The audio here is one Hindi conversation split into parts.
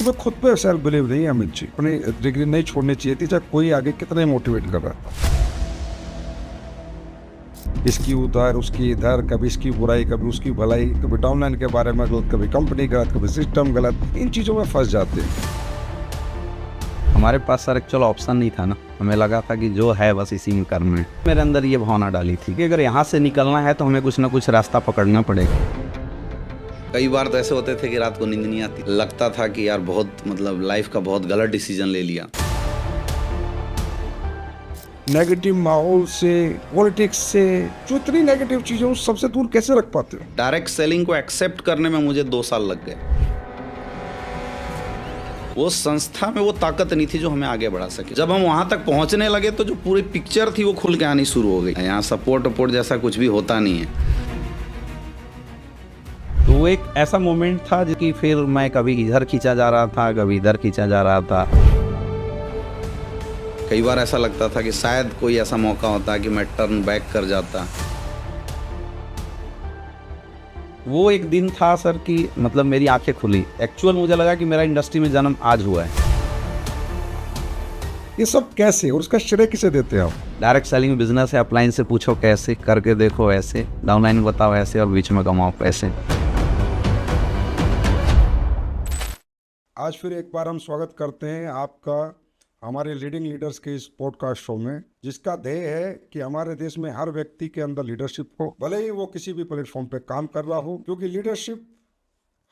तुम्हें खुद पे सेल्फ बिलीव नहीं है अमित जी, अपनी डिग्री नहीं छोड़नी चाहिए थी, चाहे कोई आगे कितना ही मोटिवेट कर रहा है। इसकी उधर उसकी इधर, कभी इसकी बुराई कभी उसकी भलाई, कभी डाउनलाइन के बारे में गलत, कभी कंपनी गलत, कभी सिस्टम गलत, इन चीज़ों में फंस जाते हैं। हमारे पास सर एक्चुअल ऑप्शन नहीं था ना, हमें लगा था कि जो है बस इसी में करना है। मेरे अंदर ये भावना डाली थी कि अगर यहाँ से निकलना है तो हमें कुछ ना कुछ रास्ता पकड़ना पड़ेगा। कई बार तो ऐसे होते थे कि रात को नींद नहीं आती, लगता था कि यार बहुत लाइफ का बहुत गलत डिसीजन ले लिया। नेगेटिव माहौल से, पॉलिटिक्स से, जो इतनी नेगेटिव चीज़ों सबसे दूर कैसे रख पाते हो? डायरेक्ट सेलिंग को एक्सेप्ट करने में मुझे 2 साल लग गए। वो संस्था में वो ताकत नहीं थी जो हमें आगे बढ़ा सके। जब हम वहां तक पहुंचने लगे तो जो पूरी पिक्चर थी वो खुल के आनी शुरू हो गई। यहाँ सपोर्ट जैसा कुछ भी होता नहीं है। तो वो एक ऐसा मोमेंट था कि फिर मैं कभी इधर खींचा जा रहा था, कभी इधर खींचा जा रहा था। कई बार ऐसा लगता था कि शायद कोई ऐसा मौका होता कि मैं टर्न बैक कर जाता। वो एक दिन था सर कि मतलब मेरी आंखें खुली। एक्चुअल मुझे लगा कि मेरा इंडस्ट्री में जन्म आज हुआ है। ये सब कैसे, और उसका श्रेय किसे देते हैं आप? डायरेक्ट सेलिंग बिजनेस है, अपलाइन से पूछो कैसे, करके देखो ऐसे, डाउनलाइन बताओ ऐसे, और बीच में कमाओ पैसे। आज फिर एक बार हम स्वागत करते हैं आपका हमारे लीडिंग लीडर्स के इस पॉडकास्ट शो में, जिसका ध्येय है कि हमारे देश में हर व्यक्ति के अंदर लीडरशिप हो, भले ही वो किसी भी प्लेटफॉर्म पे काम कर रहा हो, क्योंकि लीडरशिप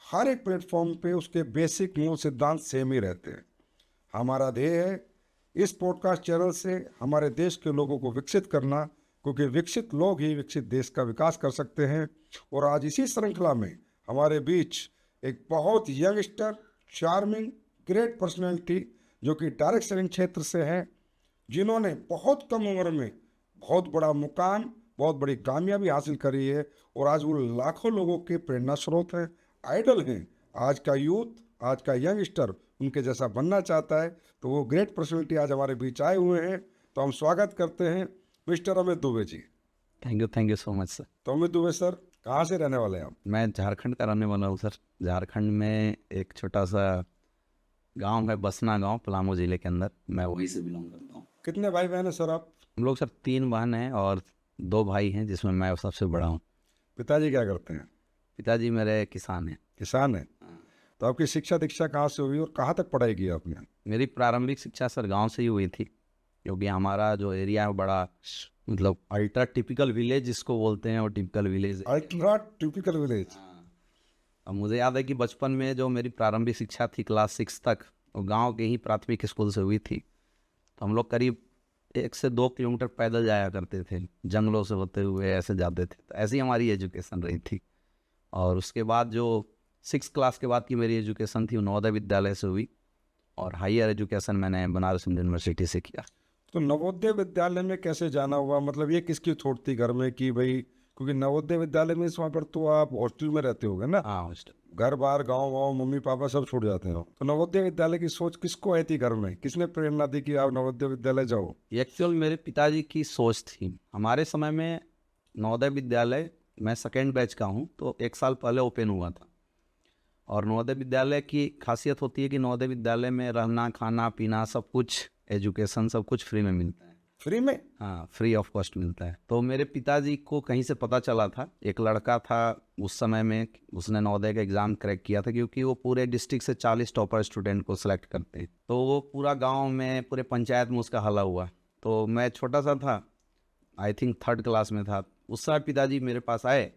हर एक प्लेटफॉर्म पे उसके बेसिक मूल सिद्धांत सेम ही रहते हैं। हमारा ध्येय है इस पॉडकास्ट चैनल से हमारे देश के लोगों को विकसित करना, क्योंकि विकसित लोग ही विकसित देश का विकास कर सकते हैं। और आज इसी श्रृंखला में हमारे बीच एक बहुत यंगस्टर, चार्मिंग, ग्रेट पर्सनैलिटी जो कि डायरेक्ट सेलिंग क्षेत्र से हैं, जिन्होंने बहुत कम उम्र में बहुत बड़ा मुकाम, बहुत बड़ी कामयाबी हासिल करी है, और आज वो लाखों लोगों के प्रेरणा स्रोत हैं, आइडल हैं। आज का यूथ, आज का यंगस्टर उनके जैसा बनना चाहता है, तो वो ग्रेट पर्सनैलिटी आज हमारे बीच आए हुए हैं। तो हम स्वागत करते हैं mister Amit Dubey ji. Thank you so much sir. तो अमित दुबे सर, कहाँ से रहने वाले हैं आप? मैं झारखंड का रहने वाला हूँ सर। झारखंड में एक छोटा सा गांव है, बसना गांव, पलामू जिले के अंदर। मैं वहीं से बिलोंग करता हूँ। कितने भाई बहन हैं सर आप? हम लोग सर 3 बहन हैं और 2 भाई हैं, जिसमें मैं सबसे बड़ा हूँ। पिताजी क्या करते हैं? पिताजी मेरे किसान हैं। किसान हैं। तो आपकी शिक्षा दीक्षा कहाँ से हुई और कहाँ तक पढ़ाई की आपने? मेरी प्रारंभिक शिक्षा सर गांव से ही हुई थी, क्योंकि हमारा जो एरिया है बड़ा मतलब अल्ट्रा टिपिकल विलेज जिसको बोलते हैं, वो typical village. Ultra typical village. अब मुझे याद है कि बचपन में जो मेरी प्रारंभिक शिक्षा थी क्लास 6 तक, वो गांव के ही प्राथमिक स्कूल से हुई थी। तो हम लोग करीब 1 से 2 किलोमीटर पैदल जाया करते थे, जंगलों से होते हुए ऐसे जाते थे। तो ऐसी हमारी एजुकेशन रही थी। और उसके बाद जो 6 क्लास के बाद की मेरी एजुकेशन थी वो नवोदय विद्यालय से हुई, और हायर एजुकेशन मैंने बनारस हिंदू यूनिवर्सिटी से किया। तो नवोदय विद्यालय में कैसे जाना हुआ, मतलब ये किसकी थोट थी घर में कि भाई, क्योंकि नवोदय विद्यालय में इस वहाँ पर तो आप हॉस्टल में रहते होगे ना? हाँ, हॉस्टल। घर बार गाँव वाँव मम्मी पापा सब छोड़ जाते हो, तो नवोदय विद्यालय की सोच किसको आई थी घर में? किसने प्रेरणा दी कि आप नवोदय विद्यालय जाओ? ये एक्चुअल मेरे पिताजी की सोच थी। हमारे समय में नवोदय विद्यालय, मैं सेकेंड बैच का हूँ, तो 1 साल पहले ओपन हुआ था। और नवोदय विद्यालय की खासियत होती है कि नवोदय विद्यालय में रहना, खाना पीना, सब कुछ, एजुकेशन सब कुछ फ्री में मिलता है। फ्री में? हाँ, फ्री ऑफ कॉस्ट मिलता है। तो मेरे पिताजी को कहीं से पता चला था, एक लड़का था उस समय में, उसने नवोदय का एग्ज़ाम क्रैक किया था, क्योंकि वो पूरे डिस्ट्रिक्ट से 40 टॉपर स्टूडेंट को सिलेक्ट करते हैं। तो वो पूरा गांव में, पूरे पंचायत में उसका हल्ला हुआ। तो मैं छोटा सा था, आई थिंक 3rd क्लास में था। उस समय पिताजी मेरे पास आए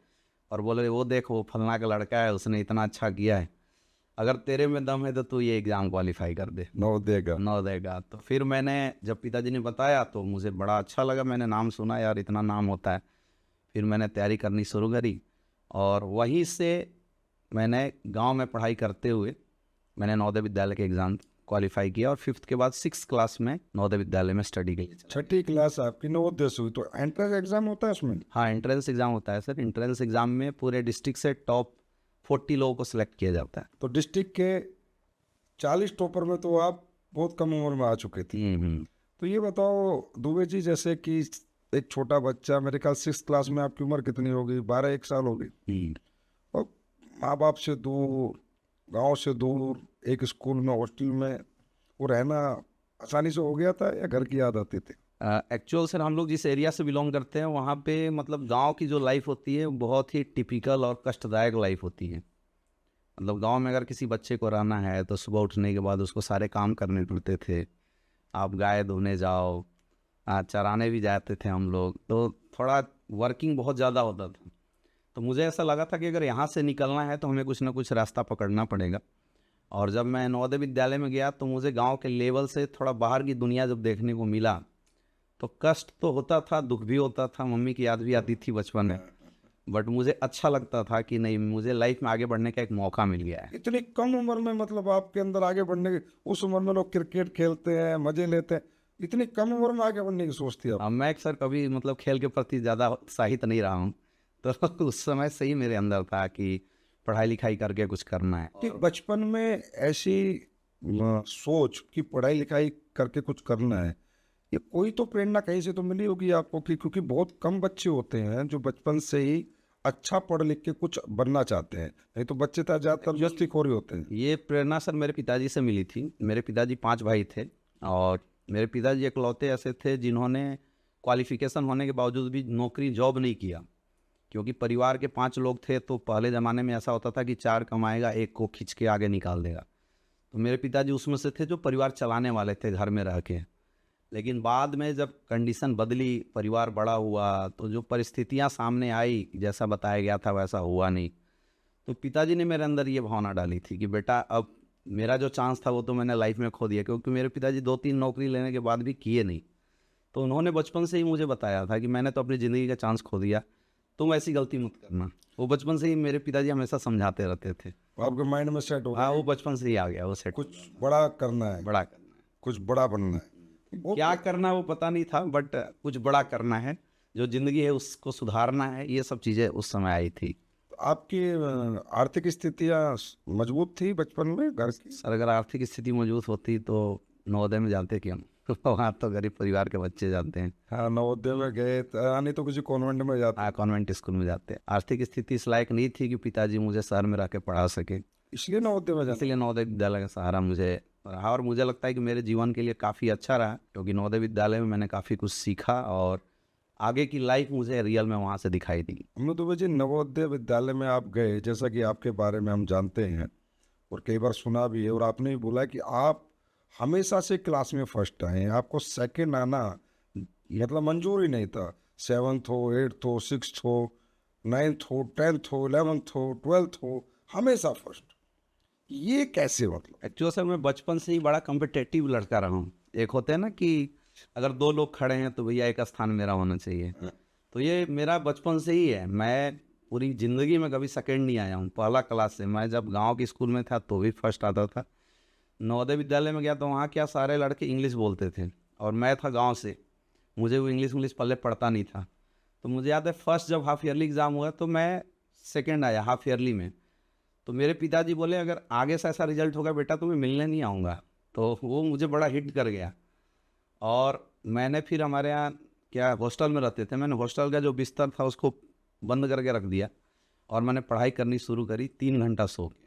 और बोले, वो देखो वो फलना का लड़का है, उसने इतना अच्छा किया है, अगर तेरे में दम है तो तू ये एग्ज़ाम क्वालिफाई कर दे नवोदय का। तो फिर मैंने, जब पिताजी ने बताया तो मुझे बड़ा अच्छा लगा। मैंने नाम सुना, यार इतना नाम होता है। फिर मैंने तैयारी करनी शुरू करी, और वहीं से मैंने गांव में पढ़ाई करते हुए मैंने नवोदय विद्यालय के एग्ज़ाम क्वालिफाई किया, और 5th के बाद 6th क्लास में नवोदय विद्यालय में स्टडी के लिए चला। 6ठी क्लास आपकी नवोदय से हुई, तो एंट्रेंस एग्जाम होता है उसमें? हाँ, एंट्रेंस एग्ज़ाम होता है सर। एंट्रेंस एग्ज़ाम में पूरे डिस्ट्रिक्ट से टॉप 40 लोगों को सिलेक्ट किया जाता है। तो डिस्ट्रिक्ट के 40 टॉपर में तो आप बहुत कम उम्र में आ चुके थे। तो ये बताओ दुबे जी, जैसे कि एक छोटा बच्चा, मेरे ख्याल 6th क्लास में आपकी उम्र कितनी होगी? 12-1 साल होगी, और माँ बाप से दूर, गांव से दूर एक स्कूल में हॉस्टल में वो रहना आसानी से हो गया था या घर की याद आती थी? एक्चुअल सर हम लोग जिस एरिया से बिलोंग करते हैं वहाँ पे मतलब गांव की जो लाइफ होती है बहुत ही टिपिकल और कष्टदायक लाइफ होती है। मतलब गांव में अगर किसी बच्चे को रहना है तो सुबह उठने के बाद उसको सारे काम करने पड़ते थे। आप गाय धोने जाओ, चराने भी जाते थे हम लोग, तो थोड़ा वर्किंग बहुत ज़्यादा होता था। तो मुझे ऐसा लगा था कि अगर यहाँ से निकलना है तो हमें कुछ ना कुछ रास्ता पकड़ना पड़ेगा। और जब मैं नवोदय विद्यालय में गया तो मुझे गांव के लेवल से थोड़ा बाहर की दुनिया जब देखने को मिला तो कष्ट तो होता था, दुख भी होता था, मम्मी की याद भी आती थी बचपन में, बट मुझे अच्छा लगता था कि नहीं, मुझे लाइफ में आगे बढ़ने का एक मौका मिल गया है। इतनी कम उम्र में मतलब आपके अंदर आगे बढ़ने की, उस उम्र में लोग क्रिकेट खेलते हैं, मजे लेते हैं, इतनी कम उम्र में आगे बढ़ने की सोचती है आप? अब मैं सर कभी मतलब खेल के प्रति ज़्यादा उत्साहित नहीं रहा हूँ, तो उस समय से ही मेरे अंदर था कि पढ़ाई लिखाई करके कुछ करना है। कि बचपन में ऐसी सोच कि पढ़ाई लिखाई करके कुछ करना है, ये कोई तो प्रेरणा कहीं से तो मिली होगी आपको कि, क्योंकि बहुत कम बच्चे होते हैं जो बचपन से ही अच्छा पढ़ लिख के कुछ बनना चाहते हैं, नहीं तो बच्चे तो ज़्यादातर जस्तीखोरी होते हैं। ये प्रेरणा सर मेरे पिताजी से मिली थी। मेरे पिताजी 5 भाई थे और मेरे पिताजी इकलौते ऐसे थे जिन्होंने क्वालिफिकेशन होने के बावजूद भी नौकरी जॉब नहीं किया, क्योंकि परिवार के 5 लोग थे तो पहले ज़माने में ऐसा होता था कि 4 कमाएगा, एक को खींच के आगे निकाल देगा। तो मेरे पिताजी उसमें से थे जो परिवार चलाने वाले थे घर में रह के। लेकिन बाद में जब कंडीशन बदली, परिवार बड़ा हुआ, तो जो परिस्थितियां सामने आई, जैसा बताया गया था वैसा हुआ नहीं। तो पिताजी ने मेरे अंदर ये भावना डाली थी कि बेटा अब मेरा जो चांस था वो तो मैंने लाइफ में खो दिया, क्योंकि मेरे पिताजी 2-3 नौकरी लेने के बाद भी किए नहीं। तो उन्होंने बचपन से ही मुझे बताया था कि मैंने तो अपनी ज़िंदगी का चांस खो दिया, तुम ऐसी गलती मत करना। वो बचपन से ही मेरे पिताजी हमेशा समझाते रहते थे। आपके माइंड में सेट हो हाँ, वो बचपन से ही आ गया, वो सेट। कुछ बड़ा करना है, बड़ा करना है, कुछ बड़ा बनना है। क्या करना है वो पता नहीं था, बट कुछ बड़ा करना है, जो ज़िंदगी है उसको सुधारना है, ये सब चीज़ें उस समय आई थी। आपकी आर्थिक स्थितियाँ मजबूत थी बचपन में घर की? सर अगर आर्थिक स्थिति मौजूद होती तो नवोदय में जाते क्यों? वहाँ तो गरीब परिवार के बच्चे जाते हैं। हाँ, नवोदय में गए नहीं तो किसी कॉन्वेंट में जाते। हाँ, कॉन्वेंट स्कूल में जाते हैं। आर्थिक स्थिति इस लायक नहीं थी कि पिताजी मुझे शहर में रह के पढ़ा सके, इसलिए नवोदय में जाते। इसलिए नवोदय विद्यालय का सहारा मुझे रहा और मुझे लगता है कि मेरे जीवन के लिए काफ़ी अच्छा रहा, क्योंकि नवोदय विद्यालय में मैंने काफ़ी कुछ सीखा और आगे की लाइफ मुझे रियल में वहाँ से दिखाई दी। अमृत दुबे जी, नवोदय विद्यालय में आप गए, जैसा कि आपके बारे में हम जानते हैं और कई बार सुना भी है, और आपने भी बोला कि आप हमेशा से क्लास में फर्स्ट आए हैं, आपको सेकंड आना मतलब मंजूर ही नहीं था। 7th हो, 8th हो, 6th हो, 9th हो, 10th हो, 11th हो, 12th हो, हमेशा फर्स्ट। ये कैसे मतलब? एक्चुअली सर मैं बचपन से ही बड़ा कम्पिटेटिव लड़का रहा हूँ। एक होते हैं ना कि अगर 2 लोग खड़े हैं तो भैया एक स्थान मेरा होना चाहिए, तो ये मेरा बचपन से ही है। मैं पूरी ज़िंदगी में कभी सेकंड नहीं आया हूँ, पहला क्लास से। मैं जब गांव के स्कूल में था तो भी फर्स्ट आता था। नवोदय विद्यालय में गया तो वहाँ क्या सारे लड़के इंग्लिश बोलते थे और मैं था गांव से, मुझे वो इंग्लिश पहले पढ़ता नहीं था। तो मुझे याद है फर्स्ट जब हाफ ईयरली एग्ज़ाम हुआ तो मैं सेकेंड आया हाफ ईयरली में। तो मेरे पिताजी बोले अगर आगे से ऐसा रिजल्ट होगा बेटा तुम्हें मिलने नहीं आऊँगा। तो वो मुझे बड़ा हिट कर गया और मैंने फिर हमारे यहाँ क्या हॉस्टल में रहते थे, मैंने हॉस्टल का जो बिस्तर था उसको बंद करके रख दिया और मैंने पढ़ाई करनी शुरू करी 3 घंटा सो के।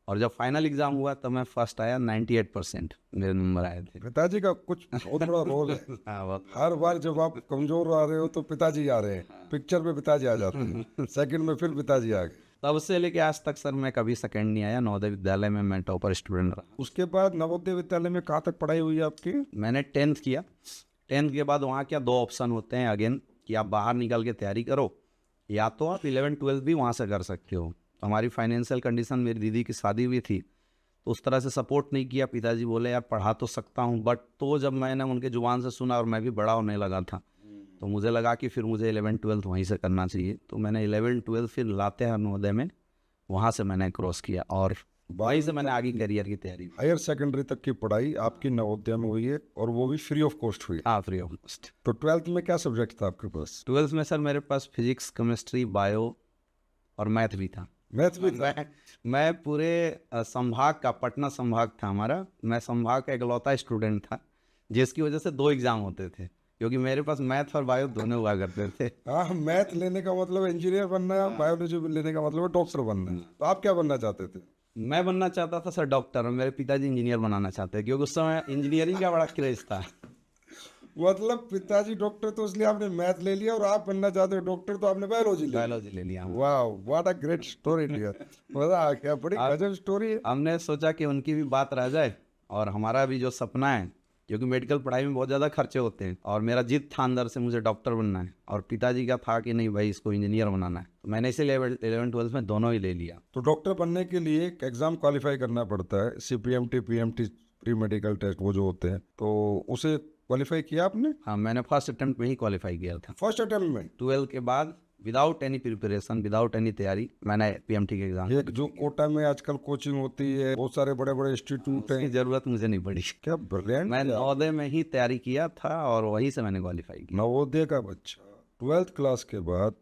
और जब फाइनल एग्ज़ाम हुआ तब मैं फर्स्ट आया, 98% मेरे नंबर आए थे। पिताजी का कुछ बहुत बड़ा रोल है। हाँ, बहुत। हर बार जब आप कमजोर आ रहे हो तो पिताजी आ रहे हैं, पिक्चर में पिताजी आ जाते हैं, सेकंड में फिर पिताजी आ गए। तब से लेके आज तक सर मैं कभी सेकंड नहीं आया। नवोदय विद्यालय में मैं टॉपर स्टूडेंट रहा। उसके बाद नवोदय विद्यालय में कहाँ तक पढ़ाई हुई आपकी? मैंने 10th किया। 10th के बाद वहाँ क्या 2 ऑप्शन होते हैं अगेन, कि आप बाहर निकल के तैयारी करो या तो आप 11th-12th भी वहाँ से कर सकते हो। तो हमारी फाइनेंशियल कंडीशन, मेरी दीदी की शादी हुई थी तो उस तरह से सपोर्ट नहीं किया। पिताजी बोले यार पढ़ा तो सकता हूँ, बट तो जब मैंने उनके जुबान से सुना और मैं भी बड़ा होने लगा था तो मुझे लगा कि फिर मुझे 11th-12th वहीं से करना चाहिए। तो मैंने 11th-12th फिर लातेहार नवोदय में वहाँ से मैंने क्रॉस किया और वहीं से मैंने आगे करियर की तैयारी की। हायर सेकेंडरी तक की पढ़ाई आपकी नवोदय में हुई है और वो भी फ्री ऑफ कॉस्ट हुई। हाँ, फ्री ऑफ कॉस्ट। तो 12th में क्या सब्जेक्ट था आपके पास? 12th में सर मेरे पास फिजिक्स, केमिस्ट्री, बायो और मैथ भी था। मैथ भी था? मैं पूरे संभाग का, पटना संभाग था हमारा, मैं संभाग का इकलौता स्टूडेंट था जिसकी वजह से 2 एग्ज़ाम होते थे, क्योंकि मेरे पास मैथ और बायो दोनों हुआ करते थे। हाँ, मैथ लेने का मतलब इंजीनियर बनना है, बायोलॉजी लेने का मतलब डॉक्टर बनना है। तो आप क्या बनना चाहते थे? मैं बनना चाहता था सर डॉक्टर, और मेरे पिताजी इंजीनियर बनाना चाहते हैं, क्योंकि उस समय इंजीनियरिंग का बड़ा क्रेज था। मतलब पिताजी डॉक्टर तो इसलिए आपने मैथ ले लिया, और आप बनना चाहते हो डॉक्टर तो आपने बायोलॉजी ले लिया। बायोलॉजी ले लिया। वाह, what a great story dear, मजा आ गया, बड़ी गजब स्टोरी है। हमने सोचा कि उनकी भी बात रह जाए और हमारा भी जो सपना है, क्योंकि मेडिकल पढ़ाई में बहुत ज़्यादा खर्चे होते हैं, और मेरा जिद था अंदर से मुझे डॉक्टर बनना है, और पिताजी का था कि नहीं भाई इसको इंजीनियर बनाना है। तो मैंने इसीलिए 11th-12th में दोनों ही ले लिया। तो डॉक्टर बनने के लिए एक एग्जाम क्वालिफाई करना पड़ता है, CPMT PMT pre medical test वो जो होते हैं, तो उसे क्वालिफाई किया आपने हाँ, मैंने फर्स्ट अटेम्प्ट में ही क्वालिफाई किया था। फर्स्ट अटेम्प्ट में? 12 के बाद without any preparation, without any तैयारी, मैंने PMT के एग्जाम ये जो कोटा में आजकल कोचिंग होती है, बहुत सारे बड़े बड़े इंस्टीट्यूट की हैं, जरूरत मुझे नहीं पड़ी। क्या ब्रिलियंट। मैं नवोदय में ही तैयारी किया था और वहीं से मैंने क्वालिफाई किया। नवोदय का बच्चा 12th क्लास के बाद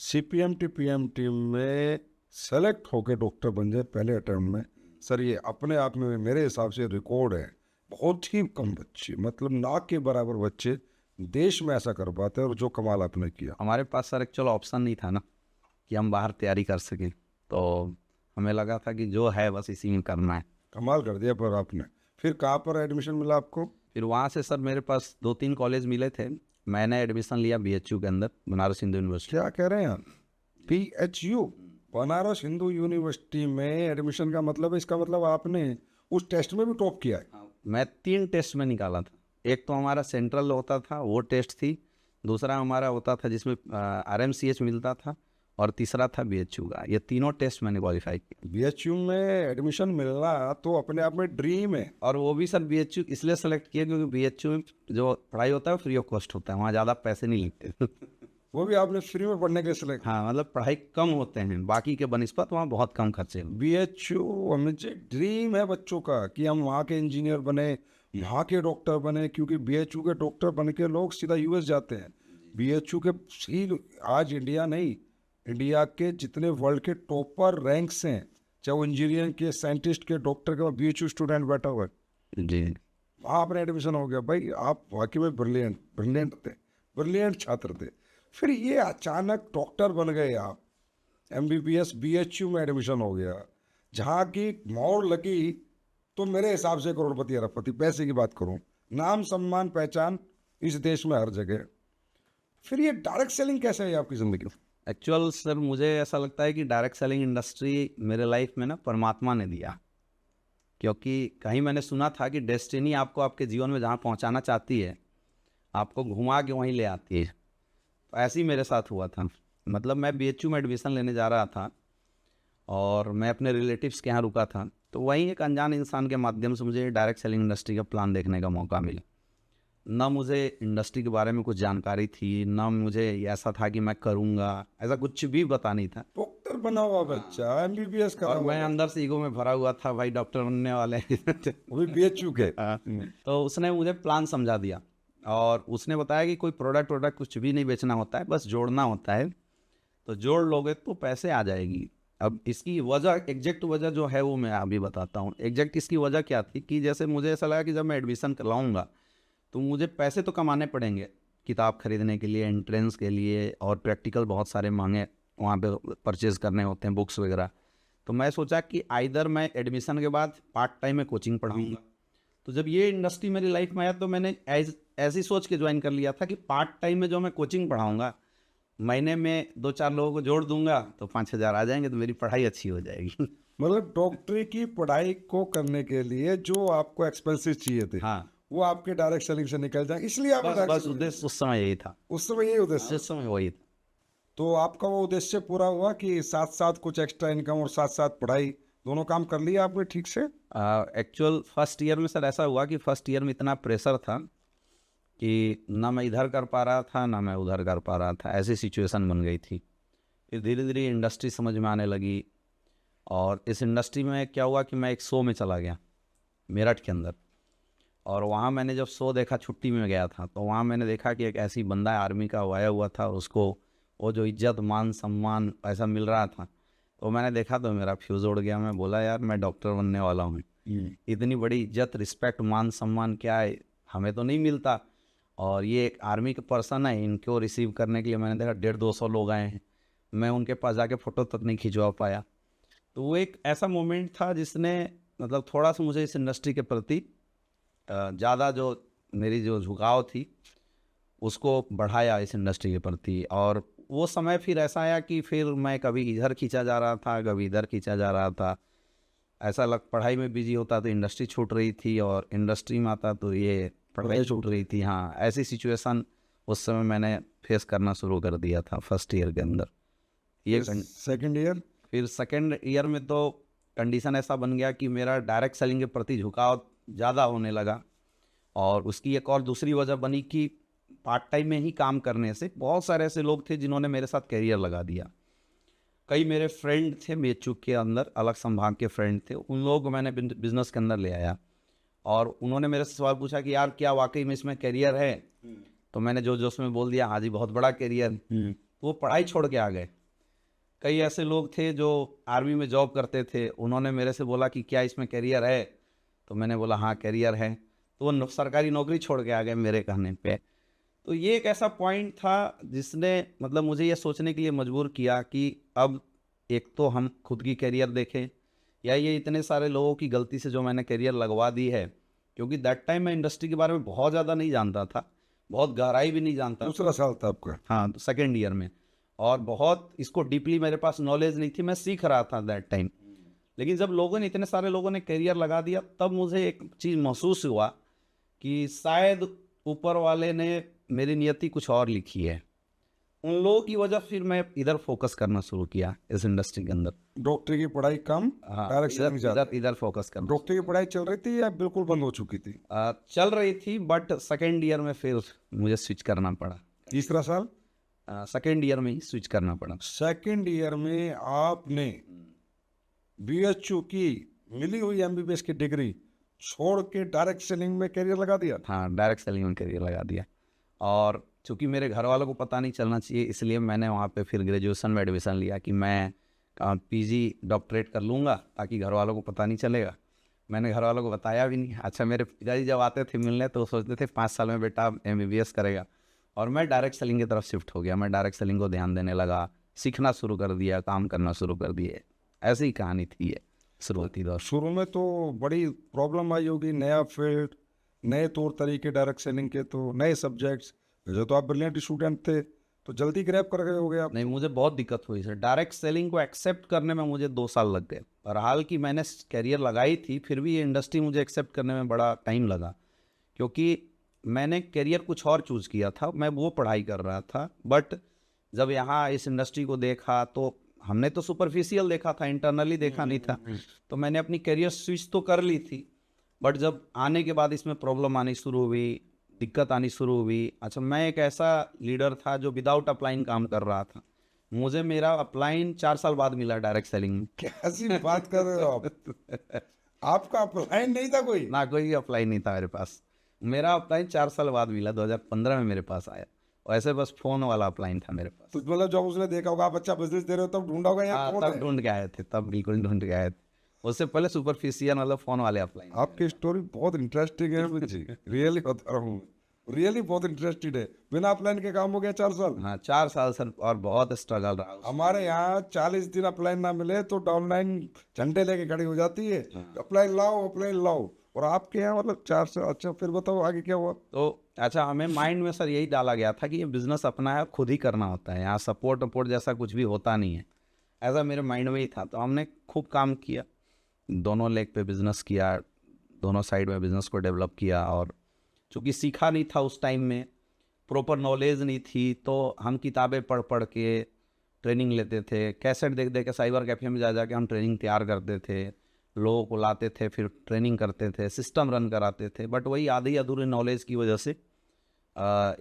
CPMT PMT में सेलेक्ट होके डॉक्टर बन जाए पहले अटेम्प्ट में, सर ये अपने आप में मेरे हिसाब से रिकॉर्ड है। बहुत ही कम बच्चे, मतलब ना के बराबर बच्चे देश में ऐसा कर पाते हैं, और जो कमाल आपने किया। हमारे पास सर एक्चुअल ऑप्शन नहीं था ना कि हम बाहर तैयारी कर सकें, तो हमें लगा था कि जो है बस इसी में करना है। कमाल कर दिया। पर आपने फिर कहाँ पर एडमिशन मिला आपको? फिर वहाँ से सर मेरे पास 2-3 कॉलेज मिले थे, मैंने एडमिशन लिया BHU के अंदर, बनारस हिंदू यूनिवर्सिटी। क्या कह रहे हैं आप? PHU बनारस हिंदू यूनिवर्सिटी में एडमिशन का मतलब है, इसका मतलब आपने उस टेस्ट में भी टॉप किया है? मैं 3 टेस्ट में निकाला था। एक तो हमारा सेंट्रल होता था, वो टेस्ट थी। दूसरा हमारा होता था जिसमें RMCH मिलता था, और तीसरा था BHU का। ये तीनों टेस्ट मैंने क्वालिफाई किया। BHU में एडमिशन मिलना तो अपने आप में ड्रीम है। और वो भी सर BHU इसलिए सेलेक्ट किया क्योंकि BHU में जो पढ़ाई होता है फ्री ऑफ कॉस्ट होता है, वहाँ ज़्यादा पैसे नहीं लगते। वो भी आपने फ्री में पढ़ने के लिए सिलेक्ट? हाँ, मतलब पढ़ाई कम होते हैं बाकी के बनिस्पत, वहाँ बहुत कम खर्चे हैं। BHU मुझे ड्रीम है बच्चों का कि हम वहाँ के इंजीनियर बने, यहाँ के डॉक्टर बने, क्योंकि BHU के डॉक्टर बन के लोग सीधा US जाते हैं। BHU के ही आज इंडिया नहीं, इंडिया के जितने वर्ल्ड के टॉपर रैंक्स हैं, चाहे वो इंजीनियर के, साइंटिस्ट के, डॉक्टर के, BHU स्टूडेंट बैठा हुआ है, जी। वहाँ अपने एडमिशन हो गया। भाई आप वाकई में ब्रिलियंट थे, ब्रिलियंट छात्र थे। फिर ये अचानक डॉक्टर बन गए आप, MBBS BHU में एडमिशन हो गया, जहाँ की मोड़ लगी तो मेरे हिसाब से करोड़पति अरबपति, पैसे की बात करूँ, नाम सम्मान पहचान इस देश में हर जगह। फिर ये डायरेक्ट सेलिंग कैसे है आपकी ज़िंदगी में? एक्चुअल सर मुझे ऐसा लगता है कि डायरेक्ट सेलिंग इंडस्ट्री मेरे लाइफ में ना परमात्मा ने दिया, क्योंकि कहीं मैंने सुना था कि डेस्टिनी आपको आपके जीवन में जहाँ पहुँचाना चाहती है, आपको घुमा के वहीं ले आती है। तो ऐसे ही मेरे साथ हुआ था। मतलब मैं BHU में एडमिशन लेने जा रहा था, और मैं अपने रिलेटिव्स के यहाँ रुका था, तो वहीं एक अनजान इंसान के माध्यम से मुझे डायरेक्ट सेलिंग इंडस्ट्री का प्लान देखने का मौका मिला। ना मुझे इंडस्ट्री के बारे में कुछ जानकारी थी, ना मुझे ऐसा था कि मैं करूँगा, ऐसा कुछ भी पता नहीं था। डॉक्टर बना हुआ बच्चा, MBBS का, और मैं अंदर से ईगो में भरा हुआ था, भाई डॉक्टर बनने वाले हैं। वो भी BHU के। तो उसने मुझे प्लान समझा दिया, और उसने बताया कि कोई प्रोडक्ट कुछ भी नहीं बेचना होता है, बस जोड़ना होता है। तो जोड़ लोगे तो पैसे आ जाएगी। अब इसकी वजह, एग्जैक्ट वजह जो है वो मैं अभी बताता हूँ। एग्जैक्ट इसकी वजह क्या थी कि जैसे मुझे ऐसा लगा कि जब मैं एडमिशन करवाऊँगा तो मुझे पैसे तो कमाने पड़ेंगे, किताब खरीदने के लिए, एंट्रेंस के लिए, और प्रैक्टिकल बहुत सारे महंगे वहाँ पे परचेज़ करने होते हैं, बुक्स वगैरह। तो मैं सोचा कि आइदर मैं एडमिशन के बाद पार्ट टाइम में कोचिंग पढ़ाऊँगा। तो जब ये इंडस्ट्री मेरी लाइफ में आया तो मैंने ऐसी सोच के ज्वाइन कर लिया था कि पार्ट टाइम में जो मैं कोचिंग पढ़ाऊँगा, महीने में 2-4 लोगों को जोड़ दूंगा तो 5,000 आ जाएंगे, तो मेरी पढ़ाई अच्छी हो जाएगी। मतलब डॉक्टरी की पढ़ाई को करने के लिए जो आपको एक्सपेंसेस चाहिए थे, हाँ, वो आपके डायरेक्ट सेलिंग से निकल जाए, इसलिए आप बस उद्देश्य उस समय यही था। उस समय यही उद्देश्य। उस समय वही था। तो आपका वो उद्देश्य पूरा हुआ कि साथ साथ कुछ एक्स्ट्रा इनकम और साथ साथ पढ़ाई, दोनों काम कर लिया आपने ठीक से? एक्चुअल फर्स्ट ईयर में सर ऐसा हुआ कि फर्स्ट ईयर में इतना प्रेशर था कि ना मैं इधर कर पा रहा था, ना मैं उधर कर पा रहा था, ऐसी सिचुएशन बन गई थी। फिर धीरे धीरे इंडस्ट्री समझ में आने लगी, और इस इंडस्ट्री में क्या हुआ कि मैं एक शो में चला गया मेरठ के अंदर, और वहाँ मैंने जब शो देखा, छुट्टी में गया था, तो वहाँ मैंने देखा कि एक ऐसी बंदा है आर्मी का आया हुआ था, उसको वो जो इज्जत मान सम्मान ऐसा मिल रहा था, तो मैंने देखा तो मेरा फ्यूज़ उड़ गया। मैं बोला यार मैं डॉक्टर बनने वाला हूँ, इतनी बड़ी इज्जत, रिस्पेक्ट, मान सम्मान क्या है, हमें तो नहीं मिलता। और ये एक आर्मी के पर्सन है, इनको रिसीव करने के लिए मैंने देखा 150-200 लोग आए हैं, मैं उनके पास जाके फ़ोटो तक नहीं खिंचवा पाया। तो वो एक ऐसा मोमेंट था जिसने मतलब थोड़ा सा मुझे इस इंडस्ट्री के प्रति ज़्यादा जो मेरी जो झुकाव थी उसको बढ़ाया इस इंडस्ट्री के प्रति। और वो समय फिर ऐसा आया कि फिर मैं कभी इधर खींचा जा रहा था, कभी इधर खींचा जा रहा था। ऐसा लग पढ़ाई में बिजी होता तो इंडस्ट्री छूट रही थी, और इंडस्ट्री में आता तो ये पढ़ाई छूट रही थी। हाँ, ऐसी सिचुएशन उस समय मैंने फेस करना शुरू कर दिया था फर्स्ट ईयर के अंदर। ये सेकंड ईयर? फिर सेकंड ईयर में तो कंडीशन ऐसा बन गया कि मेरा डायरेक्ट सेलिंग के प्रति झुकाव ज़्यादा होने लगा। और उसकी एक और दूसरी वजह बनी कि पार्ट टाइम में ही काम करने से बहुत सारे ऐसे लोग थे जिन्होंने मेरे साथ करियर लगा दिया। कई मेरे फ्रेंड थे मेचू के अंदर, अलग संभाग के फ्रेंड थे, उन लोगों को मैंने बिजनेस के अंदर ले आया और उन्होंने मेरे से सवाल पूछा कि यार क्या वाकई में इसमें करियर है? तो मैंने जो जो उसमें बोल दिया हाँ जी बहुत बड़ा करियर। तो वो पढ़ाई छोड़ के आ गए। कई ऐसे लोग थे जो आर्मी में जॉब करते थे, उन्होंने मेरे से बोला कि क्या इसमें करियर है? तो मैंने बोला हाँ करियर है। तो वो सरकारी नौकरी छोड़ के आ गए मेरे कहने पे। तो ये एक ऐसा पॉइंट था जिसने मतलब मुझे ये सोचने के लिए मजबूर किया कि अब एक तो हम खुद की करियर देखें, या ये इतने सारे लोगों की गलती से जो मैंने करियर लगवा दी है। क्योंकि दैट टाइम मैं इंडस्ट्री के बारे में बहुत ज़्यादा नहीं जानता था, बहुत गहराई भी नहीं जानता। दूसरा साल था आपका? हाँ, तो सेकेंड ईयर में, और बहुत इसको डीपली मेरे पास नॉलेज नहीं थी, मैं सीख रहा था दैट टाइम। लेकिन जब लोगों ने, इतने सारे लोगों ने करियर लगा दिया, तब मुझे एक चीज़ महसूस हुआ कि शायद ऊपर वाले ने मेरी नियति कुछ और लिखी है। उन लोगों की वजह फिर मैं इधर फोकस करना शुरू किया इस इंडस्ट्री के अंदर। डॉक्टरी की पढ़ाई कम, हाँ, डायरेक्ट सेलिंग ज्यादा। इधर फोकस करना। डॉक्टरी की पढ़ाई चल रही थी या बिल्कुल बंद हो चुकी थी? चल रही थी, बट सेकेंड ईयर में फिर मुझे स्विच करना पड़ा। तीसरा साल? सेकेंड ईयर में ही स्विच करना पड़ा। सेकंड ईयर में आपने बीएचयू की मिली हुई एमबीबीएस की डिग्री छोड़ के डायरेक्ट सेलिंग में करियर लगा दिया? हाँ, डायरेक्ट सेलिंग में करियर लगा दिया। और चूँकि मेरे घर वालों को पता नहीं चलना चाहिए, इसलिए मैंने वहाँ पे फिर ग्रेजुएशन में एडमिशन लिया कि मैं पीजी डॉक्टरेट कर लूँगा ताकि घर वालों को पता नहीं चलेगा। मैंने घर वालों को बताया भी नहीं। अच्छा, मेरे पिताजी जब आते थे मिलने तो सोचते थे 5 साल में बेटा एमबीबीएस करेगा, और मैं डायरेक्ट सेलिंग की तरफ शिफ्ट हो गया। मैं डायरेक्ट सेलिंग को ध्यान देने लगा, सीखना शुरू कर दिया, काम करना शुरू कर दिए। ऐसी ही कहानी थी ये शुरुआती दौर। शुरू में तो बड़ी प्रॉब्लम आई होगी, नया फील्ड, नए तौर तरीके डायरेक्ट सेलिंग के, तो नए सब्जेक्ट्स। जो तो आप ब्रिलियंट स्टूडेंट थे तो जल्दी ग्रैब कर गए होगे आप। नहीं, मुझे बहुत दिक्कत हुई सर। डायरेक्ट सेलिंग को एक्सेप्ट करने में मुझे 2 साल लग गए। और हाल की मैंने कैरियर लगाई थी, फिर भी ये इंडस्ट्री मुझे एक्सेप्ट करने में बड़ा टाइम लगा, क्योंकि मैंने कैरियर कुछ और चूज़ किया था। मैं वो पढ़ाई कर रहा था, बट जब यहाँ इस इंडस्ट्री को देखा तो हमने तो सुपरफिशियल देखा था, इंटरनली देखा नहीं था। तो मैंने अपनी कैरियर स्विच तो कर ली थी, बट जब आने के बाद इसमें प्रॉब्लम आनी शुरू हुई, दिक्कत आनी शुरू हुई। अच्छा, मैं एक ऐसा लीडर था जो विदाउट अपलाइन काम कर रहा था। मुझे मेरा अपलाइन 4 साल बाद मिला डायरेक्ट सेलिंग में। कैसी बात कर रहे हो आप? आपका अपलाइन नहीं था कोई? ना, कोई अपलाइन नहीं था मेरे पास। मेरा अपलाइन 4 साल बाद मिला, 2015 में मेरे पास आया। वैसे बस फोन वाला अपलाइन था मेरे पास। तो मतलब जब उसने देखा होगा आप अच्छा बिजनेस दे रहे हो तब ढूंढा होगा यहाँ कौन तब है? ढूंढ के आए थे, तब बिल्कुल ढूंढ के आए थे। उससे पहले सुपरफिशियल मतलब फोन वाले अपलाइन। आपकी स्टोरी बहुत इंटरेस्टिंग है मुझे, रियली बता रहा हूँ, रियली बहुत इंटरेस्टेड है। बिना अपलाइन के काम हो गया 4 साल? हाँ, 4 साल सर, और बहुत स्ट्रगल रहा। हमारे यहाँ 40 दिन अपलाइन ना मिले तो डाउनलाइन झंडे लेके खड़ी हो जाती है, अपलाइन लाओ अपलाइन लाओ। और आपके यहाँ मतलब 4 साल। अच्छा, फिर बताओ आगे क्या हुआ? तो अच्छा, हमें माइंड में सर यही डाला गया था कि ये बिज़नेस अपना है, खुद ही करना होता है, यहाँ सपोर्ट वपोर्ट जैसा कुछ भी होता नहीं है। ऐसा मेरे माइंड में ही था। तो हमने खूब काम किया, दोनों लेग पे बिज़नेस किया, दोनों साइड में बिज़नेस को डेवलप किया। और चूँकि सीखा नहीं था उस टाइम में, प्रॉपर नॉलेज नहीं थी, तो हम किताबें पढ़ पढ़ के ट्रेनिंग लेते थे। कैसेट देख देख के साइबर कैफ़े में जा जा के हम ट्रेनिंग तैयार करते थे, लोगों को लाते थे, फिर ट्रेनिंग करते थे, सिस्टम रन कराते थे। बट वही आधी अधूरी नॉलेज की वजह से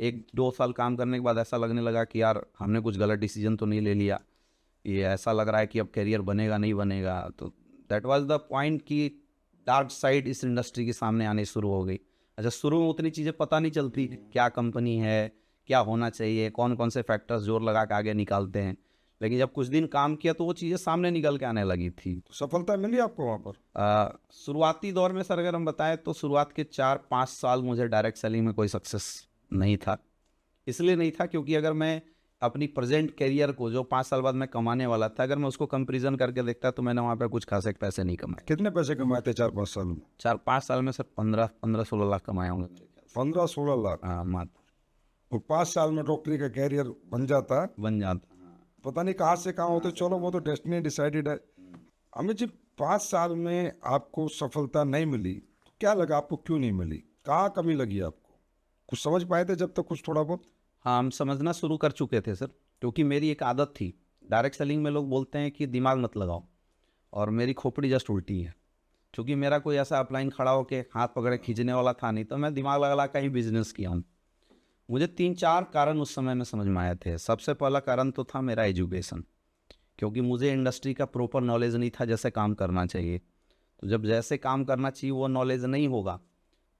1-2 साल काम करने के बाद ऐसा लगने लगा कि यार हमने कुछ गलत डिसीजन तो नहीं ले लिया, ये ऐसा लग रहा है कि अब करियर बनेगा नहीं बनेगा। तो दैट वाज द पॉइंट कि डार्क साइड इस इंडस्ट्री के सामने आने शुरू हो गई। अच्छा, शुरू में उतनी चीज़ें पता नहीं चलती, क्या कंपनी है, क्या होना चाहिए, कौन कौन से फैक्टर्स जोर लगा के आगे निकालते हैं। लेकिन जब कुछ दिन काम किया तो वो चीज़ें सामने निकल के आने लगी थी। सफलता मिली आपको वहाँ पर? शुरुआती दौर में सर अगर हम बताएं तो शुरुआत के 4-5 साल मुझे डायरेक्ट सेलिंग में कोई सक्सेस नहीं था। इसलिए नहीं था क्योंकि अगर मैं अपनी प्रेजेंट करियर को जो 5 साल बाद मैं कमाने वाला था, अगर मैं उसको कंपेरिजन करके देखता तो मैंने वहाँ पे कुछ खासे पैसे नहीं कमाए। कितने पैसे कमाए थे 4-5 साल में? 4-5 साल में सर 15-16 लाख कमाए होंगे मेरे ख्याल 15-16 लाख। से। हाँ, मात्र और 5 साल में डॉक्टरी का कैरियर बन जाता, बन जाता। पता नहीं कहाँ से कहाँ होते। चलो वो तो डेस्टिनी डिसाइडेड है। अमित जी, 5 साल में आपको सफलता नहीं मिली तो क्या लगा आपको, क्यों नहीं मिली, कहाँ कमी लगी आपको? कुछ समझ पाए थे जब तक कुछ थोड़ा बहुत? हाँ, हम समझना शुरू कर चुके थे सर, क्योंकि मेरी एक आदत थी। डायरेक्ट सेलिंग में लोग बोलते हैं कि दिमाग मत लगाओ, और मेरी खोपड़ी जस्ट उल्टी है। क्योंकि मेरा कोई ऐसा अपलाइन खड़ा होकर हाथ पकड़े खींचने वाला था नहीं, तो मैं दिमाग लगा कर ही बिजनेस किया हूँ। मुझे 3-4 कारण उस समय में समझ में आए थे। सबसे पहला कारण तो था मेरा एजुकेशन, क्योंकि मुझे इंडस्ट्री का प्रॉपर नॉलेज नहीं था जैसे काम करना चाहिए। तो जब जैसे काम करना चाहिए वो नॉलेज नहीं होगा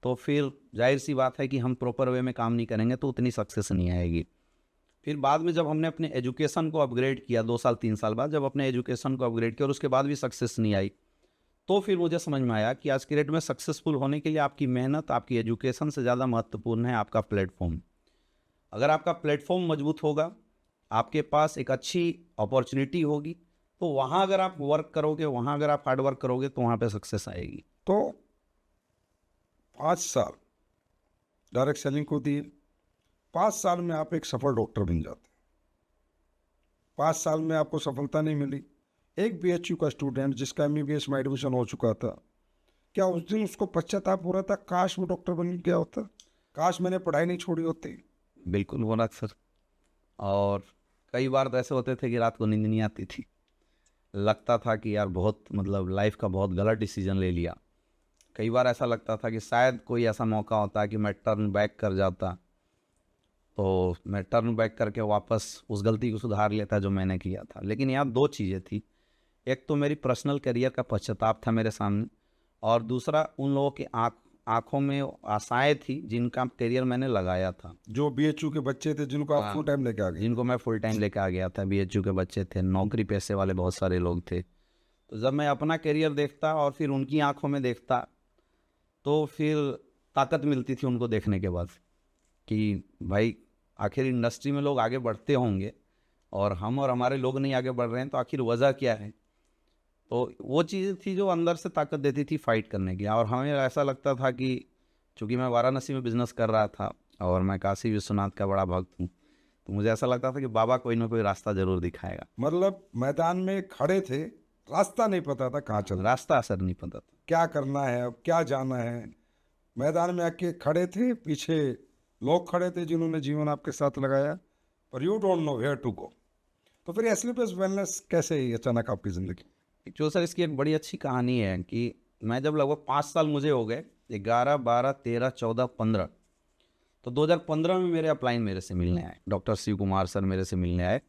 तो फिर जाहिर सी बात है कि हम प्रॉपर वे में काम नहीं करेंगे तो उतनी सक्सेस नहीं आएगी। फिर बाद में जब हमने अपने एजुकेशन को अपग्रेड किया, 2 साल 3 साल बाद जब अपने एजुकेशन को अपग्रेड किया और उसके बाद भी सक्सेस नहीं आई, तो फिर मुझे समझ में आया कि आज की डेट में सक्सेसफुल होने के लिए आपकी मेहनत, आपकी एजुकेशन से ज़्यादा महत्वपूर्ण है आपका प्लेटफॉर्म। अगर आपका प्लेटफॉर्म मजबूत होगा, आपके पास एक अच्छी अपॉर्चुनिटी होगी, तो वहाँ अगर आप वर्क करोगे, वहाँ अगर आप हार्ड वर्क करोगे तो वहाँ पे सक्सेस आएगी। तो 5 साल डायरेक्ट सेलिंग को दिए, 5 साल में आप एक सफल डॉक्टर बन जाते। 5 साल में आपको सफलता नहीं मिली। एक बीएचयू का स्टूडेंट जिसका एमबीबीएस में एडमिशन हो चुका था, क्या उस दिन उसको पश्चाताप हो रहा था, काश वो डॉक्टर बन गया होता, काश मैंने पढ़ाई नहीं छोड़ी होती? बिल्कुल हो रहा सर। और कई बार तो ऐसे होते थे कि रात को नींद नहीं आती थी, लगता था कि यार बहुत मतलब लाइफ का बहुत गलत डिसीजन ले लिया। कई बार ऐसा लगता था कि शायद कोई ऐसा मौका होता कि मैं टर्न बैक कर जाता, तो मैं टर्न बैक करके वापस उस गलती को सुधार लेता जो मैंने किया था। लेकिन यहाँ 2 चीज़ें थी, एक तो मेरी पर्सनल करियर का पश्चाताप था मेरे सामने, और दूसरा उन लोगों की आँखों में आशाएं थी जिनका करियर मैंने लगाया था। जो बीएचयू के बच्चे थे जिनको आप हाँ। फुल टाइम लेके आ गए। जिनको मैं फुल टाइम लेके आ गया था, बीएचयू के बच्चे थे, नौकरी पेशे वाले बहुत सारे लोग थे। तो जब मैं अपना करियर देखता और फिर उनकी आंखों में देखता, तो फिर ताकत मिलती थी उनको देखने के बाद कि भाई आखिर इंडस्ट्री में लोग आगे बढ़ते होंगे और हम और हमारे लोग नहीं आगे बढ़ रहे हैं, तो आखिर वजह क्या है। तो वो चीज़ थी जो अंदर से ताकत देती थी फाइट करने की। और हमें ऐसा लगता था कि चूँकि मैं वाराणसी में बिज़नेस कर रहा था और मैं काशी विश्वनाथ का बड़ा भक्त हूँ, तो मुझे ऐसा लगता था कि बाबा कोई ना कोई रास्ता ज़रूर दिखाएगा। मतलब मैदान में खड़े थे, रास्ता नहीं पता था कहाँ चलना, रास्ता असर नहीं पता था। क्या करना है, अब क्या जाना है। मैदान में आके खड़े थे, पीछे लोग खड़े थे जिन्होंने जीवन आपके साथ लगाया, पर you don't know where to go. तो फिर एस्क्लेपियस वेलनेस कैसे ही अचानक आपकी ज़िंदगी? जो सर इसकी एक बड़ी अच्छी कहानी है कि मैं जब लगभग 5 साल मुझे हो गए, 11, 12, 13, 14, 15, तो 2015 में मेरे अपलाइन मेरे से मिलने आए, डॉक्टर शिव कुमार सर मेरे से मिलने आए।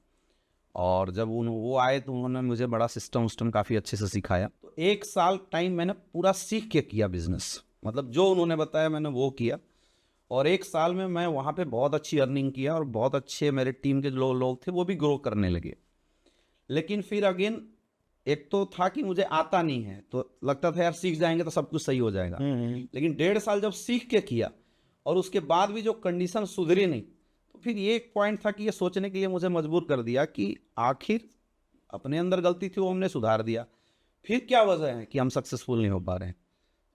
और जब वो आए तो उन्होंने मुझे बड़ा सिस्टम काफ़ी अच्छे से सिखाया। तो 1 साल टाइम मैंने पूरा सीख के किया बिजनेस, मतलब जो उन्होंने बताया मैंने वो किया। और 1 साल में मैं वहाँ पे बहुत अच्छी अर्निंग किया और बहुत अच्छे मेरे टीम के जो लोग थे वो भी ग्रो करने लगे। लेकिन फिर अगेन एक तो था कि मुझे आता नहीं है, तो लगता था यार सीख जाएंगे तो सब कुछ सही हो जाएगा। लेकिन 1.5 साल जब सीख के किया और उसके बाद भी जो कंडीशन सुधरी नहीं, तो फिर ये एक पॉइंट था कि ये सोचने के लिए मुझे मजबूर कर दिया कि आखिर अपने अंदर गलती थी वो हमने सुधार दिया, फिर क्या वजह है कि हम सक्सेसफुल नहीं हो पा रहे हैं।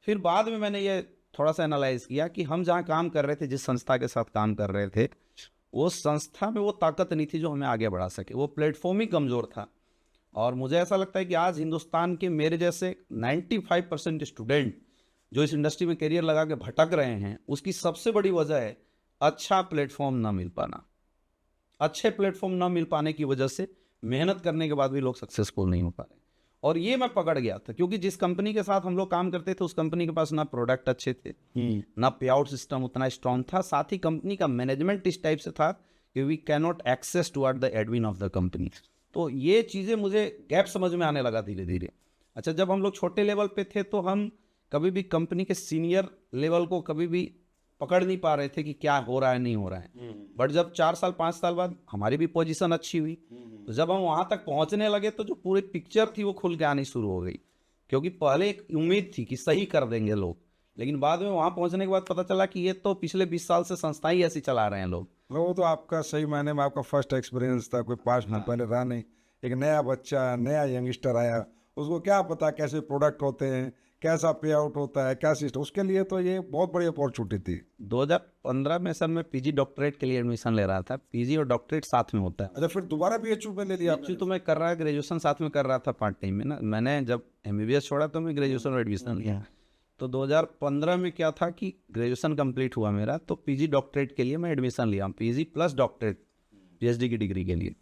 फिर बाद में मैंने ये थोड़ा सा एनालाइज किया कि हम जहाँ काम कर रहे थे, जिस संस्था के साथ काम कर रहे थे, वो संस्था में वो ताकत नहीं थी जो हमें आगे बढ़ा सके, वो प्लेटफॉर्म ही कमज़ोर था। और मुझे ऐसा लगता है कि आज हिंदुस्तान के मेरे जैसे 95% स्टूडेंट जो इस इंडस्ट्री में करियर लगा के भटक रहे हैं, उसकी सबसे बड़ी वजह है अच्छा प्लेटफॉर्म ना मिल पाना। अच्छे प्लेटफॉर्म ना मिल पाने की वजह से मेहनत करने के बाद भी लोग सक्सेसफुल नहीं हो पा रहे। और ये मैं पकड़ गया था, क्योंकि जिस कंपनी के साथ हम लोग काम करते थे उस कंपनी के पास ना प्रोडक्ट अच्छे थे, ना पे आउट सिस्टम उतना स्ट्रांग था, साथ ही कंपनी का मैनेजमेंट इस टाइप से था कि we can not access toward the admin of the company. तो ये चीज़ें मुझे गैप समझ में आने लगा धीरे धीरे। अच्छा, जब हम लोग छोटे लेवल पे थे तो हम कभी भी कंपनी के सीनियर लेवल को कभी भी पकड़ नहीं पा रहे थे कि क्या हो रहा है नहीं हो रहा है। बट जब 4 साल 5 साल बाद हमारी भी पोजीशन अच्छी हुई, तो जब हम वहाँ तक पहुँचने लगे तो जो पूरी पिक्चर थी वो खुल के आनी शुरू हो गई। क्योंकि पहले एक उम्मीद थी कि सही कर देंगे लोग, लेकिन बाद में वहाँ पहुँचने के बाद पता चला कि ये तो पिछले 20 साल से संस्था ही ऐसी चला रहे हैं लोग। वो तो आपका सही मायने में आपका फर्स्ट एक्सपीरियंस था, कोई पास्ट में पहले रहा नहीं। एक नया बच्चा, नया यंगस्टर आया, उसको क्या पता कैसे प्रोडक्ट होते हैं, कैसा पे आउट होता है, क्या सिस्टम, उसके लिए तो ये बहुत बड़ी अपॉर्चुनिटी थी। 2015 में सर मैं पीजी डॉक्टरेट के लिए एडमिशन ले रहा था। पीजी और डॉक्टरेट साथ में होता है। अच्छा, फिर दोबारा बीएचयू में ले लिया आपने? एक्चुअली तो मैं कर रहा ग्रेजुएशन साथ में कर रहा था पार्ट टाइम में ना। मैंने जब एमबीबीएस छोड़ा तो मैं ग्रेजुएशन में एडमिशन लिया। तो 2015 में क्या था कि ग्रेजुएशन कंप्लीट हुआ मेरा, तो पीजी डॉक्टरेट के लिए मैं एडमिशन लिया, पीजी प्लस डॉक्टरेट, पीएचडी की डिग्री के लिए।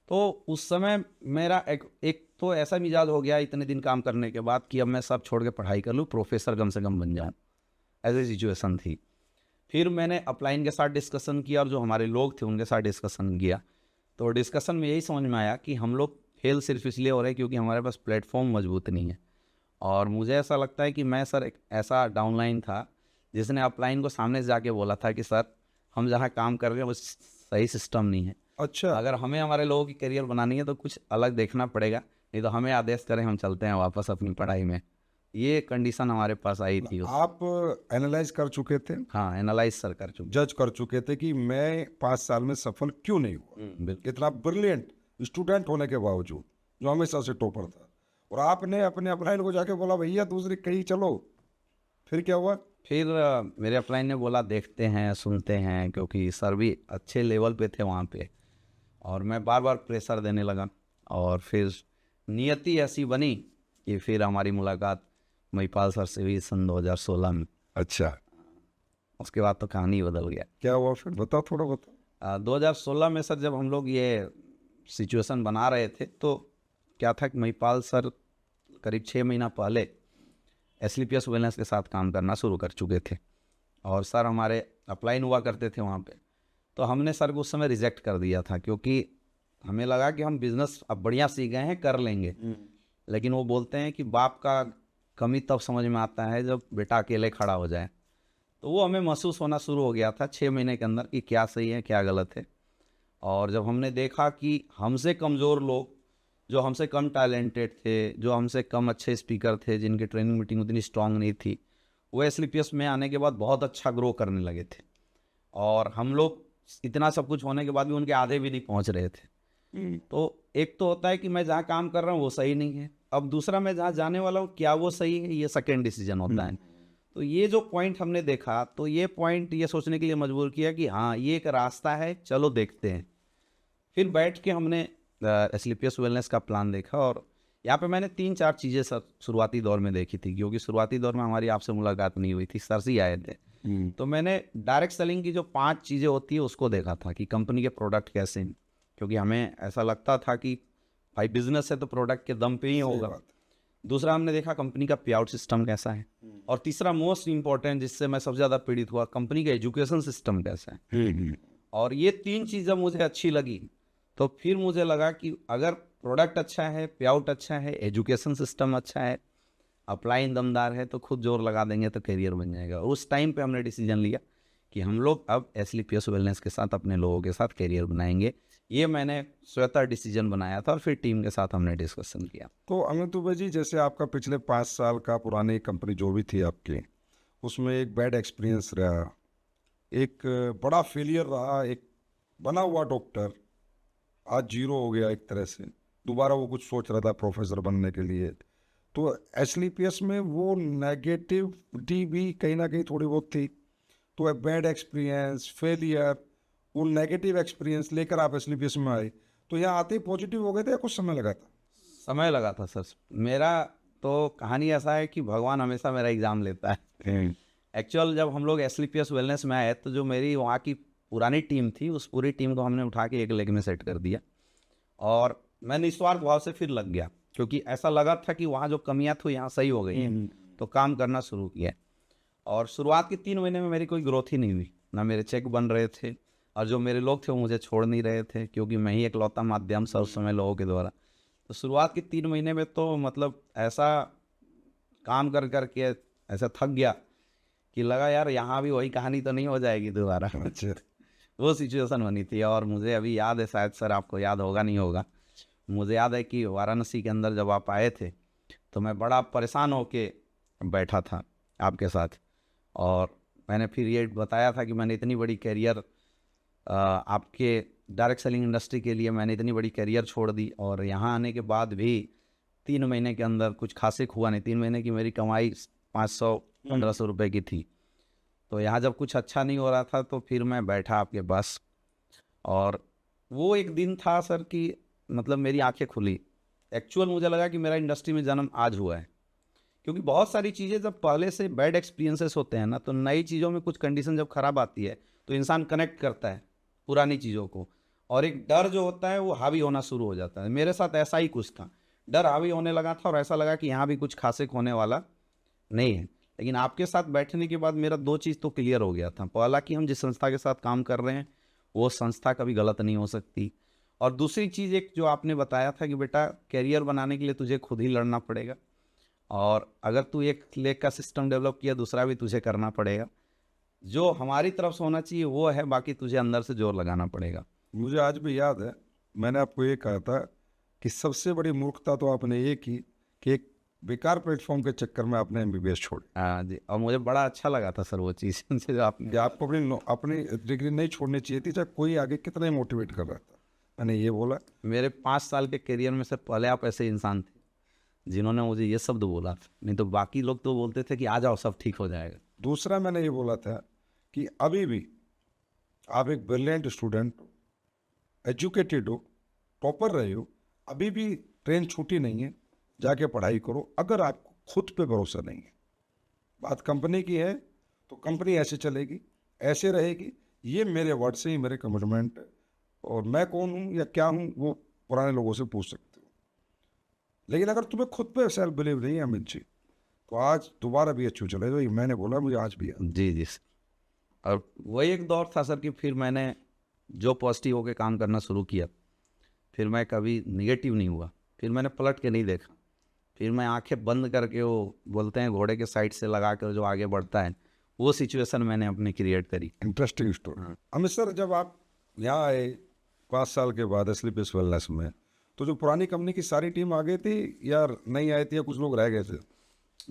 तो उस समय मेरा एक तो ऐसा मिजाज हो गया इतने दिन काम करने के बाद कि अब मैं सब छोड़ के पढ़ाई कर लूँ, प्रोफेसर कम से कम बन जाऊँ, ऐसी सिचुएशन थी। फिर मैंने अपलाइन के साथ डिस्कशन किया और जो हमारे लोग थे उनके साथ डिस्कशन किया। तो डिस्कशन में यही समझ में आया कि हम लोग फेल सिर्फ इसलिए हो रहे हैं क्योंकि हमारे पास प्लेटफॉर्म मजबूत नहीं है। और मुझे ऐसा लगता है कि मैं सर एक ऐसा डाउनलाइन था जिसने अपलाइन को सामने से जाके बोला था कि सर हम जहाँ काम कर रहे हैं वो सही सिस्टम नहीं है। अच्छा, अगर हमें हमारे लोगों की करियर बनानी है तो कुछ अलग देखना पड़ेगा, नहीं तो हमें आदेश करें हम चलते हैं वापस अपनी पढ़ाई में। ये कंडीशन हमारे पास आई थी आप एनालाइज कर चुके थे, हाँ, एनालाइज सर कर चुके। जज कर चुके थे कि मैं 5 साल में सफल क्यों नहीं हुआ, बिल्कुल। इतना ब्रिलियंट स्टूडेंट होने के बावजूद, जो हमेशा से टॉपर था, और आपने अपने अपलाइन को जाके बोला भैया दूसरी कहीं चलो। फिर क्या हुआ? फिर मेरे अपलाइन ने बोला देखते हैं, सुनते हैं, क्योंकि सर भी अच्छे लेवल पे थे वहाँ पे। और मैं बार बार प्रेशर देने लगा और फिर नियति ऐसी बनी कि फिर हमारी मुलाकात महिपाल सर से हुई सन 2016 में। अच्छा, उसके बाद तो कहानी बदल गया। क्या हुआ फिर, बताओ, थोड़ा बताओ। 2016 में सर जब हम लोग ये सिचुएशन बना रहे थे तो क्या था कि महिपाल सर करीब 6 महीना पहले एसलीपीएस वेलनेस के साथ काम करना शुरू कर चुके थे और सर हमारे अपलाइन हुआ करते थे वहाँ पे। तो हमने सर को उस समय रिजेक्ट कर दिया था क्योंकि हमें लगा कि हम बिज़नेस अब बढ़िया सीख गए हैं, कर लेंगे। लेकिन वो बोलते हैं कि बाप का कमी तब समझ में आता है जब बेटा अकेले खड़ा हो जाए। तो वो हमें महसूस होना शुरू हो गया था 6 महीने के अंदर कि क्या सही है क्या गलत है। और जब हमने देखा कि हमसे कमज़ोर लोग, जो हमसे कम टैलेंटेड थे, जो हमसे कम अच्छे स्पीकर थे, जिनकी ट्रेनिंग मीटिंग उतनी स्ट्रांग नहीं थी, वो एसलीपीएस में आने के बाद बहुत अच्छा ग्रो करने लगे थे। और हम लोग इतना सब कुछ होने के बाद भी उनके आधे भी नहीं पहुंच रहे थे। तो एक तो होता है कि मैं जहाँ काम कर रहा हूँ वो सही नहीं है, अब दूसरा मैं जहाँ जाने वाला हूँ क्या वो सही है, ये सेकेंड डिसीजन होता है। तो ये जो पॉइंट हमने देखा तो ये पॉइंट ये सोचने के लिए मजबूर किया कि हाँ ये एक रास्ता है, चलो देखते हैं। फिर बैठ के हमने एसलीपीएस वेलनेस का प्लान देखा और यहाँ पे मैंने 3-4 चीज़ें सर शुरुआती दौर में देखी थी, क्योंकि शुरुआती दौर में हमारी आपसे मुलाकात नहीं हुई थी, सर से ही आए थे। तो मैंने डायरेक्ट सेलिंग की जो 5 चीज़ें होती है उसको देखा था कि कंपनी के प्रोडक्ट कैसे हैं, क्योंकि हमें ऐसा लगता था कि भाई बिजनेस है तो प्रोडक्ट के दम पे ही होगा। दूसरा हमने देखा कंपनी का पे आउट सिस्टम कैसा है, और तीसरा मोस्ट इंपॉर्टेंट जिससे मैं सबसे ज़्यादा पीड़ित हुआ, कंपनी का एजुकेशन सिस्टम कैसा है। और ये 3 चीज़ें मुझे अच्छी लगी तो फिर मुझे लगा कि अगर प्रोडक्ट अच्छा है, पे आउट अच्छा है, एजुकेशन सिस्टम अच्छा है, अपलाइन दमदार है, तो खुद जोर लगा देंगे तो करियर बन जाएगा। उस टाइम पे हमने डिसीजन लिया कि हम लोग अब एसलीपीएस वेलनेस के साथ अपने लोगों के साथ करियर बनाएंगे। ये मैंने स्वतः डिसीजन बनाया था और फिर टीम के साथ हमने डिस्कशन किया। तो अमित दुबे जी, जैसे आपका पिछले 5 साल का पुरानी कंपनी जो भी थी आपकी, उसमें एक बैड एक्सपीरियंस रहा, एक बड़ा फेलियर रहा, एक बना हुआ डॉक्टर आज जीरो हो गया एक तरह से, दोबारा वो कुछ सोच रहा था प्रोफेसर बनने के लिए। तो एसलीपीएस में वो नेगेटिविटी भी कहीं ना कहीं थोड़ी बहुत थी। तो बैड एक्सपीरियंस, फेलियर, वो नेगेटिव एक्सपीरियंस लेकर आप एसलीपीएस में आए, तो यहाँ आते ही पॉजिटिव हो गए थे या कुछ समय लगा था? समय लगा था सर। मेरा तो कहानी ऐसा है कि भगवान हमेशा मेरा एग्ज़ाम लेता है। एक्चुअल जब हम लोग एसलीपीएस वेलनेस में आए तो जो मेरी वहाँ की पुरानी टीम थी उस पूरी टीम को हमने उठा के एक लेग में सेट कर दिया और मैं निस्वार्थ भाव से फिर लग गया, क्योंकि ऐसा लगा था कि वहाँ जो कमियाँ थी यहाँ सही हो गई हैं, तो काम करना शुरू किया। और शुरुआत के 3 महीने में मेरी कोई ग्रोथ ही नहीं हुई, ना मेरे चेक बन रहे थे और जो मेरे लोग थे वो मुझे छोड़ नहीं रहे थे, क्योंकि मैं ही एक लौता माध्यम था उस समय लोगों के द्वारा। तो शुरुआत के 3 महीने में तो मतलब ऐसा काम कर करके ऐसा थक गया कि लगा यार यहाँ भी वही कहानी तो नहीं हो जाएगी दोबारा। अच्छा, वो सिचुएशन बनी थी। और मुझे अभी याद है, शायद सर आपको याद होगा नहीं होगा, मुझे याद है कि वाराणसी के अंदर जब आप आए थे तो मैं बड़ा परेशान होके बैठा था आपके साथ, और मैंने फिर ये बताया था कि मैंने इतनी बड़ी कैरियर आपके डायरेक्ट सेलिंग इंडस्ट्री के लिए मैंने इतनी बड़ी करियर छोड़ दी, और यहाँ आने के बाद भी 3 महीने के अंदर कुछ खासे हुआ नहीं। 3 महीने की मेरी कमाई 500-1500 रुपये की थी। तो यहाँ जब कुछ अच्छा नहीं हो रहा था तो फिर मैं बैठा आपके पास, और वो एक दिन था सर कि मतलब मेरी आंखें खुली। एक्चुअल मुझे लगा कि मेरा इंडस्ट्री में जन्म आज हुआ है, क्योंकि बहुत सारी चीज़ें जब पहले से बैड एक्सपीरियंसेस होते हैं ना, तो नई चीज़ों में कुछ कंडीशन जब ख़राब आती है तो इंसान कनेक्ट करता है पुरानी चीज़ों को, और एक डर जो होता है वो हावी होना शुरू हो जाता है। मेरे साथ ऐसा ही कुछ था, डर हावी होने लगा था और ऐसा लगा कि यहाँ भी कुछ खासे होने वाला नहीं है। लेकिन आपके साथ बैठने के बाद मेरा 2 चीज़ तो क्लियर हो गया था। पहला कि हम जिस संस्था के साथ काम कर रहे हैं वो संस्था कभी गलत नहीं हो सकती, और दूसरी चीज़ एक जो आपने बताया था कि बेटा कैरियर बनाने के लिए तुझे खुद ही लड़ना पड़ेगा, और अगर तू एक लेग का सिस्टम डेवलप किया दूसरा भी तुझे करना पड़ेगा। जो हमारी तरफ से होना चाहिए वो है, बाकी तुझे अंदर से जोर लगाना पड़ेगा। मुझे आज भी याद है, मैंने आपको ये कहा था कि सबसे बड़ी मूर्खता तो आपने ये की कि एक बेकार प्लेटफॉर्म के चक्कर में आपने एमबीबीएस छोड़ी। हाँ जी, और मुझे बड़ा अच्छा लगा था सर वो चीज़ जो आपने। कि आपको अपनी डिग्री नहीं छोड़नी चाहिए थी, चाहे कोई आगे कितना ही मोटिवेट कर रहा था। मैंने ये बोला। मेरे 5 साल के करियर में सर पहले आप ऐसे इंसान थे जिन्होंने मुझे ये शब्द बोला था, नहीं तो बाकी लोग तो बोलते थे कि आ जाओ सब ठीक हो जाएगा। दूसरा मैंने ये बोला था कि अभी भी आप एक ब्रिलियंट स्टूडेंट हो, एजुकेटेड हो, टॉपर रहे हो, अभी भी ट्रेन छूटी नहीं है, जाके पढ़ाई करो। अगर आपको खुद पे भरोसा नहीं है, बात कंपनी की है तो कंपनी ऐसे चलेगी, ऐसे रहेगी। ये मेरे वर्ड से ही मेरे कमिटमेंट है, और मैं कौन हूँ या क्या हूँ वो पुराने लोगों से पूछ सकते हो। लेकिन अगर तुम्हें खुद पे सेल्फ बिलीव नहीं है अमित जी, तो आज दोबारा भी अच्छू चलेगा। ये मैंने बोला, मुझे आज भी है। जी जी सर। और वही एक दौर था सर कि फिर मैंने जो पॉजिटिव होकर काम करना शुरू किया, फिर मैं कभी निगेटिव नहीं हुआ, फिर मैंने पलट के नहीं देखा, फिर मैं आंखें बंद करके, वो बोलते हैं घोड़े के साइड से लगा कर जो आगे बढ़ता है, वो सिचुएशन मैंने अपनी क्रिएट करी। Interesting story. अमित सर, जब आप यहाँ आए 5 साल के बाद स्लीपिस वेलनेस में, तो जो पुरानी कंपनी की सारी टीम आ गई थी या नहीं आई थी, या कुछ लोग रह गए थे?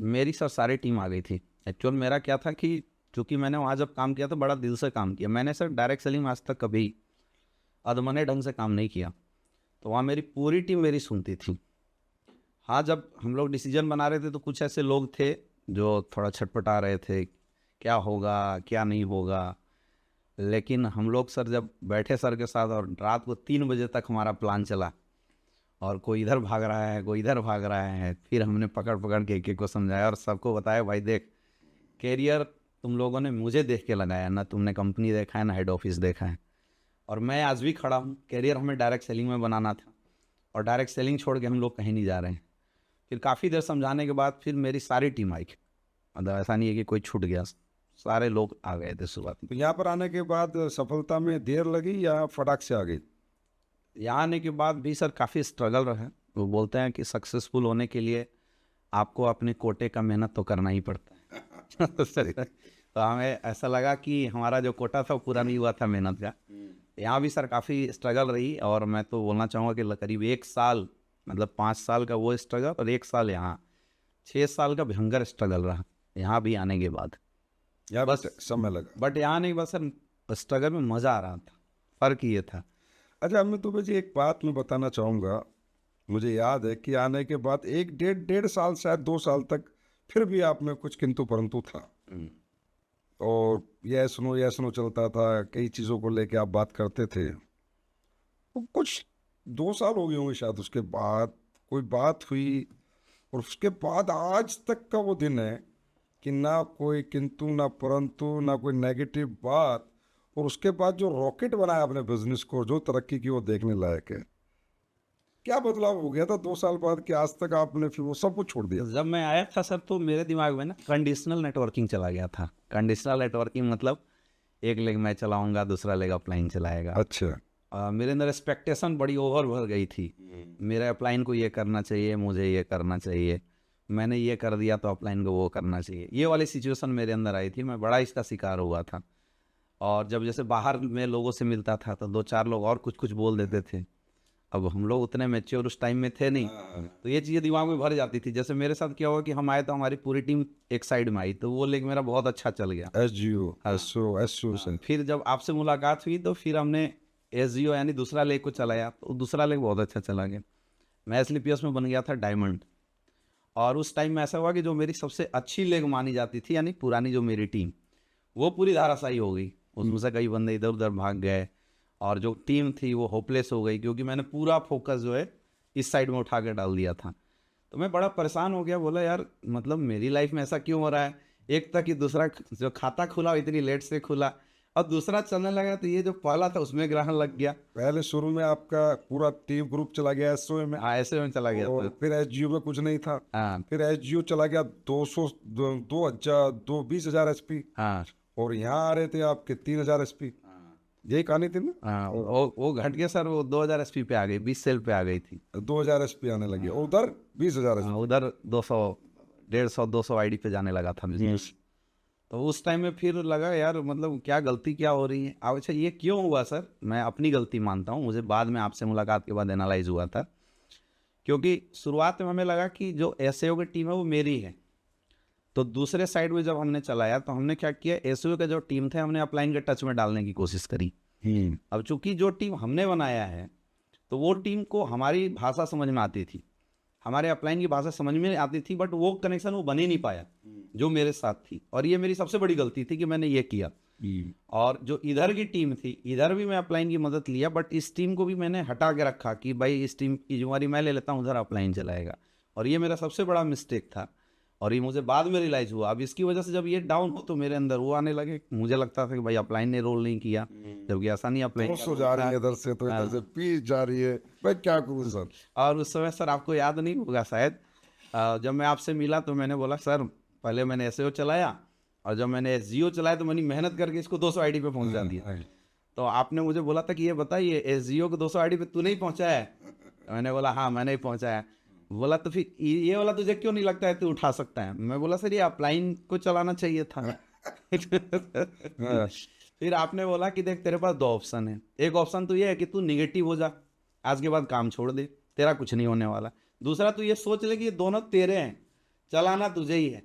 मेरी सर सारी टीम आ गई थी। एक्चुअल मेरा क्या था कि चूँकि मैंने वहाँ जब काम किया तो बड़ा दिल से काम किया। मैंने सर डायरेक्ट सेलिंग आज तक कभी अधमने ढंग से काम नहीं किया, तो वहाँ मेरी पूरी टीम मेरी सुनती थी। हाँ, जब हम लोग डिसीजन बना रहे थे तो कुछ ऐसे लोग थे जो थोड़ा छटपटा रहे थे, क्या होगा क्या नहीं होगा। लेकिन हम लोग सर जब बैठे सर के साथ और रात को 3 बजे तक हमारा प्लान चला, और कोई इधर भाग रहा है कोई इधर भाग रहा है, फिर हमने पकड़ पकड़ के एक एक को समझाया और सबको बताया, भाई देख, कैरियर तुम लोगों ने मुझे देख के लगाया ना, तुमने कंपनी देखा है ना हेड ऑफिस देखा है। और मैं आज भी खड़ा हूँ, कैरियर हमें डायरेक्ट सेलिंग में बनाना था, और डायरेक्ट सेलिंग छोड़ के हम लोग कहीं नहीं जा रहे हैं। फिर काफ़ी देर समझाने के बाद फिर मेरी सारी टीम आई, मतलब ऐसा नहीं है कि कोई छूट गया, सारे लोग आ गए थे सुबह। तो यहाँ पर आने के बाद सफलता में देर लगी या फटाक से आ गई? यहाँ आने के बाद भी सर काफ़ी स्ट्रगल रहा। वो बोलते हैं कि सक्सेसफुल होने के लिए आपको अपने कोटे का मेहनत तो करना ही पड़ता है। तो हमें ऐसा लगा कि हमारा जो कोटा था वो पूरा नहीं हुआ था मेहनत का। यहाँ भी सर काफ़ी स्ट्रगल रही, और मैं तो बोलना चाहूँगा कि करीब 1 साल, मतलब 5 साल का वो स्ट्रगल और 1 साल यहाँ, 6 साल का भयंकर स्ट्रगल रहा यहाँ भी आने के बाद। यहाँ बस समय लगा। बट यहाँ नहीं, बस सर स्ट्रगल में मज़ा आ रहा था, फ़र्क ये था। अच्छा, मैं तुम्हें जी एक बात मैं बताना चाहूँगा। मुझे याद है कि आने के बाद 1 साल शायद 2 साल तक फिर भी आप में कुछ किंतु परंतु था, और यह सुनो चलता था, कई चीज़ों को लेके आप बात करते थे। तो कुछ 2 साल हो गए होंगे शायद, उसके बाद कोई बात हुई, और उसके बाद आज तक का वो दिन है कि ना कोई किंतु ना परंतु ना कोई नेगेटिव बात, और उसके बाद जो रॉकेट बनाया अपने बिजनेस को, जो तरक्की की, वो देखने लायक है। क्या बदलाव हो गया था 2 साल बाद कि आज तक आपने फिर वो सब कुछ छोड़ दिया? जब मैं आया था सर तो मेरे दिमाग में ना कंडीशनल नेटवर्किंग चला गया था। कंडीशनल नेटवर्किंग मतलब एक लेग मैं चलाऊंगा, दूसरा लेग अपलाइन चलाएगा। अच्छा। मेरे अंदर एक्सपेक्टेशन बड़ी ओवर भर गई थी। मेरे अपलाइन को ये करना चाहिए, मुझे ये करना चाहिए, मैंने ये कर दिया तो अपलाइन को वो करना चाहिए, ये वाली सिचुएशन मेरे अंदर आई थी। मैं बड़ा इसका शिकार हुआ था, और जब जैसे बाहर में लोगों से मिलता था तो 2-4 लोग और कुछ कुछ बोल देते थे, अब हम लोग उतने मैच्योर उस टाइम में थे नहीं, तो ये चीज़ें दिमाग में भर जाती थी। जैसे मेरे साथ क्या हुआ कि हम आए तो हमारी पूरी टीम एक साइड में आई, तो वो लेग मेरा बहुत अच्छा चल गया। SGO, SO, SO से फिर जब आपसे मुलाकात हुई तो फिर हमने SGO यानी दूसरा लेग को चलाया, तो दूसरा लेग बहुत अच्छा चला गया। मैं SLPS में बन गया था डायमंड। और उस टाइम में ऐसा हुआ कि जो मेरी सबसे अच्छी लेग मानी जाती थी, यानी पुरानी जो मेरी टीम, वो पूरी धाराशायी हो गई। उसमें से कई बंदे इधर उधर भाग गए और जो टीम थी वो होपलेस हो गई, क्योंकि मैंने पूरा फोकस जो है इस साइड में उठा के डाल दिया था। तो मैं बड़ा परेशान हो गया, बोला यार मतलब मेरी लाइफ में ऐसा क्यों हो रहा है। एक था कि दूसरा जो खाता खुला इतनी लेट से खुला, और दूसरा चलने लगा तो ये जो पहला था उसमें ग्रहण लग गया। पहले शुरू में आपका पूरा टीम ग्रुप चला गया SO में, हाँ, ऐसे में चला गया और था। फिर SGO में कुछ नहीं था। हाँ फिर SGO चला गया 20,000 SP, हाँ और यहाँ आ रहे थे आपके 3,000 SP। यही कहानी थी ना? हाँ, वो घट गया सर, वो 2000 SP पे आ गई, 20 सेल पे आ गई थी। 2,000 SP आने लगी, और उधर 20,000 SP। हाँ, उधर 200 150 200 आईडी पे जाने लगा था बिजनेस। तो उस टाइम में फिर लगा यार मतलब क्या गलती क्या हो रही है। अब अच्छा ये क्यों हुआ सर, मैं अपनी गलती मानता हूँ, मुझे बाद में आपसे मुलाकात के बाद एनालाइज हुआ था। क्योंकि शुरुआत में हमें लगा कि जो SAO की टीम है वो मेरी है, तो दूसरे साइड में जब हमने चलाया तो हमने क्या किया, SAO के जो टीम थे हमने अपलाइन के टच में डालने की कोशिश करी। अब चूंकि जो टीम हमने बनाया है तो वो टीम को हमारी भाषा समझ में आती थी, हमारे अपलाइन की भाषा समझ में आती थी, बट वो कनेक्शन वो बन ही नहीं पाया जो मेरे साथ थी। और ये मेरी सबसे बड़ी गलती थी कि मैंने ये किया। और जो इधर की टीम थी, इधर भी मैं अपलाइन की मदद लिया, बट इस टीम को भी मैंने हटा के रखा कि भाई इस टीम की जिम्मेवारी मैं ले लेता हूँ, उधर अपलाइन चलाएगा। और ये मेरा सबसे बड़ा मिस्टेक था, और ये मुझे बाद में रियलाइज हुआ। अब इसकी वजह से जब ये डाउन हो तो मेरे अंदर वो आने लगे, मुझे लगता था कि भाई अपलाइन ने रोल नहीं किया, जबकि ऐसा नहीं, अपलाइन 200 जा रही है इधर से, तो इधर से 20 जा रही है, भाई क्या करूँ सर। और उस समय सर आपको याद नहीं होगा शायद, जब मैं आपसे मिला तो मैंने बोला सर पहले मैंने SAO चलाया, और जब मैंने SGO चलाया तो मैंने मेहनत करके इसको 200 आईडी पे पहुंचा दिया। तो आपने मुझे बोला था कि ये बताइए SGO को 200 आईडी पे तू नहीं पहुंचाया है? मैंने बोला हाँ मैंने ही पहुंचाया। बोला तो फिर ये वाला तुझे क्यों नहीं लगता है तू उठा सकता है? मैं बोला सर ये अपलाइन को चलाना चाहिए था। फिर आपने बोला कि देख तेरे पास 2 ऑप्शन है, एक ऑप्शन तो ये है कि तू निगेटिव हो जा, आज के बाद काम छोड़ दे, तेरा कुछ नहीं होने वाला। दूसरा तू ये सोच ले कि ये दोनों तेरे हैं, चलाना तुझे ही है।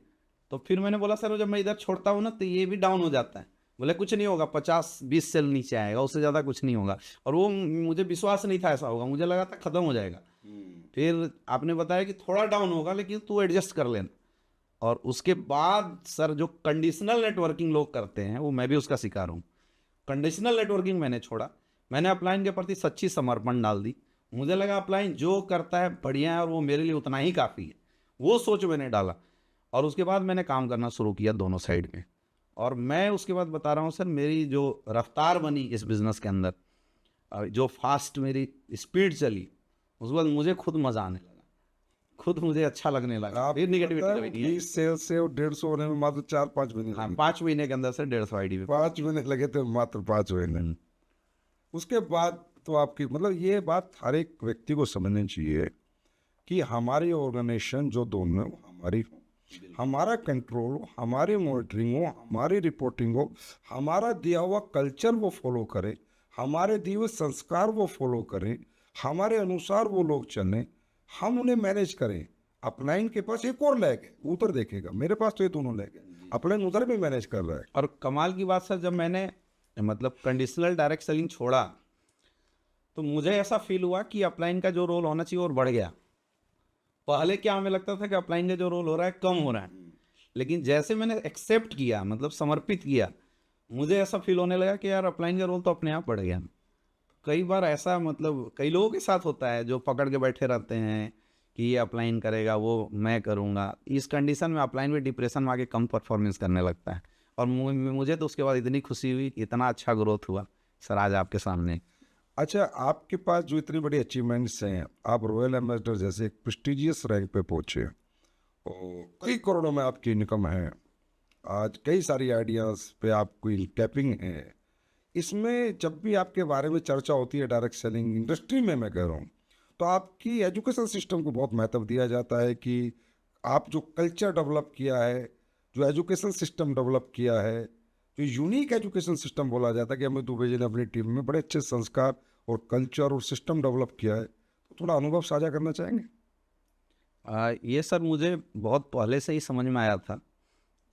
तो फिर मैंने बोला सर जब मैं इधर छोड़ता हूँ ना तो ये भी डाउन हो जाता है। बोले कुछ नहीं होगा, 50-20 सेल नीचे आएगा, उससे ज़्यादा कुछ नहीं होगा। और वो मुझे विश्वास नहीं था ऐसा होगा, मुझे लगा था ख़त्म हो जाएगा। फिर आपने बताया कि थोड़ा डाउन होगा लेकिन तू एडजस्ट कर लेना। और उसके बाद सर जो कंडीशनल नेटवर्किंग लोग करते हैं वो मैं भी उसका शिकार हूँ। कंडीशनल नेटवर्किंग मैंने छोड़ा, मैंने अपलाइन के प्रति सच्ची समर्पण डाल दी। मुझे लगा अपलाइन जो करता है बढ़िया है और वो मेरे लिए उतना ही काफ़ी है, वो सोच मैंने डाला। और उसके बाद मैंने काम करना शुरू किया दोनों साइड में। और मैं उसके बाद बता रहा हूँ सर, मेरी जो रफ्तार बनी इस बिज़नेस के अंदर, जो फास्ट मेरी स्पीड चली, उसके बाद मुझे खुद मज़ा आने लगा, खुद मुझे अच्छा लगने लगा। फिर निगेटिविटी कभी नहीं आई। 20 सेल से और 150 होने में मात्र 4-5 महीने हाँ, लगे। 5 महीने के अंदर से 150 आईडी पे 5 महीने लगे थे, मात्र 5 महीने। उसके बाद तो आपकी मतलब ये बात हर एक व्यक्ति को समझनी चाहिए कि हमारी ऑर्गेनाइजेशन जो दोनों हमारी हो, हमारा कंट्रोल हो, हमारी मॉनिटरिंग हो, हमारी रिपोर्टिंग हो, हमारा दिया हुआ कल्चर वो फॉलो करे, हमारे दिए हुए संस्कार वो फॉलो करें, हमारे अनुसार वो लोग चलें, हम उन्हें मैनेज करें। अपलाइन के पास एक और लैग है, उधर देखेगा, मेरे पास तो ये दोनों लैग है, अपलाइन उधर भी मैनेज कर रहा है। और कमाल की बात सर, जब मैंने मतलब कंडीशनल डायरेक्ट सेलिंग छोड़ा तो मुझे ऐसा फील हुआ कि अपलाइन का जो रोल होना चाहिए और बढ़ गया। पहले क्या हमें लगता था कि अपलाइन का जो रोल हो रहा है कम हो रहा है, लेकिन जैसे मैंने एक्सेप्ट किया, मतलब समर्पित किया, मुझे ऐसा फील होने लगा कि यार अपलाइन का रोल तो अपने आप बढ़ गया। कई बार ऐसा मतलब कई लोगों के साथ होता है जो पकड़ के बैठे रहते हैं कि ये अपलाइन करेगा, वो मैं करूँगा। इस कंडीशन में अपलाइन भी डिप्रेशन में आके कम परफॉर्मेंस करने लगता है। और मुझे तो उसके बाद इतनी खुशी हुई, इतना अच्छा ग्रोथ हुआ सर आज आपके सामने। अच्छा, आपके पास जो इतनी बड़ी अचीवमेंट्स हैं, आप रॉयल एम्बेसडर जैसे एक प्रेस्टिजियस रैंक पे पहुँचे और कई करोड़ों में आपकी इनकम है, आज कई सारी आइडियाज़ पे आपकी कैपिंग है। इसमें जब भी आपके बारे में चर्चा होती है डायरेक्ट सेलिंग इंडस्ट्री में, मैं कह रहा हूँ, तो आपकी एजुकेशन सिस्टम को बहुत महत्व दिया जाता है कि आप जो कल्चर डेवलप किया है, जो एजुकेशन सिस्टम डेवलप किया है, जो यूनिक एजुकेशन सिस्टम बोला जाता है कि अमित दुबे जी ने अपनी टीम में बड़े अच्छे संस्कार और कल्चर और सिस्टम डेवलप किया है, थोड़ा अनुभव साझा करना चाहेंगे? ये सर मुझे बहुत पहले से ही समझ में आया था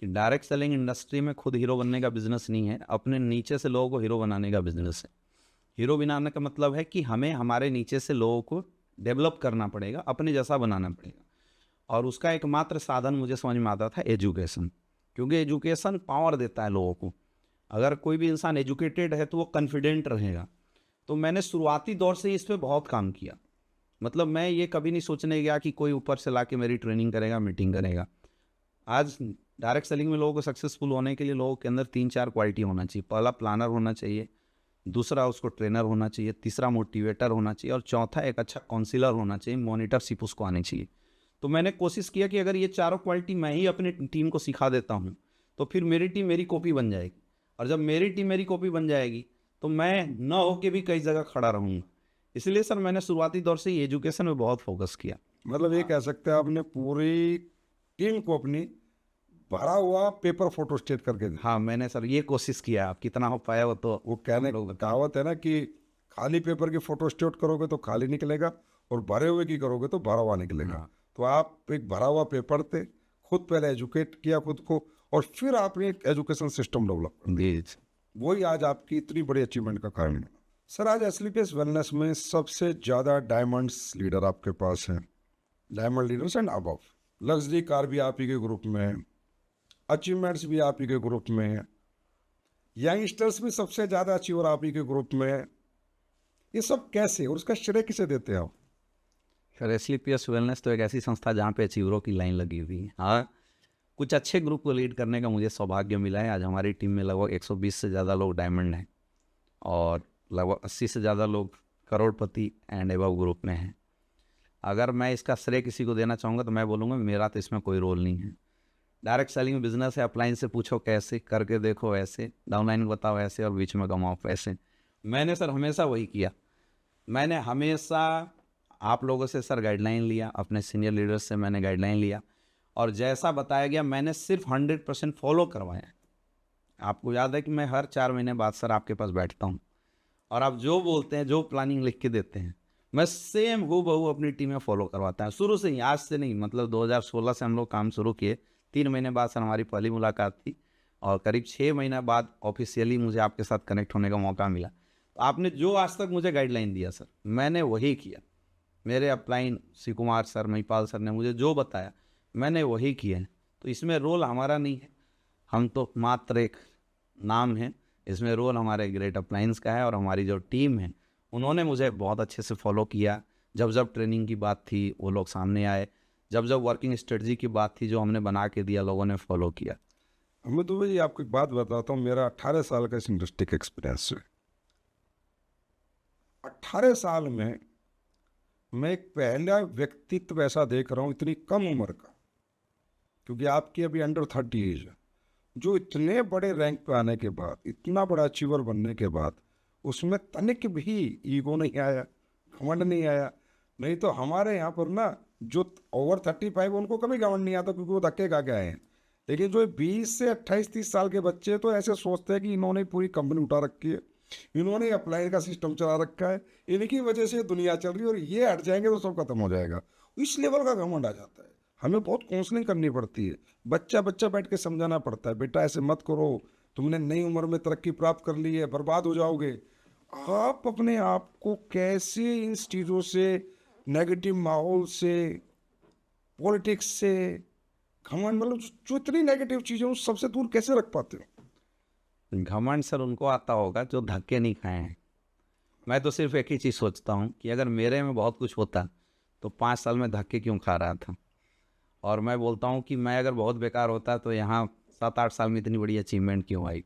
कि डायरेक्ट सेलिंग इंडस्ट्री में खुद हीरो बनने का बिजनेस नहीं है, अपने नीचे से लोगों को हीरो बनाने का बिजनेस है। हीरो बनाने का मतलब है कि हमें हमारे नीचे से लोगों को डेवलप करना पड़ेगा, अपने जैसा बनाना पड़ेगा। और उसका एकमात्र साधन मुझे समझ में आता था एजुकेशन, क्योंकि एजुकेशन पावर देता है लोगों को। अगर कोई भी इंसान एजुकेटेड है तो वो कॉन्फिडेंट रहेगा। तो मैंने शुरुआती दौर से इस पर बहुत काम किया। मतलब मैं ये कभी नहीं सोचने गया कि कोई ऊपर से लाके मेरी ट्रेनिंग करेगा, मीटिंग करेगा। आज डायरेक्ट सेलिंग में लोगों को सक्सेसफुल होने के लिए लोगों के अंदर 3-4 क्वालिटी होना चाहिए। पहला प्लानर होना चाहिए, दूसरा उसको ट्रेनर होना चाहिए, तीसरा मोटिवेटर होना चाहिए और चौथा एक अच्छा काउंसिलर होना चाहिए, मॉनिटरशिप उसको आनी चाहिए। तो मैंने कोशिश किया कि अगर ये चारों क्वालिटी मैं ही अपनी टीम को सिखा देता हूँ तो फिर मेरी टीम मेरी कॉपी बन जाएगी। और जब मेरी टीम मेरी कॉपी बन जाएगी तो मैं न होके भी कई जगह खड़ा रहूँगा। इसलिए सर मैंने शुरुआती दौर से ही एजुकेशन में बहुत फोकस किया। मतलब ये कह सकते हैं आपने पूरी टीम को अपनी भरा हुआ पेपर फोटो स्टेट करके दिया। हाँ, मैंने सर ये कोशिश किया। आप कितना हो पाया वो तो वो कहने कहावत है ना कि खाली पेपर की फोटो स्टेट करोगे तो खाली निकलेगा और भरे हुए की करोगे तो भरा हुआ निकलेगा। हाँ। तो आप एक भरा हुआ पेपर थे, खुद पहले एजुकेट किया खुद को और फिर आपने एक एजुकेशन सिस्टम डेवलप कर जी वही आज आपकी इतनी बड़ी अचीवमेंट का कारण है। सर आज एसलीपीएस वेलनेस में सबसे ज़्यादा डायमंड्स लीडर आपके पास हैं, diamond leaders and above. Luxury car भी आप ही के ग्रुप में है, अचीवमेंट्स भी आप ही के ग्रुप में है, यंगस्टर्स भी सबसे ज़्यादा अचीवर आप ही के ग्रुप में है। ये सब कैसे और उसका श्रेय किसे देते हैं आप? सर, एसलीपीएस वेलनेस तो एक ऐसी संस्था जहाँ पे अचीवरों की लाइन लगी हुई है। हाँ, कुछ अच्छे ग्रुप को लीड करने का मुझे सौभाग्य मिला है। आज हमारी टीम में लगभग 120 से ज़्यादा लोग डायमंड हैं और लगभग 80 से ज़्यादा लोग करोड़पति एंड एबव ग्रुप में हैं। अगर मैं इसका श्रेय किसी को देना चाहूँगा तो मैं बोलूँगा मेरा तो इसमें कोई रोल नहीं है। डायरेक्ट सेलिंग बिजनेस है, अपलाइन से पूछो कैसे, करके देखो ऐसे, डाउनलाइन बताओ ऐसे और बीच में कमाओ पैसे। मैंने सर हमेशा वही किया। मैंने हमेशा आप लोगों से सर गाइडलाइन लिया, अपने सीनियर लीडर्स से मैंने गाइडलाइन लिया और जैसा बताया गया मैंने सिर्फ 100% फॉलो करवाया। आपको याद है कि मैं हर 4 महीने बाद सर आपके पास बैठता हूँ और आप जो बोलते हैं, जो प्लानिंग लिख के देते हैं, मैं सेम हूबहू अपनी टीम में फॉलो करवाता है। शुरू से ही, आज से नहीं, मतलब 2016 से हम लोग काम शुरू किए। 3 महीने बाद सर हमारी पहली मुलाकात थी और करीब 6 महीना बाद ऑफिशियली मुझे आपके साथ कनेक्ट होने का मौका मिला। तो आपने जो आज तक मुझे गाइडलाइन दिया सर, मैंने वही किया। मेरे upline Shri Kumar sir, Mahipal sir ने मुझे जो बताया मैंने वही किया है। तो इसमें रोल हमारा नहीं है, हम तो मात्र एक नाम है। इसमें रोल हमारे ग्रेट अपलाइंस का है और हमारी जो टीम है उन्होंने मुझे बहुत अच्छे से फॉलो किया। जब जब ट्रेनिंग की बात थी वो लोग सामने आए, जब जब वर्किंग स्ट्रेटजी की बात थी जो हमने बना के दिया लोगों ने फॉलो किया। मैं तो भाई आपको एक बात बताता हूँ, मेरा 18 साल का इस इंडस्ट्री का एक्सपीरियंस है। 18 साल में मैं एक पहला व्यक्तित्व ऐसा देख रहा हूँ इतनी कम उम्र का, क्योंकि आपकी अभी अंडर 30 एज है, जो इतने बड़े रैंक पे आने के बाद, इतना बड़ा अचीवर बनने के बाद उसमें तनिक भी ईगो नहीं आया, घमंड नहीं आया। नहीं तो हमारे यहाँ पर ना जो ओवर 35 उनको कभी घमंड नहीं आता क्योंकि वो धक्के खा के आए हैं। लेकिन जो 20 से 28-30 साल के बच्चे तो ऐसे सोचते हैं कि इन्होंने पूरी कंपनी उठा रखी है, इन्होंने अप्लाइन का सिस्टम चला रखा है, इनकी वजह से दुनिया चल रही है और ये हट जाएंगे तो सब खत्म हो जाएगा। इस लेवल का घमंड आ जाता है। हमें बहुत काउंसलिंग करनी पड़ती है, बच्चा बच्चा बैठ के समझाना पड़ता है, बेटा ऐसे मत करो, तुमने नई उम्र में तरक्की प्राप्त कर ली है, बर्बाद हो जाओगे। आप अपने आप को कैसे इन चीज़ों से, नेगेटिव माहौल से, पॉलिटिक्स से, घमंड, मतलब जो इतनी नेगेटिव चीज़ें उस सबसे दूर कैसे रख पाते हो? घमंड सर उनको आता होगा जो धक्के नहीं खाए हैं। मैं तो सिर्फ एक ही चीज़ सोचता हूँ कि अगर मेरे में बहुत कुछ होता तो 5 साल में धक्के क्यों खा रहा था। और मैं बोलता हूँ कि मैं अगर बहुत बेकार होता तो यहाँ 7-8 साल में इतनी बड़ी अचीवमेंट क्यों आई।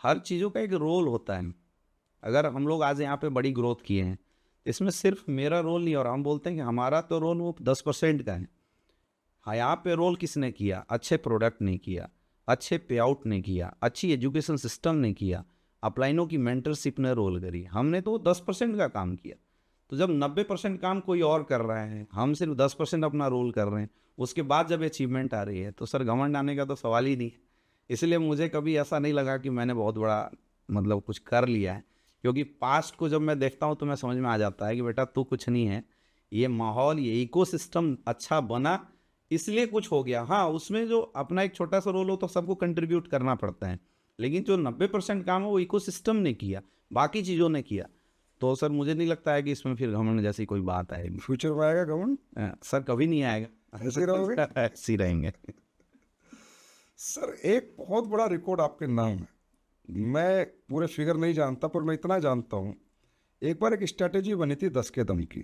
हर चीज़ों का एक रोल होता है। अगर हम लोग आज यहाँ पे बड़ी ग्रोथ किए हैं, इसमें सिर्फ मेरा रोल नहीं, और हम बोलते हैं कि हमारा तो रोल वो 10% का है। हाँ, यहाँ पे रोल किसने किया? अच्छे प्रोडक्ट ने किया, अच्छे पे आउट ने किया, अच्छी एजुकेशन सिस्टम ने किया, अपलाइनों की मेंटरशिप ने रोल करी। हमने तो 10% का काम किया। तो जब 90% काम कोई और कर रहा है, हम सिर्फ 10% अपना रोल कर रहे हैं, उसके बाद जब अचीवमेंट आ रही है तो सर घमंड आने का तो सवाल ही नहीं है। इसलिए मुझे कभी ऐसा नहीं लगा कि मैंने बहुत बड़ा मतलब कुछ कर लिया है, क्योंकि पास्ट को जब मैं देखता हूँ तो मैं समझ में आ जाता है कि बेटा तू कुछ नहीं है, ये माहौल, ये इकोसिस्टम अच्छा बना, इसलिए कुछ हो गया। हाँ, उसमें जो अपना एक छोटा सा रोल हो तो सबको कंट्रीब्यूट करना पड़ता है, लेकिन जो 90% काम है वो इकोसिस्टम ने किया, बाकी चीज़ों ने किया। तो सर मुझे नहीं लगता है कि इसमें फिर घमंड जैसी कोई बात आएगी। फ्यूचर में आएगा घमंड? सर कभी नहीं आएगा, ऐसे ही रहोगे? ऐसे ही रहेंगे। सर एक बहुत बड़ा रिकॉर्ड आपके नाम है, मैं पूरे फिगर नहीं जानता पर मैं इतना जानता हूँ, एक बार एक स्ट्रैटेजी बनी थी 10 के दम की,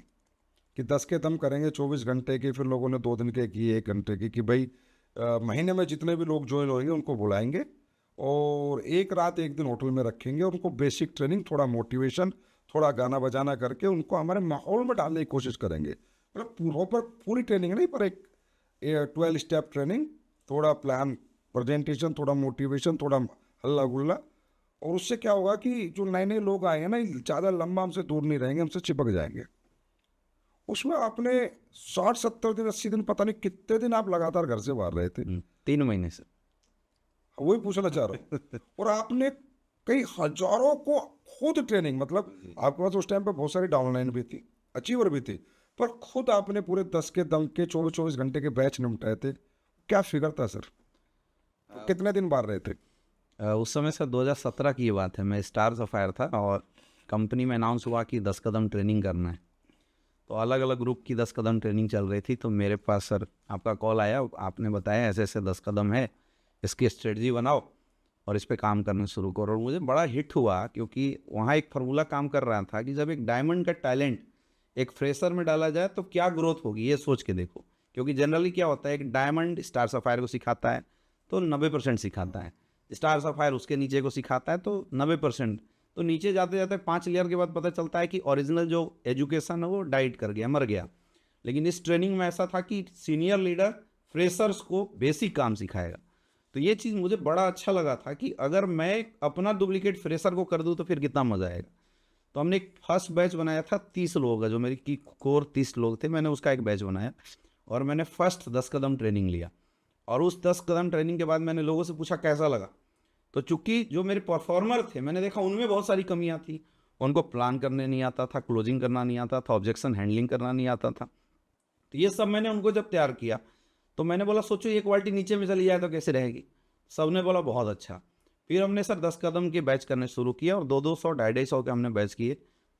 कि 10 के दम करेंगे 24 घंटे की, फिर लोगों ने 2 दिन के की, 1 घंटे की, कि भाई महीने में जितने भी लोग ज्वाइन होंगे उनको बुलाएंगे और एक रात एक दिन होटल में रखेंगे और उनको बेसिक ट्रेनिंग, थोड़ा मोटिवेशन, थोड़ा गाना बजाना करके उनको हमारे माहौल में डालने की कोशिश करेंगे। मतलब प्रॉपर पूरी ट्रेनिंग नहीं, पर एक 12 स्टेप ट्रेनिंग, थोड़ा प्लान, प्रेजेंटेशन, थोड़ा मोटिवेशन, थोड़ा हल्ला गुल्ला। और उससे क्या होगा कि जो नए नए लोग आए हैं ना, ज़्यादा लंबा हमसे दूर नहीं रहेंगे, हमसे चिपक जाएंगे। उसमें आपने 60-70 दिन, 80 दिन, पता नहीं कितने दिन आप लगातार घर से बाहर रहे थे। 3 महीने से। वही पूछना चाह रहा हूँ। और आपने कई हजारों को खुद ट्रेनिंग, मतलब आपके पास उस टाइम पे बहुत सारी डाउनलाइन भी थी, अचीवर भी थी, पर खुद आपने पूरे 10 के दम के 24-24 घंटे के बैच निपटाए थे। क्या फिगर था सर? कितने दिन बाहर रहे थे? उस समय सर 2017 की ये बात है, मैं स्टार सफायर था और कंपनी में अनाउंस हुआ कि 10 कदम ट्रेनिंग करना है। तो अलग अलग ग्रुप की 10 कदम ट्रेनिंग चल रही थी, तो मेरे पास सर आपका कॉल आया, आपने बताया ऐसे ऐसे 10 कदम है, इसकी स्ट्रेटजी बनाओ और इस पे काम करना शुरू करो। और मुझे बड़ा हिट हुआ, क्योंकि वहाँ एक फार्मूला काम कर रहा था कि जब एक डायमंड का टैलेंट एक फ्रेशर में डाला जाए तो क्या ग्रोथ होगी, ये सोच के देखो। क्योंकि जनरली क्या होता है, एक डायमंड स्टार सफायर को सिखाता है तो 90% सिखाता है, स्टार सफायर उसके नीचे को सिखाता है तो 90%। तो नीचे जाते जाते 5 लेयर के बाद पता चलता है कि ओरिजिनल जो एजुकेशन है वो डाइट कर गया, मर गया। लेकिन इस ट्रेनिंग में ऐसा था कि सीनियर लीडर फ्रेशर्स को बेसिक काम सिखाएगा। तो ये चीज़ मुझे बड़ा अच्छा लगा था कि अगर मैं अपना डुप्लीकेट फ्रेशर को कर दूँ तो फिर कितना मज़ा आएगा। तो हमने एक फर्स्ट बैच बनाया था 30 लोगों का, जो मेरी की कोर 30 लोग थे, मैंने उसका एक बैच बनाया और मैंने फर्स्ट 10 कदम ट्रेनिंग लिया। और उस 10 कदम ट्रेनिंग के बाद मैंने लोगों से पूछा कैसा लगा। तो चूंकि जो मेरे परफॉर्मर थे, मैंने देखा उनमें बहुत सारी कमियां थी, उनको प्लान करने नहीं आता था, क्लोजिंग करना नहीं आता था, ऑब्जेक्शन हैंडलिंग करना नहीं आता था। तो ये सब मैंने उनको जब तैयार किया तो मैंने बोला सोचो ये क्वालिटी नीचे में चली जाए तो कैसे रहेगी। सबने बोला बहुत अच्छा। फिर हमने सर 10 कदम के बैच करने शुरू किया और 200 250 के हमने बैच किए।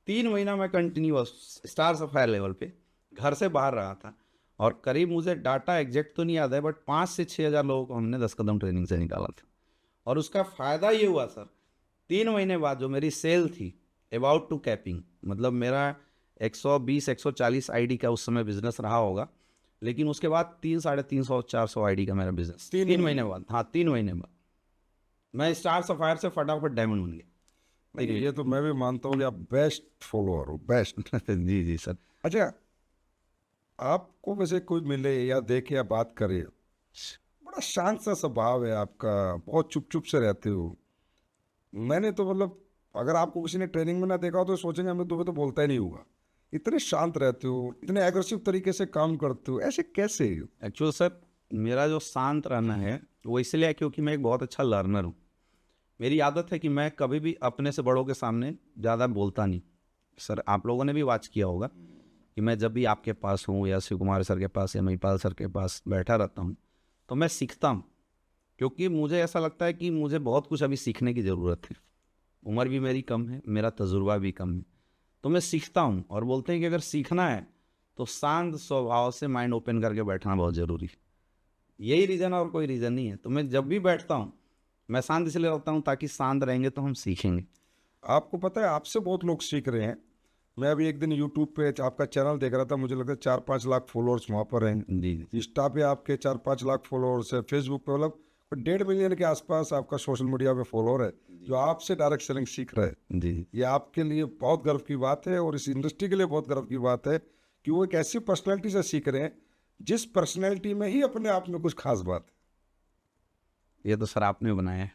3 महीना मैं कंटिन्यूअस स्टार सफायर लेवल पे घर से बाहर रहा था और करीब, मुझे डाटा एग्जैक्ट तो नहीं याद है, बट 5 से 6 हज़ार लोगों को हमने 10 कदम ट्रेनिंग से निकाला था। और उसका फ़ायदा ये हुआ सर, 3 महीने बाद जो मेरी सेल थी अबाउट टू कैपिंग, मतलब मेरा 120-140 आईडी का उस समय बिजनेस रहा होगा, लेकिन उसके बाद 300-350-400 आईडी का मेरा बिजनेस 3 महीने बाद। हाँ, 3 महीने बाद मैं स्टार सफायर से फटाफट डायमंड बन गया। नहीं, ये तो मैं भी मानता हूँ कि आप बेस्ट फॉलोअर हो, बेस्ट। जी जी सर। अच्छा, आपको वैसे कोई मिले या देखे या बात करे, बड़ा शांत सा स्वभाव है आपका, बहुत चुप चुप से रहते हो। मैंने तो मतलब अगर आपको किसी ने ट्रेनिंग में ना देखा हो तो सोचेंगे हमें तो तो बोलता ही नहीं होगा। इतने शांत रहते हो, इतने एग्रेसिव तरीके से काम करते हो, ऐसे कैसे? एक्चुअल सर मेरा जो शांत रहना है वो इसलिए है क्योंकि मैं एक बहुत अच्छा लर्नर हूँ। मेरी आदत है कि मैं कभी भी अपने से बड़ों के सामने ज़्यादा बोलता नहीं। सर आप लोगों ने भी वॉच किया होगा कि मैं जब भी आपके पास हूँ या शिव कुमार सर के पास या महिपाल सर के पास बैठा रहता हूँ तो मैं सीखता हूँ, क्योंकि मुझे ऐसा लगता है कि मुझे बहुत कुछ अभी सीखने की ज़रूरत है। उम्र भी मेरी कम है, मेरा तजुर्बा भी कम है, तो मैं सीखता हूँ। और बोलते हैं कि अगर सीखना है तो शांत स्वभाव से माइंड ओपन करके बैठना बहुत ज़रूरी है। यही रीज़न है और कोई रीज़न नहीं है। तो मैं जब भी बैठता हूँ मैं शांत इसलिए रहता हूँ ताकि शांत रहेंगे तो हम सीखेंगे। आपको पता है आपसे बहुत लोग सीख रहे हैं। मैं अभी एक दिन यूट्यूब पे आपका चैनल देख रहा था, मुझे लगता है 4-5 लाख फॉलोअर्स वहाँ पर हैं। जी इंस्टा पे आपके 4-5 लाख फॉलोअर्स है, फेसबुक पे मतलब 1.5 मिलियन के आसपास आपका सोशल मीडिया पे फॉलोअर है जो आपसे डायरेक्ट सेलिंग सीख रहे हैं। जी। ये आपके लिए बहुत गर्व की बात है और इस इंडस्ट्री के लिए बहुत गर्व की बात है कि वो एक ऐसी पर्सनैलिटी से सीख रहे हैं जिस पर्सनैलिटी में ही अपने आप में कुछ खास बात है। ये तो सर आपने बनाया है।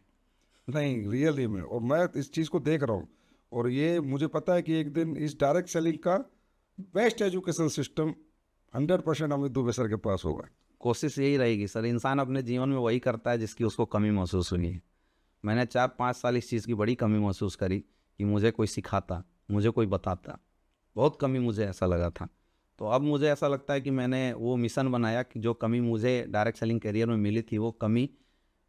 नहीं, रियली में, और मैं इस चीज़ को देख रहा हूँ और ये मुझे पता है कि एक दिन इस डायरेक्ट सेलिंग का best education system 100% Amit Dubey sir के पास होगा। कोशिश यही रहेगी सर, इंसान अपने जीवन में वही करता है जिसकी उसको कमी महसूस हुई है। मैंने 4-5 साल इस चीज़ की बड़ी कमी महसूस करी कि मुझे कोई सिखाता, मुझे कोई बताता, बहुत कमी मुझे ऐसा लगा था। तो अब मुझे ऐसा लगता है कि मैंने वो मिशन बनाया कि जो कमी मुझे डायरेक्ट सेलिंग करियर में मिली थी, वो कमी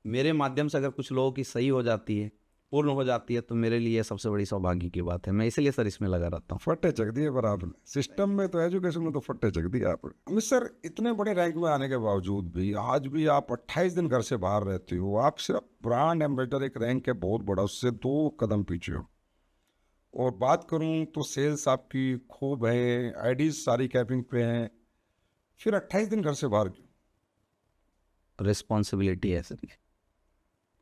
मेरे माध्यम से अगर कुछ लोगों की सही हो जाती है, पूर्ण हो जाती है, तो मेरे लिए सबसे बड़ी सौभाग्य की बात है। मैं इसलिए सर इसमें लगा रहता हूँ। फट्टे चक दिए पर आपने सिस्टम में, तो एजुकेशन में तो फट्टे चक दिए आपने। अमित सर, इतने बड़े रैंक में आने के बावजूद भी आज भी आप 28 दिन घर से बाहर रहते हो। आप सिर्फ ब्रांड एम्बेसडर, एक रैंक है बहुत बड़ा, उससे 2 कदम पीछे हो। और बात करूं तो सेल्स आपकी खूब है, आईडीज सारी कैपिंग पे हैं, फिर 28 दिन घर से बाहर क्यों? रिस्पॉन्सिबिलिटी है सर ये।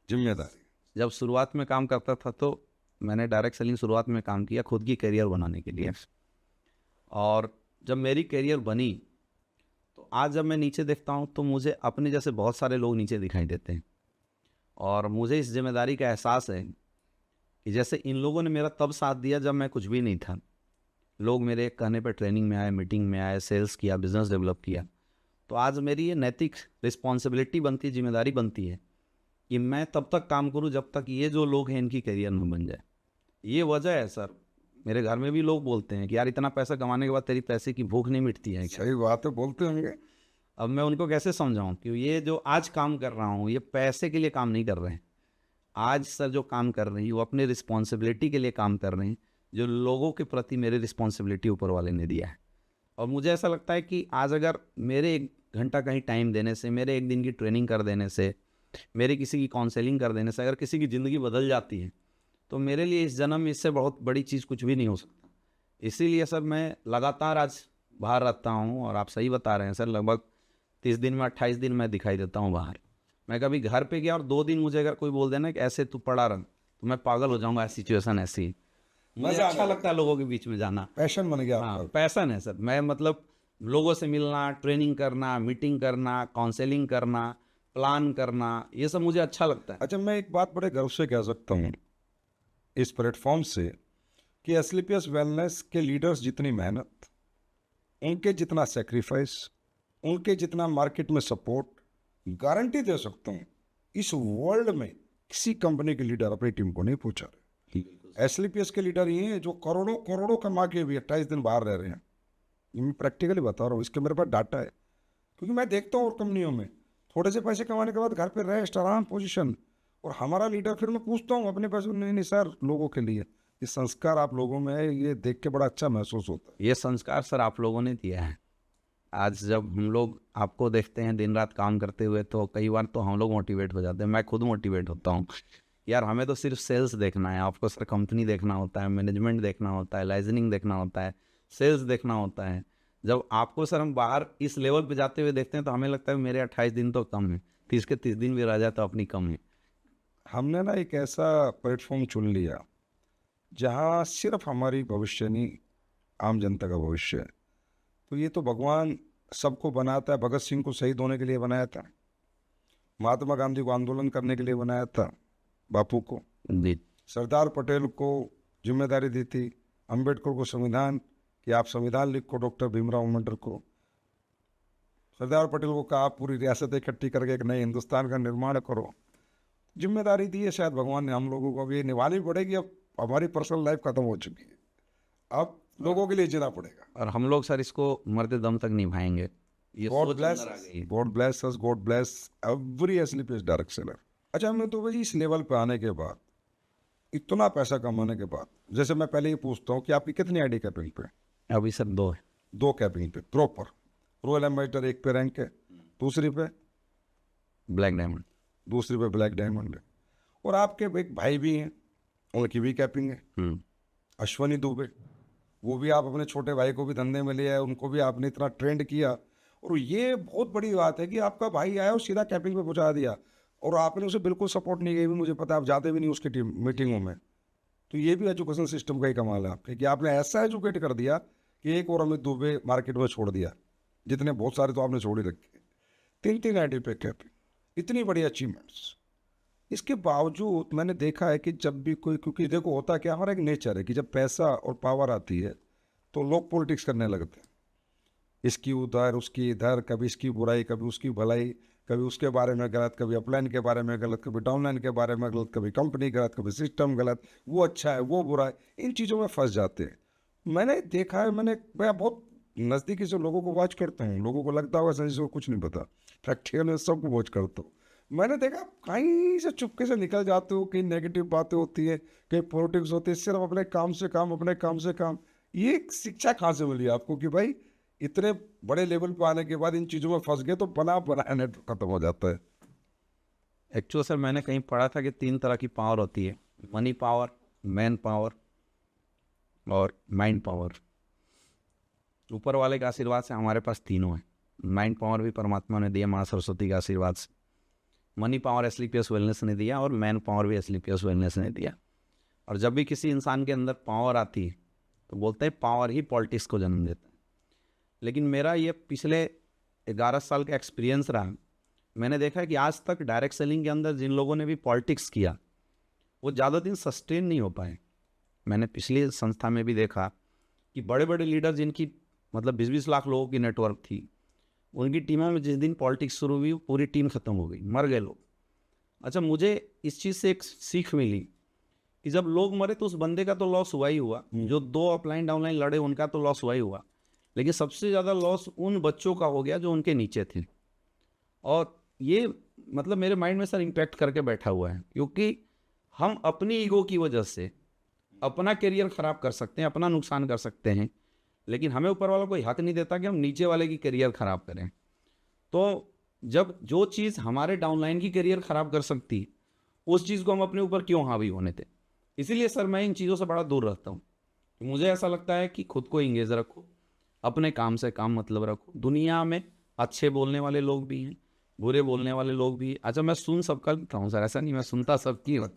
जिम्मेदारी। जब शुरुआत में काम करता था तो मैंने डायरेक्ट सेलिंग शुरुआत में काम किया खुद की करियर बनाने के लिए, और जब मेरी करियर बनी तो आज जब मैं नीचे देखता हूँ तो मुझे अपने जैसे बहुत सारे लोग नीचे दिखाई देते हैं। और मुझे इस जिम्मेदारी का एहसास है कि जैसे इन लोगों ने मेरा तब साथ दिया जब मैं कुछ भी नहीं था। लोग मेरे कहने पर ट्रेनिंग में आए, मीटिंग में आए, सेल्स किया, बिजनेस डेवलप किया। तो आज मेरी ये नैतिक रिस्पॉन्सिबिलिटी बनती है, जिम्मेदारी बनती है कि मैं तब तक काम करूं जब तक ये जो लोग हैं इनकी करियर में बन जाए। ये वजह है सर। मेरे घर में भी लोग बोलते हैं कि यार इतना पैसा कमाने के बाद तेरी पैसे की भूख नहीं मिटती है क्या? सही बात है, बोलते होंगे। अब मैं उनको कैसे समझाऊं कि ये जो आज काम कर रहा हूं ये पैसे के लिए काम नहीं कर रहे हैं। आज सर जो काम कर रही वो अपने रिस्पॉन्सिबिलिटी के लिए काम कर रहे हैं, जो लोगों के प्रति मेरी रिस्पॉन्सिबिलिटी ऊपर वाले ने दिया है। और मुझे ऐसा लगता है कि आज अगर मेरे 1 घंटा कहीं टाइम देने से, मेरे 1 दिन की ट्रेनिंग कर देने से, मेरे किसी की काउंसलिंग कर देने से अगर किसी की ज़िंदगी बदल जाती है तो मेरे लिए इस जन्म में इससे बहुत बड़ी चीज़ कुछ भी नहीं हो सकता। इसीलिए सर मैं लगातार आज बाहर रहता हूँ। और आप सही बता रहे हैं सर, लगभग 30 दिन में 28 दिन मैं दिखाई देता हूँ बाहर। मैं कभी घर पे गया और 2 दिन मुझे अगर कोई बोल देना कि ऐसे तू पड़ा रह, तो मैं पागल हो जाऊँगा। सिचुएशन ऐसी मुझे अच्छा लगता है लोगों के बीच में जाना। पैशन बन गया हाँ, आपका। पैसन है सर। मैं मतलब लोगों से मिलना, ट्रेनिंग करना, मीटिंग करना, काउंसलिंग करना, प्लान करना, ये सब मुझे अच्छा लगता है। अच्छा, मैं एक बात बड़े गर्व से कह सकता हूँ इस प्लेटफॉर्म से कि एसलीपीएस वेलनेस के लीडर्स जितनी मेहनत, उनके जितना सेक्रीफाइस, उनके जितना मार्केट में सपोर्ट, गारंटी दे सकता हूँ इस वर्ल्ड में किसी कंपनी के लीडर अपनी टीम को नहीं पहुंचा रहे। एसलीपीएस के लीडर ये हैं जो करोड़ों करोड़ों कमा के भी 28 दिन बाहर रह रहे हैं। ये मैं प्रैक्टिकली बता रहा हूँ, इसके मेरे पास डाटा है। क्योंकि मैं देखता हूँ और कंपनियों में थोड़े से पैसे कमाने के बाद घर पे रेस्ट, आराम, पोजीशन, और हमारा लीडर, फिर मैं पूछता हूँ अपने पैसे, नहीं नहीं सर, लोगों के लिए। ये संस्कार आप लोगों में है, ये देख के बड़ा अच्छा महसूस होता है। ये संस्कार सर आप लोगों ने दिया है। आज जब हम लोग आपको देखते हैं दिन रात काम करते हुए तो कई बार तो हम लोग मोटिवेट हो जाते हैं। मैं खुद मोटिवेट होता हूँ। यार हमें तो सिर्फ सेल्स देखना है, आपको सर कंपनी देखना होता है, मैनेजमेंट देखना होता है, लाइजनिंग देखना होता है, सेल्स देखना होता है। जब आपको सर हम बाहर इस लेवल पे जाते हुए देखते हैं तो हमें लगता है मेरे 28 दिन तो कम है, 30 के 30 दिन भी रह जाए तो अपनी कम है। हमने ना एक ऐसा प्लेटफॉर्म चुन लिया जहाँ सिर्फ हमारी भविष्य नहीं, आम जनता का भविष्य है। तो ये तो भगवान सबको बनाता है। भगत सिंह को शहीद होने के लिए बनाया था, महात्मा गांधी को आंदोलन करने के लिए बनाया था, बापू को, जी, सरदार पटेल को जिम्मेदारी दी थी, अंबेडकर को संविधान कि आप संविधान लिखो, डॉक्टर भीमराव अम्बेडकर को, सरदार पटेल को कहा आप पूरी रियासत इकट्ठी करके एक नए हिंदुस्तान का निर्माण करो। जिम्मेदारी दी है शायद भगवान ने हम लोगों को, अब ये निभानी पड़ेगी। अब हमारी पर्सनल लाइफ खत्म हो चुकी है, अब लोगों के लिए जीना पड़ेगा। और हम लोग सर इसको मरते दम तक निभाएंगे। ये गॉड सोच ब्लेस, अंदर आ गई है। God bless us, God bless every SLPS direct seller. अच्छा, मैं तो भाई इस लेवल पे आने के बाद, इतना पैसा कमाने के बाद, जैसे मैं पहले ही पूछता हूँ कि आपकी कितनी आईडी कैपिंग पे? अभी सर 2 है। 2 कैपिंग पे प्रॉपर। रॉयल एम्बेसडर 1 पे रैंक है, दूसरी पे ब्लैक डायमंड, दूसरी पे ब्लैक डायमंड है। और आपके एक भाई भी हैं, उनकी भी कैपिंग है, अश्वनी दुबे। वो भी आप अपने छोटे भाई को भी धंधे में ले आए, उनको भी आपने इतना ट्रेंड किया। और ये बहुत बड़ी बात है कि आपका भाई आया और सीधा कैपिंग पे पहुंचा दिया, और आपने उसे बिल्कुल सपोर्ट नहीं किया। भी मुझे पता है, आप जाते भी नहीं उसकी टीम मीटिंगों में। तो ये भी एजुकेशन सिस्टम का ही कमाल है आपके कि आपने ऐसा एजुकेट कर दिया कि एक और अमित दुबे मार्केट में छोड़ दिया, जितने बहुत सारे तो आपने छोड़ ही रखे। 3 आईडी पे कैपिंग, इतनी बड़ी अचीवमेंट्स। इसके बावजूद मैंने देखा है कि जब भी कोई, क्योंकि देखो होता क्या, हमारा एक नेचर है कि जब पैसा और पावर आती है तो लोग पॉलिटिक्स करने लगते हैं, इसकी उधर, उसकी इधर, कभी इसकी बुराई, कभी उसकी भलाई, कभी उसके बारे में गलत, कभी अपलाइन के बारे में गलत, कभी डाउनलाइन के बारे में गलत, कभी कंपनी गलत, कभी सिस्टम गलत, वो अच्छा है, वो बुरा है, इन चीज़ों में फंस जाते हैं। मैंने देखा है, मैं बहुत नज़दीकी से लोगों को वॉच करता हूँ, लोगों को लगता होगा सही से कुछ नहीं पता, प्रैक्टिकल में सबको वॉच करता हूँ। मैंने देखा कहीं से चुपके से निकल जाते हो, कहीं नेगेटिव बातें होती है, कहीं पॉलिटिक्स होती है, सिर्फ अपने काम से काम, अपने काम से काम। ये शिक्षा कहाँ से मिली आपको कि भाई इतने बड़े लेवल पे आने के बाद इन चीज़ों में फंस गए तो बना बनाया नेट खत्म हो जाता है। एक्चुअल सर मैंने कहीं पढ़ा था कि 3 तरह की पावर होती है, मनी पावर, मैन पावर और माइंड पावर। ऊपर वाले के आशीर्वाद से हमारे पास तीनों है। माइंड पावर भी परमात्मा ने दिया, माँ सरस्वती के आशीर्वाद से। मनी पावर एसलीपीएस वेलनेस ने दिया और मैन पावर भी एसलीपीएस वेलनेस ने दिया। और जब भी किसी इंसान के अंदर पावर आती है तो बोलते हैं पावर ही पॉलिटिक्स को जन्म देता है। लेकिन मेरा ये पिछले 11 साल का एक्सपीरियंस रहा, मैंने देखा है कि आज तक डायरेक्ट सेलिंग के अंदर जिन लोगों ने भी पॉलिटिक्स किया वो ज़्यादा दिन सस्टेन नहीं हो पाए। मैंने पिछली संस्था में भी देखा कि बड़े बड़े लीडर जिनकी मतलब 20-20 लाख लोगों की नेटवर्क थी, उनकी टीमों में जिस दिन पॉलिटिक्स शुरू हुई पूरी टीम खत्म हो गई, मर गए लोग। अच्छा, मुझे इस चीज़ से एक सीख मिली कि जब लोग मरे तो उस बंदे का तो लॉस हुआ ही हुआ, जो 2 अपलाइन डाउनलाइन लड़े उनका तो लॉस हुआ ही हुआ, लेकिन सबसे ज़्यादा लॉस उन बच्चों का हो गया जो उनके नीचे थे। और ये मतलब मेरे माइंड में सर इम्पैक्ट करके बैठा हुआ है, क्योंकि हम अपनी ईगो की वजह से अपना करियर ख़राब कर सकते हैं, अपना नुकसान कर सकते हैं, लेकिन हमें ऊपर वाला कोई हक नहीं देता कि हम नीचे वाले की करियर ख़राब करें। तो जब जो चीज़ हमारे डाउनलाइन की करियर ख़राब कर सकती, उस चीज़ को हम अपने ऊपर क्यों हावी होने दें। इसीलिए सर मैं इन चीज़ों से बड़ा दूर रहता हूँ। मुझे ऐसा लगता है कि खुद को इंगेज रखो, अपने काम से काम मतलब रखो। दुनिया में अच्छे बोलने वाले लोग भी हैं, बुरे बोलने वाले लोग भी। अच्छा, मैं सुन सबका लेता हूँ सर, ऐसा नहीं मैं सुनता सबकी हूँ।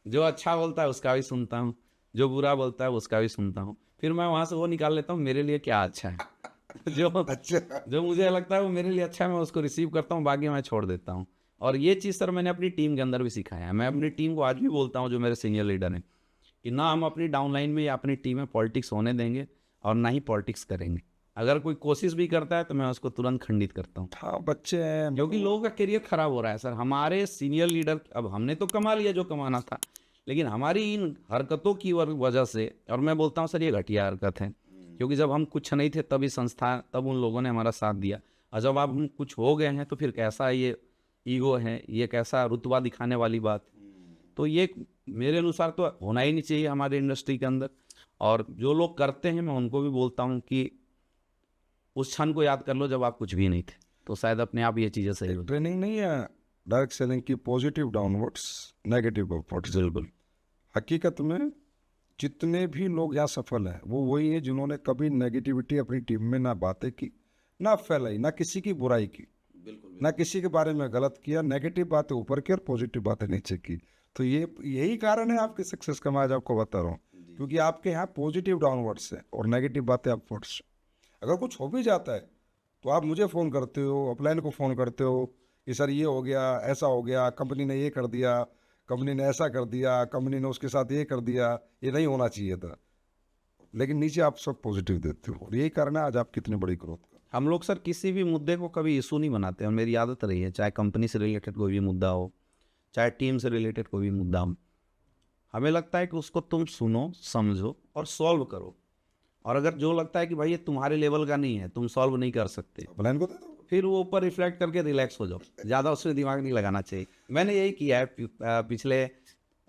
जो अच्छा बोलता है उसका भी सुनता हूँ, जो बुरा बोलता है उसका भी सुनता हूँ, फिर मैं वहाँ से वो निकाल लेता हूँ मेरे लिए क्या अच्छा है। जो मुझे लगता है वो मेरे लिए अच्छा है मैं उसको रिसीव करता हूँ, बाकी मैं छोड़ देता हूँ। और ये चीज़ सर मैंने अपनी टीम के अंदर भी सिखाया है। मैं अपनी टीम को आज भी बोलता हूँ, जो मेरे सीनियर लीडर हैं, कि ना हम अपनी डाउनलाइन में या अपनी टीम में पॉलिटिक्स होने देंगे और ना ही पॉलिटिक्स करेंगे। अगर कोई कोशिश भी करता है तो मैं उसको तुरंत खंडित करता हूँ। हाँ, बच्चे हैं, क्योंकि लोगों का करियर खराब हो रहा है सर। हमारे सीनियर लीडर, अब हमने तो कमा लिया जो कमाना था, लेकिन हमारी इन हरकतों की वजह से, और मैं बोलता हूँ सर ये घटिया हरकत है, क्योंकि जब हम कुछ नहीं थे तभी संस्था, तब उन लोगों ने हमारा साथ दिया, और जब आप हम कुछ हो गए हैं तो फिर कैसा ये ईगो है, ये कैसा रुतबा दिखाने वाली बात। तो ये मेरे अनुसार तो होना ही नहीं चाहिए हमारे इंडस्ट्री के अंदर। और जो लोग करते हैं मैं उनको भी बोलता हूँ कि उस क्षण को याद कर लो जब आप कुछ भी नहीं थे, तो शायद अपने आप ये चीज़ें सही हो। ट्रेनिंग नहीं है डायरेक्ट सेलिंग की, पॉजिटिव डाउनवर्ड्स, नेगेटिव अपवर्ड्स। बिल्कुल। हकीकत में जितने भी लोग यहाँ सफल हैं वो वही है जिन्होंने कभी नेगेटिविटी अपनी टीम में ना बातें की, ना फैलाई, ना किसी की बुराई की, ना किसी के बारे में गलत किया। नेगेटिव बातें ऊपर की और पॉजिटिव बातें नीचे की। तो ये यही कारण है आपके सक्सेस का, मैं आज आपको बता रहा हूँ, क्योंकि आपके यहाँ पॉजिटिव डाउनवर्ड्स है और नेगेटिव बातें अपवर्ड्स। अगर कुछ हो भी जाता है तो आप मुझे फ़ोन करते हो, अपलाइन को फ़ोन करते हो कि सर ये हो गया, ऐसा हो गया, कंपनी ने ये कर दिया, कंपनी ने ऐसा कर दिया, कंपनी ने उसके साथ ये कर दिया, ये नहीं होना चाहिए था, लेकिन नीचे आप सब पॉजिटिव देते हो। और यही कारण है आज आप कितनी बड़ी ग्रोथ का। हम लोग सर किसी भी मुद्दे को कभी इशू नहीं बनाते, और मेरी आदत रही है, चाहे कंपनी से रिलेटेड कोई भी मुद्दा हो, चाहे टीम से रिलेटेड कोई भी मुद्दा हो, हमें लगता है कि उसको तुम सुनो, समझो और सॉल्व करो। और अगर जो लगता है कि भाई ये तुम्हारे लेवल का नहीं है, तुम सॉल्व नहीं कर सकते, अपलाइन को दे दो, फिर वो ऊपर रिफ्लेक्ट करके रिलैक्स हो जाओ, ज़्यादा उसमें दिमाग नहीं लगाना चाहिए। मैंने यही किया है पिछले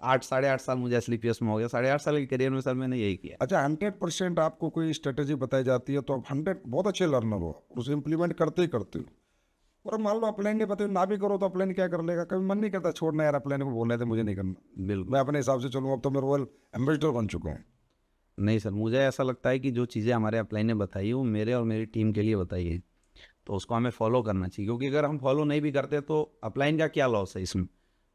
8-8.5 साल मुझे एसलीपीएस में हो गया, 8.5 साल के करियर में सर मैंने यही किया। अच्छा, 100% आपको कोई स्ट्रेटेजी बताई जाती है तो आप 100 बहुत अच्छे लर्नर हो, उसे इम्प्लीमेंट करते ही करते हो। और मान लो अपलाइन नहीं पता ना भी करो तो अपलाइन क्या कर लेगा, कभी मन नहीं करता छोड़ना यार, अपलाइन को बोलने थे मुझे नहीं करना, बिल्कुल मैं अपने हिसाब से चलूँ, अब तो मैं रॉयल एम्बेसडर बन चुका हूँ। नहीं सर, मुझे ऐसा लगता है कि जो चीज़ें हमारे अपलाइन ने बताई है वो मेरे और मेरी टीम के लिए बताई है, तो उसको हमें फॉलो करना चाहिए। क्योंकि अगर हम फॉलो नहीं भी करते तो अपलाइन का क्या लॉस है इसमें।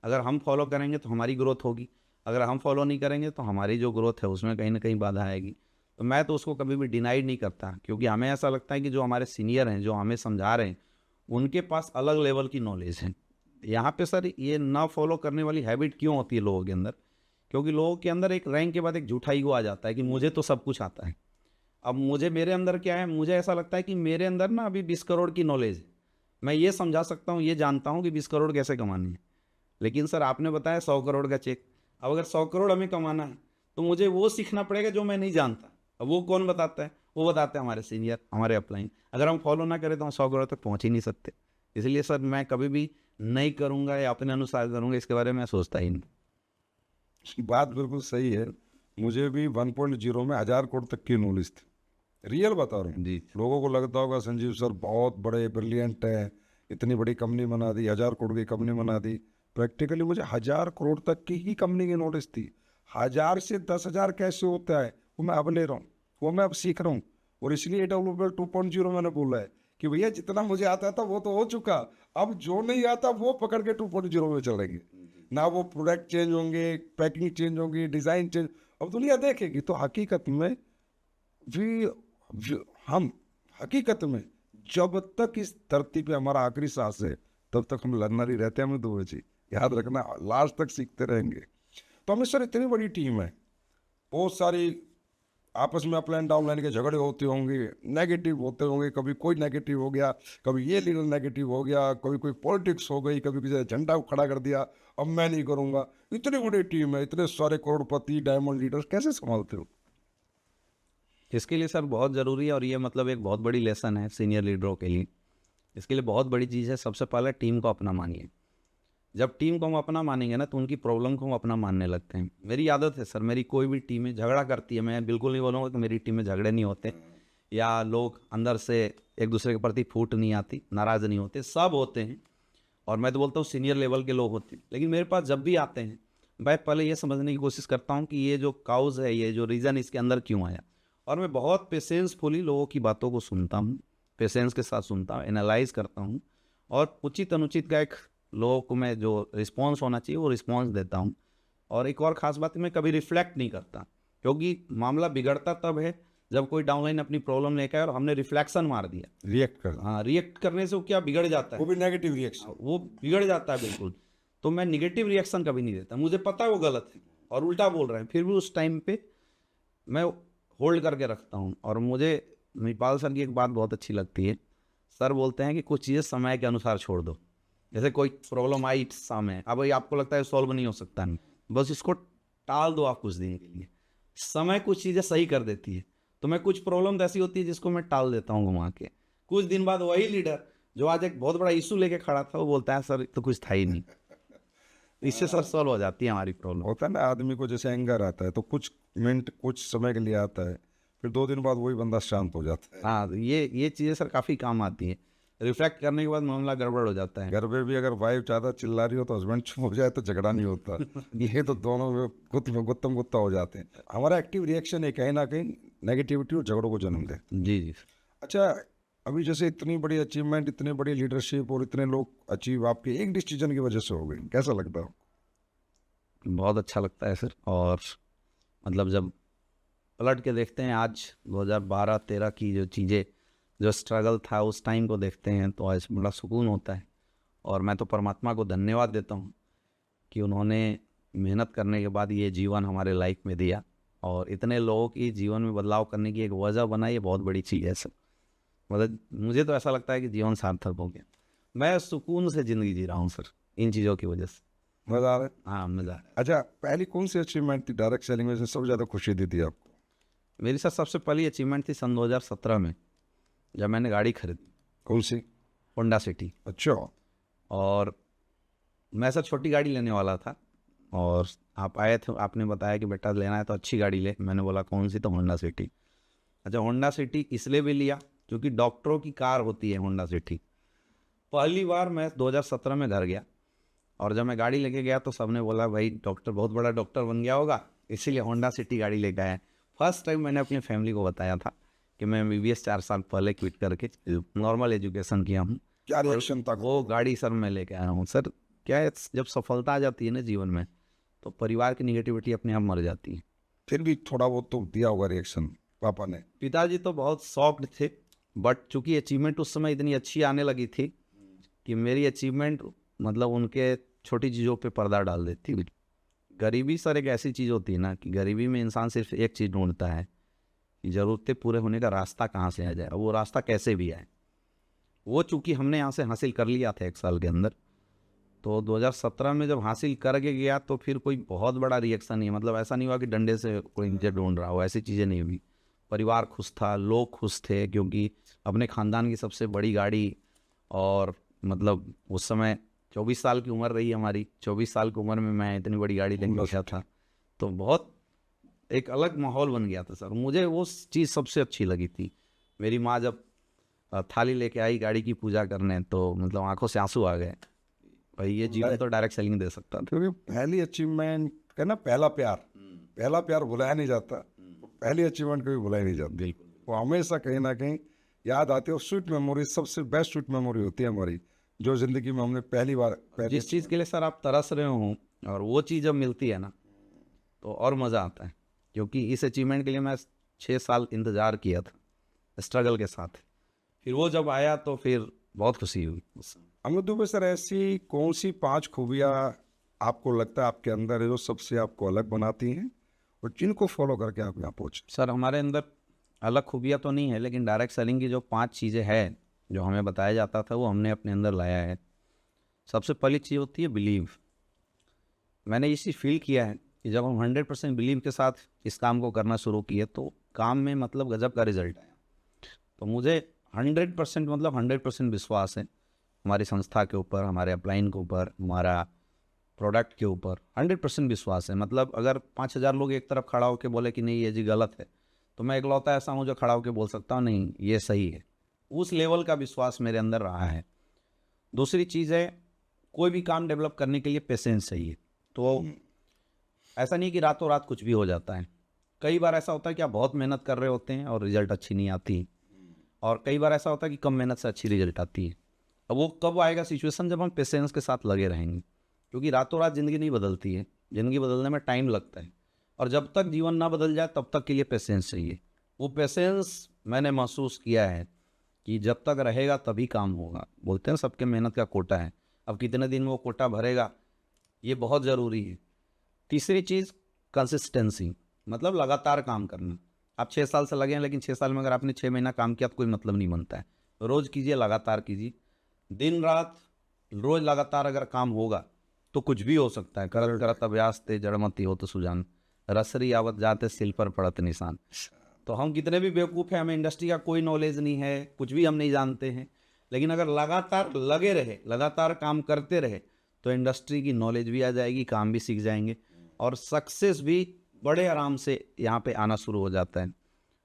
अगर हम फॉलो करेंगे तो हमारी ग्रोथ होगी, अगर हम फॉलो नहीं करेंगे तो हमारी जो ग्रोथ है उसमें कहीं ना कहीं बाधा आएगी। तो मैं तो उसको कभी भी डिनाइड नहीं करता, क्योंकि हमें ऐसा लगता है कि जो हमारे सीनियर हैं, जो हमें समझा रहे हैं, उनके पास अलग लेवल की नॉलेज है। यहाँ पे सर ये ना फॉलो करने वाली हैबिट क्यों होती है लोगों के अंदर, क्योंकि लोगों के अंदर एक रैंक के बाद एक झूठा ईगो आ जाता है कि मुझे तो सब कुछ आता है। अब मेरे अंदर क्या है, मुझे ऐसा लगता है कि मेरे अंदर ना अभी 20 करोड़ की नॉलेज है, मैं ये समझा सकता हूँ, ये जानता हूँ कि 20 करोड़ कैसे कमानी है। लेकिन सर आपने बताया 100 करोड़ का चेक, अब अगर 100 करोड़ हमें कमाना है तो मुझे वो सीखना पड़ेगा जो मैं नहीं जानता। अब वो कौन बताता है, वो बताते हैं हमारे सीनियर, हमारे अपलाइन। अगर हम फॉलो ना करें तो हम 100 करोड़ तक पहुँच ही नहीं सकते। इसलिए सर मैं कभी भी नहीं करूँगा या अपने अनुसार करूँगा, इसके बारे में मैं सोचता ही नहीं। बात बिल्कुल सही है। मुझे भी 1.0 में 1000 करोड़ तक की नॉलेज थी, रियल बता रहा हूँ। जी। लोगों को लगता होगा संजीव सर बहुत बड़े ब्रिलियंट है, इतनी बड़ी कंपनी बना दी, 1000 करोड़ की कंपनी बना दी। प्रैक्टिकली मुझे 1000 करोड़ तक की ही कंपनी की नॉलेज थी। 1000 से 10,000 कैसे होता है वो मैं अब ले रहा हूँ, वो मैं अब सीख रहा हूँ। और इसलिए डेवलपर 2.0 मैंने बोला है कि भैया जितना मुझे आता था वो तो हो चुका, अब जो नहीं आता वो पकड़ के 2.0 में चलेंगे। ना वो प्रोडक्ट चेंज होंगे, पैकिंग चेंज होंगी, डिज़ाइन चेंज, अब दुनिया देखेगी। तो हकीकत में हम हकीकत में जब तक इस धरती पे हमारा आखिरी सांस है तब तक हम लर्नर ही रहते हैं। हमें दो जी याद रखना, लास्ट तक सीखते रहेंगे। तो हमें सर इतनी बड़ी टीम है, बहुत सारी आपस में अपलाइन डाउनलाइन के झगड़े होते होंगे, नेगेटिव होते होंगे, कभी कोई नेगेटिव हो गया, कभी ये लीडर नेगेटिव हो गया, कभी कोई पॉलिटिक्स हो गई, कभी किसी ने झंडा खड़ा कर दिया, अब मैं नहीं करूँगा। इतनी बड़ी टीम है, इतने सारे करोड़पति डायमंड लीडर्स, कैसे संभालते हो? इसके लिए सर बहुत ज़रूरी है, और ये मतलब एक बहुत बड़ी लेसन है सीनियर लीडरों के लिए। इसके लिए बहुत बड़ी चीज़ है, सबसे पहले टीम को अपना मानिए। जब टीम को हम अपना मानेंगे ना तो उनकी प्रॉब्लम को हम अपना मानने लगते हैं। मेरी आदत है सर, मेरी कोई भी टीम में झगड़ा करती है, मैं बिल्कुल नहीं बोलूँगा कि मेरी टीम में झगड़े नहीं होते या लोग अंदर से एक दूसरे के प्रति फूट नहीं आती, नाराज़ नहीं होते, सब होते हैं। और मैं तो बोलता हूँ सीनियर लेवल के लोग होते हैं, लेकिन मेरे पास जब भी आते हैं मैं पहले ये समझने की कोशिश करता हूँ कि ये जो काउज़ है, ये जो रीज़न इसके अंदर क्यों आया। और मैं बहुत पेशेंसफुली लोगों की बातों को सुनता हूँ, पेशेंस के साथ सुनता हूँ, एनालाइज करता हूँ, और उचित अनुचित का एक लोगों को मैं जो रिस्पॉन्स होना चाहिए वो रिस्पॉन्स देता हूँ। और एक और ख़ास बात है, मैं कभी रिफ्लेक्ट नहीं करता, क्योंकि मामला बिगड़ता तब है जब कोई डाउनलाइन अपनी प्रॉब्लम लेकर आए और हमने रिफ्लेक्शन मार दिया। रिएक्ट कर, हाँ, रिएक्ट करने से वो क्या बिगड़ जाता वो है, भी नेगेटिव रिएक्शन। वो बिगड़ जाता है बिल्कुल। तो मैं निगेटिव रिएक्शन कभी नहीं देता, मुझे पता है वो गलत है और उल्टा बोल रहे हैं, फिर भी उस टाइम पे मैं होल्ड करके रखता हूँ। और मुझे मणिपाल सर की एक बात बहुत अच्छी लगती है। सर बोलते हैं कि कुछ चीज़ें समय के अनुसार छोड़ दो। जैसे कोई प्रॉब्लम आई सामने, अब ये आपको लगता है सॉल्व नहीं हो सकता, नहीं, बस इसको टाल दो आप कुछ दिन के लिए। समय कुछ चीज़ें सही कर देती है। तो मैं कुछ प्रॉब्लम ऐसी होती है जिसको मैं टाल देता हूँ घुमा के। कुछ दिन बाद वही लीडर जो आज एक बहुत बड़ा इशू लेके खड़ा था वो बोलता है सर तो कुछ था ही नहीं। इससे सर सॉल्व हो जाती है हमारी प्रॉब्लम। होता है ना, आदमी को जैसे एंगर आता है तो कुछ मिनट कुछ समय के लिए आता है, फिर 2 दिन बाद वही बंदा शांत हो जाता है। हाँ, ये चीज़ें सर काफ़ी काम आती हैं। रिफ्लेक्ट करने के बाद मामला गड़बड़ हो जाता है। घर पे भी अगर वाइफ ज़्यादा चिल्ला रही हो तो हस्बैंड चुप हो जाए तो झगड़ा नहीं होता। ये तो दोनों में गुत्तम गुत्ता हो जाते हैं। हमारा एक्टिव रिएक्शन है कहीं ना कहीं नेगेटिविटी और झगड़ों को जन्म दे। जी जी। अच्छा, अभी जैसे इतनी बड़ी अचीवमेंट, इतनी बड़ी लीडरशिप और इतने लोग अचीव आपके एक डिसीजन की वजह से हो गई, कैसा लगता है? बहुत अच्छा लगता है सर। और मतलब जब पलट के देखते हैं आज 2012-13 की जो चीज़ें, जो स्ट्रगल था उस टाइम को देखते हैं तो आज बड़ा सुकून होता है। और मैं तो परमात्मा को धन्यवाद देता हूँ कि उन्होंने मेहनत करने के बाद ये जीवन हमारे लाइफ में दिया और इतने लोगों की जीवन में बदलाव करने की एक वजह बना। ये बहुत बड़ी चीज़ है सर। मतलब मुझे तो ऐसा लगता है कि जीवन सार्थक हो गया। मैं सुकून से ज़िंदगी जी रहा हूँ सर, इन चीज़ों की वजह से। मजा आ रहा है? हाँ, मज़ा आ रहा है। अच्छा, पहली कौन सी अचीवमेंट थी डायरेक्ट सेलिंग में से सबसे ज़्यादा खुशी दी थी आपको? मेरी सर सबसे पहली अचीवमेंट थी सन 2017 में, जब मैंने गाड़ी खरीदी, कौन सी? Honda city. अच्छा। और मैं सर छोटी गाड़ी लेने वाला था और आप आए थे, आपने बताया कि बेटा लेना है तो अच्छी गाड़ी ले। मैंने बोला कौन सी? तो होंडा सिटी। अच्छा, होंडा सिटी इसलिए भी लिया क्योंकि डॉक्टरों की कार होती है होंडा सिटी। पहली बार मैं 2017 में घर गया और जब मैं गाड़ी लेके गया तो सबने बोला भाई डॉक्टर बहुत बड़ा डॉक्टर बन गया होगा इसीलिए होंडा सिटी गाड़ी लेके आया। फर्स्ट टाइम मैंने अपनी फैमिली को बताया था कि मैं MBBS 4 साल पहले क्विट करके नॉर्मल एजुकेशन किया हूँ। क्या रिएक्शन था? वो गाड़ी सर मैं लेके आया हूँ। सर क्या है, जब सफलता आ जाती है ना जीवन में तो परिवार की निगेटिविटी अपने आप मर जाती है। फिर भी थोड़ा बहुत तो दिया होगा रिएक्शन पापा ने? पिताजी तो बहुत शॉक्ड थे, बट चूंकि अचीवमेंट उस समय इतनी अच्छी आने लगी थी कि मेरी अचीवमेंट मतलब उनके छोटी चीज़ों पे पर्दा डाल देती। गरीबी सर एक ऐसी चीज़ होती है ना कि गरीबी में इंसान सिर्फ एक चीज़ ढूंढता है कि ज़रूरतें पूरे होने का रास्ता कहाँ से आ जाए, और वो रास्ता कैसे भी आए। वो चूँकि हमने यहाँ से हासिल कर लिया था 1 साल के अंदर, तो 2017 में जब हासिल करके गया तो फिर कोई बहुत बड़ा रिएक्शन नहीं, मतलब ऐसा नहीं हुआ कि डंडे से कोई मुझे ढूंढ रहा हो, ऐसी चीज़ें नहीं हुई। परिवार खुश था, लोग खुश थे, क्योंकि अपने ख़ानदान की सबसे बड़ी गाड़ी, और मतलब उस समय 24 साल की उम्र रही हमारी, 24 साल की उम्र में मैं इतनी बड़ी गाड़ी लेके गया था, तो बहुत एक अलग माहौल बन गया था सर। मुझे वो चीज़ सबसे अच्छी लगी थी। मेरी माँ जब थाली लेके आई गाड़ी की पूजा करने, तो मतलब आंखों से आंसू आ गए, भाई ये जीवन तो डायरेक्ट सेलिंग दे सकता था। क्योंकि पहली अचीवमेंट है ना, पहला प्यार भुलाया नहीं जाता, पहली अचीवमेंट कभी भुलाई नहीं जाती, वो हमेशा कहीं ना कहीं याद आती है। और स्वीट मेमोरी सबसे बेस्ट स्वीट मेमोरी होती है हमारी, जो जिंदगी में हमने पहली जिस चीज़ के लिए सर आप तरस रहे हो और वो चीज़ जब मिलती है ना, तो और मज़ा आता है। क्योंकि इस अचीवमेंट के लिए मैं 6 साल इंतज़ार किया था स्ट्रगल के साथ, फिर वो जब आया तो फिर बहुत खुशी हुई। अमित दुबे सर, ऐसी कौन सी 5 खूबियाँ आपको लगता है आपके अंदर है जो सबसे आपको अलग बनाती हैं, और जिनको फॉलो करके आप यहाँ पहुँचे? सर हमारे अंदर अलग खूबियाँ तो नहीं है, लेकिन डायरेक्ट सेलिंग की जो 5 चीज़ें हैं जो हमें बताया जाता था, वो हमने अपने अंदर लाया है। सबसे पहली चीज़ होती है बिलीव। मैंने इसी फील किया है कि जब हम 100% बिलीव के साथ इस काम को करना शुरू किए, तो काम में मतलब गजब का रिजल्ट आया। तो मुझे 100% मतलब 100% विश्वास है हमारी संस्था के ऊपर, हमारे अपलाइन के ऊपर, हमारा प्रोडक्ट के ऊपर 100% विश्वास है। मतलब अगर 5000 लोग एक तरफ खड़ा होकर बोले कि नहीं ये जी गलत है, तो मैं इकलौता ऐसा हूँ जो खड़ा होकर बोल सकता हूँ नहीं ये सही है। उस लेवल का विश्वास मेरे अंदर रहा है। दूसरी चीज़ है, कोई भी काम डेवलप करने के लिए पेशेंस चाहिए। तो ऐसा नहीं कि रातों रात कुछ भी हो जाता है। कई बार ऐसा होता है कि आप बहुत मेहनत कर रहे होते हैं और रिजल्ट अच्छी नहीं आती, और कई बार ऐसा होता है कि कम मेहनत से अच्छी रिजल्ट आती है। अब वो कब आएगा सिचुएशन, जब हम पेशेंस के साथ लगे रहेंगे। क्योंकि रातों रात ज़िंदगी नहीं बदलती है, ज़िंदगी बदलने में टाइम लगता है, और जब तक जीवन ना बदल जाए तब तक के लिए पेशेंस चाहिए। वो पेशेंस मैंने महसूस किया है कि जब तक रहेगा तभी काम होगा। बोलते हैं सबके मेहनत का कोटा है, अब कितने दिन में वो कोटा भरेगा ये बहुत ज़रूरी है। तीसरी चीज़ कंसिस्टेंसी, मतलब लगातार काम करना। आप 6 साल से लगे हैं, लेकिन 6 साल में अगर आपने 6 महीना काम किया तो कोई मतलब नहीं बनता है। रोज़ कीजिए, लगातार कीजिए, दिन रात रोज़ लगातार अगर काम होगा तो कुछ भी हो सकता है। करत करत अभ्यास ते जड़मती हो तो सुजान, रसरी आवत जाते सिल पर पड़त निशान। तो हम कितने भी बेवकूफ़ हैं, हमें इंडस्ट्री का कोई नॉलेज नहीं है, कुछ भी हम नहीं जानते हैं, लेकिन अगर लगातार लगे रहे, लगातार काम करते रहे, तो इंडस्ट्री की नॉलेज भी आ जाएगी, काम भी सीख जाएंगे, और सक्सेस भी बड़े आराम से यहाँ पे आना शुरू हो जाता है।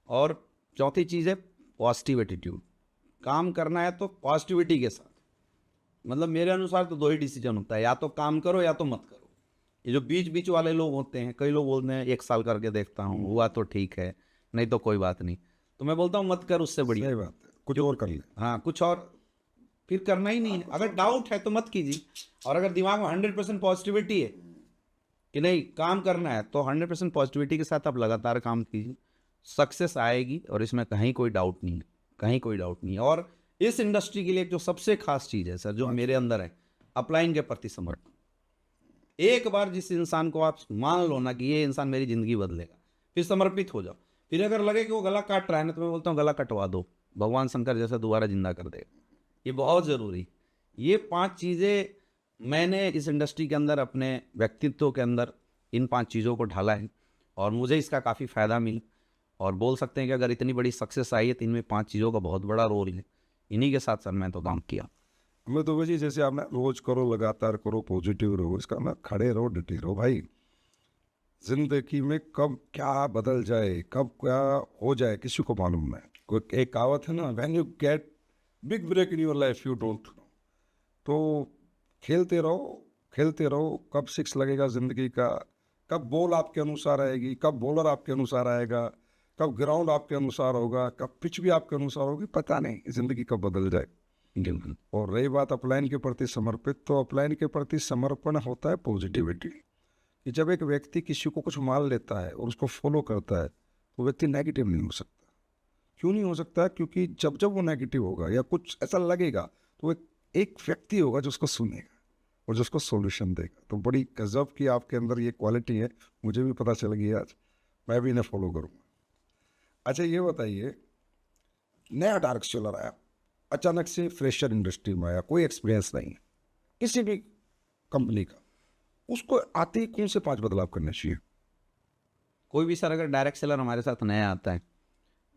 और चौथी चीज़ है पॉजिटिव एटीट्यूड। काम करना है तो पॉजिटिविटी के साथ। मतलब मेरे अनुसार तो 2 ही डिसीजन होता है, या तो काम करो या तो मत करो। ये जो बीच बीच वाले लोग होते हैं, कई लोग बोलते हैं 1 साल करके देखता हूँ, हुआ तो ठीक है, नहीं तो कोई बात नहीं। तो मैं बोलता हूँ मत कर, उससे बढ़िया सही बात है, कुछ और कर ले। हाँ कुछ और फिर करना ही नहीं है। अगर डाउट है तो मत कीजिए, और अगर दिमाग में 100% पॉजिटिविटी है कि नहीं काम करना है, तो 100% पॉजिटिविटी के साथ आप लगातार काम कीजिए, सक्सेस आएगी, और इसमें कहीं कोई डाउट नहीं है, कहीं कोई डाउट नहीं है। और इस इंडस्ट्री के लिए जो सबसे खास चीज़ है सर, जो मेरे अंदर है, अपलाइन के प्रति समर्पण। एक बार जिस इंसान को आप मान लो ना कि ये इंसान मेरी ज़िंदगी बदलेगा, फिर समर्पित हो जाओ। फिर अगर लगे कि वो गला काट रहा है ना, तो मैं बोलता हूँ गला कटवा दो, भगवान शंकर जैसा दोबारा जिंदा कर देगा। ये बहुत ज़रूरी। ये 5 चीज़ें मैंने इस इंडस्ट्री के अंदर अपने व्यक्तित्व के अंदर इन 5 चीज़ों को ढाला है, और मुझे इसका काफ़ी फ़ायदा मिला। और बोल सकते हैं कि अगर इतनी बड़ी सक्सेस आई है तो इनमें 5 चीज़ों का बहुत बड़ा रोल है। इन्हीं के साथ सर मैं तो काम किया। अमित दुबे जी, जैसे आपने रोज करो, लगातार करो, पॉजिटिव रहो, इसका ना खड़े रहो, डटे रहो। भाई जिंदगी में कब क्या बदल जाए, कब क्या हो जाए, किसी को मालूम नहीं। कोई एक कहावत है ना, when you get big break in your life you don't know. तो खेलते रहो, कब 6 लगेगा जिंदगी का, कब बॉल आपके अनुसार आएगी, कब बॉलर आपके अनुसार आएगा, कब ग्राउंड आपके अनुसार होगा, कब पिच भी आपके अनुसार होगी, पता नहीं जिंदगी कब बदल जाए। और रही बात अपलाइन के प्रति समर्पित, तो अपलाइन के प्रति समर्पण होता है पॉजिटिविटी। कि जब एक व्यक्ति किसी को कुछ मान लेता है और उसको फॉलो करता है, तो व्यक्ति नेगेटिव नहीं हो सकता। क्यों नहीं हो सकता? क्योंकि जब जब वो नेगेटिव होगा या कुछ ऐसा लगेगा, तो एक व्यक्ति होगा जो उसको सुनेगा और जो उसको सॉल्यूशन देगा। तो बड़ी गजब की आपके अंदर ये क्वालिटी है, मुझे भी पता चल गई आज, मैं भी इन्हें फॉलो करूँगा। अच्छा ये बताइए, नया डार्क सेलर आया, अचानक से फ्रेशर इंडस्ट्री में आया, कोई एक्सपीरियंस नहीं है किसी भी कंपनी का, उसको आते ही कौन से 5 बदलाव करने चाहिए? कोई भी सर अगर डायरेक्ट सेलर हमारे साथ नया आता है,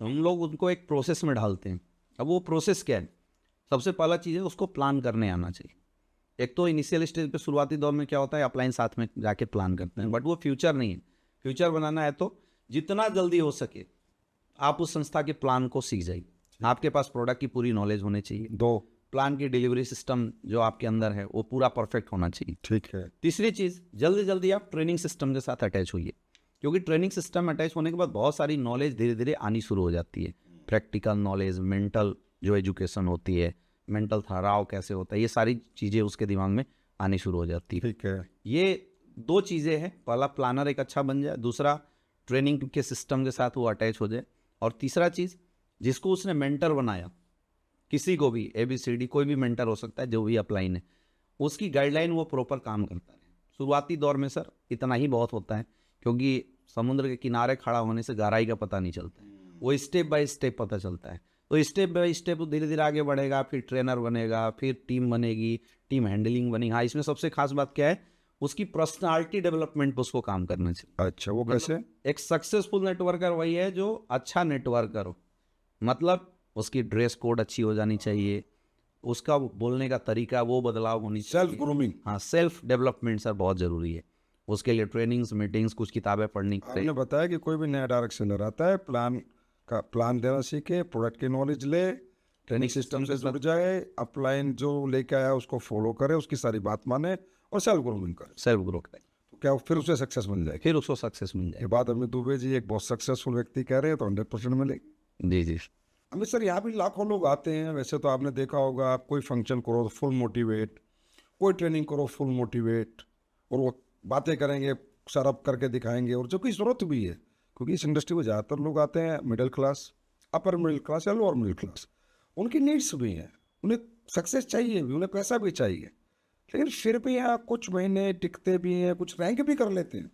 तो हम लोग उनको एक प्रोसेस में डालते हैं। अब वो प्रोसेस क्या है? सबसे पहला चीज़ है उसको प्लान करने आना चाहिए। एक तो इनिशियल स्टेज पे शुरुआती दौर में क्या होता है, अपलाइन साथ में जाके प्लान करते हैं, बट वो फ्यूचर नहीं है। फ्यूचर बनाना है तो जितना जल्दी हो सके आप उस संस्था के प्लान को सीख जाइए। आपके पास प्रोडक्ट की पूरी नॉलेज होनी चाहिए। 2 प्लान की डिलीवरी सिस्टम जो आपके अंदर है वो पूरा परफेक्ट होना चाहिए। ठीक है। तीसरी चीज़, जल्दी जल्दी आप ट्रेनिंग सिस्टम के साथ अटैच होइए, क्योंकि ट्रेनिंग सिस्टम अटैच होने के बाद बहुत सारी नॉलेज धीरे धीरे आनी शुरू हो जाती है। प्रैक्टिकल नॉलेज, मेंटल जो एजुकेशन होती है, मेंटल ठहराव कैसे होता है, ये सारी चीज़ें उसके दिमाग में आनी शुरू हो जाती है। ठीक है। ये 2 चीज़ें हैं, पहला प्लानर एक अच्छा बन जाए, दूसरा ट्रेनिंग के सिस्टम के साथ वो अटैच हो जाए, और तीसरा चीज़ जिसको उसने मेंटर बनाया, किसी को भी ABCD कोई भी मेंटर हो सकता है जो भी अपलाइन है, उसकी गाइडलाइन वो प्रॉपर काम करता है। शुरुआती दौर में सर इतना ही बहुत होता है, क्योंकि समुद्र के किनारे खड़ा होने से गहराई का पता नहीं चलता है, वो स्टेप बाय स्टेप पता चलता है। तो स्टेप बाय स्टेप धीरे धीरे आगे बढ़ेगा, फिर ट्रेनर बनेगा, फिर टीम बनेगी, टीम हैंडलिंग बनेगी। हाँ, इसमें सबसे खास बात क्या है, उसकी पर्सनालिटी डेवलपमेंट पर उसको काम करना चाहिए। अच्छा, वो कैसे? एक सक्सेसफुल नेटवर्कर वही है जो अच्छा नेटवर्कर हो, मतलब उसकी ड्रेस कोड अच्छी हो जानी चाहिए, उसका बोलने का तरीका वो बदलाव होनी चाहिए। Self grooming. हाँ, सेल्फ डेवलपमेंट सर बहुत ज़रूरी है। उसके लिए ट्रेनिंग्स, मीटिंग्स, कुछ किताबें पढ़नी आपने बताया कि कोई भी नया डायरेक्शनर आता है, प्लान देना सीखे, प्रोडक्ट की नॉलेज ले, ट्रेनिंग सिस्टम से जुड़ जाए, अपलाइन जो लेके आया उसको फॉलो करे, उसकी सारी बात माने और सेल्फ ग्रूमिंग करे, सेल्फ ग्रो करें, तो क्या फिर उसे सक्सेस मिल जाएगी? फिर उसको सक्सेस मिल ये जाएगी। बात अमित दुबे जी एक बहुत सक्सेसफुल व्यक्ति कह रहे हैं, तो 100% मिलेगी। जी जी। अमित सर, यहाँ भी लाखों लोग आते हैं, वैसे तो आपने देखा होगा, आप कोई फंक्शन करो तो फुल मोटिवेट, कोई ट्रेनिंग करो फुल मोटिवेट, और वो बातें करेंगे, सरअप करके दिखाएंगे, और जो कि ज़रूरत भी है, क्योंकि इस इंडस्ट्री में ज़्यादातर लोग आते हैं middle class, upper middle class या लोअर मिडिल क्लास, उनकी नीड्स भी हैं, उन्हें सक्सेस चाहिए भी, उन्हें पैसा भी चाहिए, लेकिन फिर भी यहाँ कुछ महीने टिकते भी हैं, कुछ रैंक भी कर लेते हैं,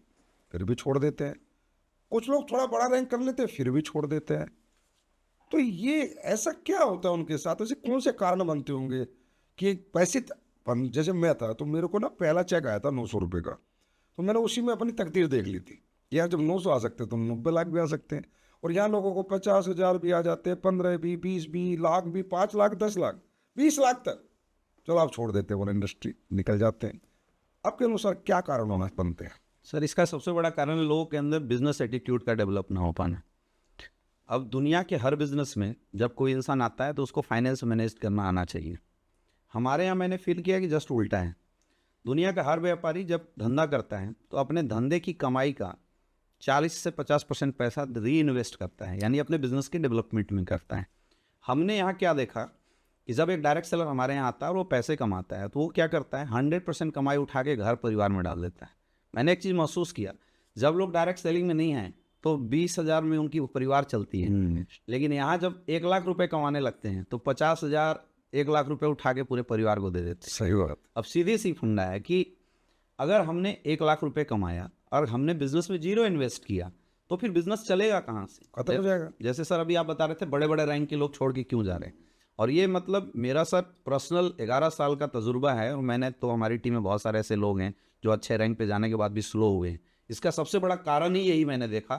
फिर भी छोड़ देते हैं, कुछ लोग थोड़ा बड़ा रैंक कर लेते हैं, फिर भी छोड़ देते हैं। तो ये ऐसा क्या होता है उनके साथ? ऐसे कौन से कारण बनते होंगे कि पैसे जैसे मैं था तो मेरे को ना पहला चेक आया था 900 रुपये का, तो मैंने उसी में अपनी तकदीर देख ली थी, यार जब 900 आ सकते तो 90 लाख भी आ सकते हैं, और यहाँ लोगों को 50,000 भी आ जाते हैं, 15 भी, 20 भी, लाख भी, 5 लाख, 10 लाख, 20 लाख तक। चलो आप छोड़ देते हैं, वो इंडस्ट्री निकल जाते हैं। आपके अनुसार क्या कारण होना बनते हैं? सर इसका सबसे बड़ा कारण लोगों के अंदर बिजनेस एटीट्यूड का डेवलप ना हो पाना। अब दुनिया के हर बिजनेस में जब कोई इंसान आता है तो उसको फाइनेंस मैनेज करना आना चाहिए। हमारे यहाँ मैंने फील किया कि जस्ट उल्टा है। दुनिया का हर व्यापारी जब धंधा करता है तो अपने धंधे की कमाई का 40 से 50% पैसा री इन्वेस्ट करता है, यानी अपने बिजनेस के डेवलपमेंट में करता है। हमने यहाँ क्या देखा कि जब एक डायरेक्ट सेलर हमारे यहाँ आता है और वो पैसे कमाता है तो वो क्या करता है, 100% कमाई उठा के घर परिवार में डाल देता है। मैंने एक चीज़ महसूस किया, जब लोग डायरेक्ट सेलिंग में नहीं हैं तो 20,000 में उनकी परिवार चलती है, लेकिन यहाँ जब 1 लाख रुपए कमाने लगते हैं तो 50,000 1 लाख रुपए उठा के पूरे परिवार को दे देते हैं। सही बात। अब सीधी सी फंडा है कि अगर हमने 1 लाख रुपए कमाया और हमने बिजनेस में 0 इन्वेस्ट किया तो फिर बिजनेस चलेगा कहाँ से? खत्म हो जाएगा। जैसे सर अभी आप बता रहे थे बड़े बड़े रैंक के लोग छोड़ के क्यों जा रहे हैं, और ये मतलब मेरा सर पर्सनल 11 साल का तजुर्बा है, और मैंने तो हमारी टीम में बहुत सारे ऐसे लोग हैं जो अच्छे रैंक पे जाने के बाद भी स्लो हुए हैं। इसका सबसे बड़ा कारण ही यही मैंने देखा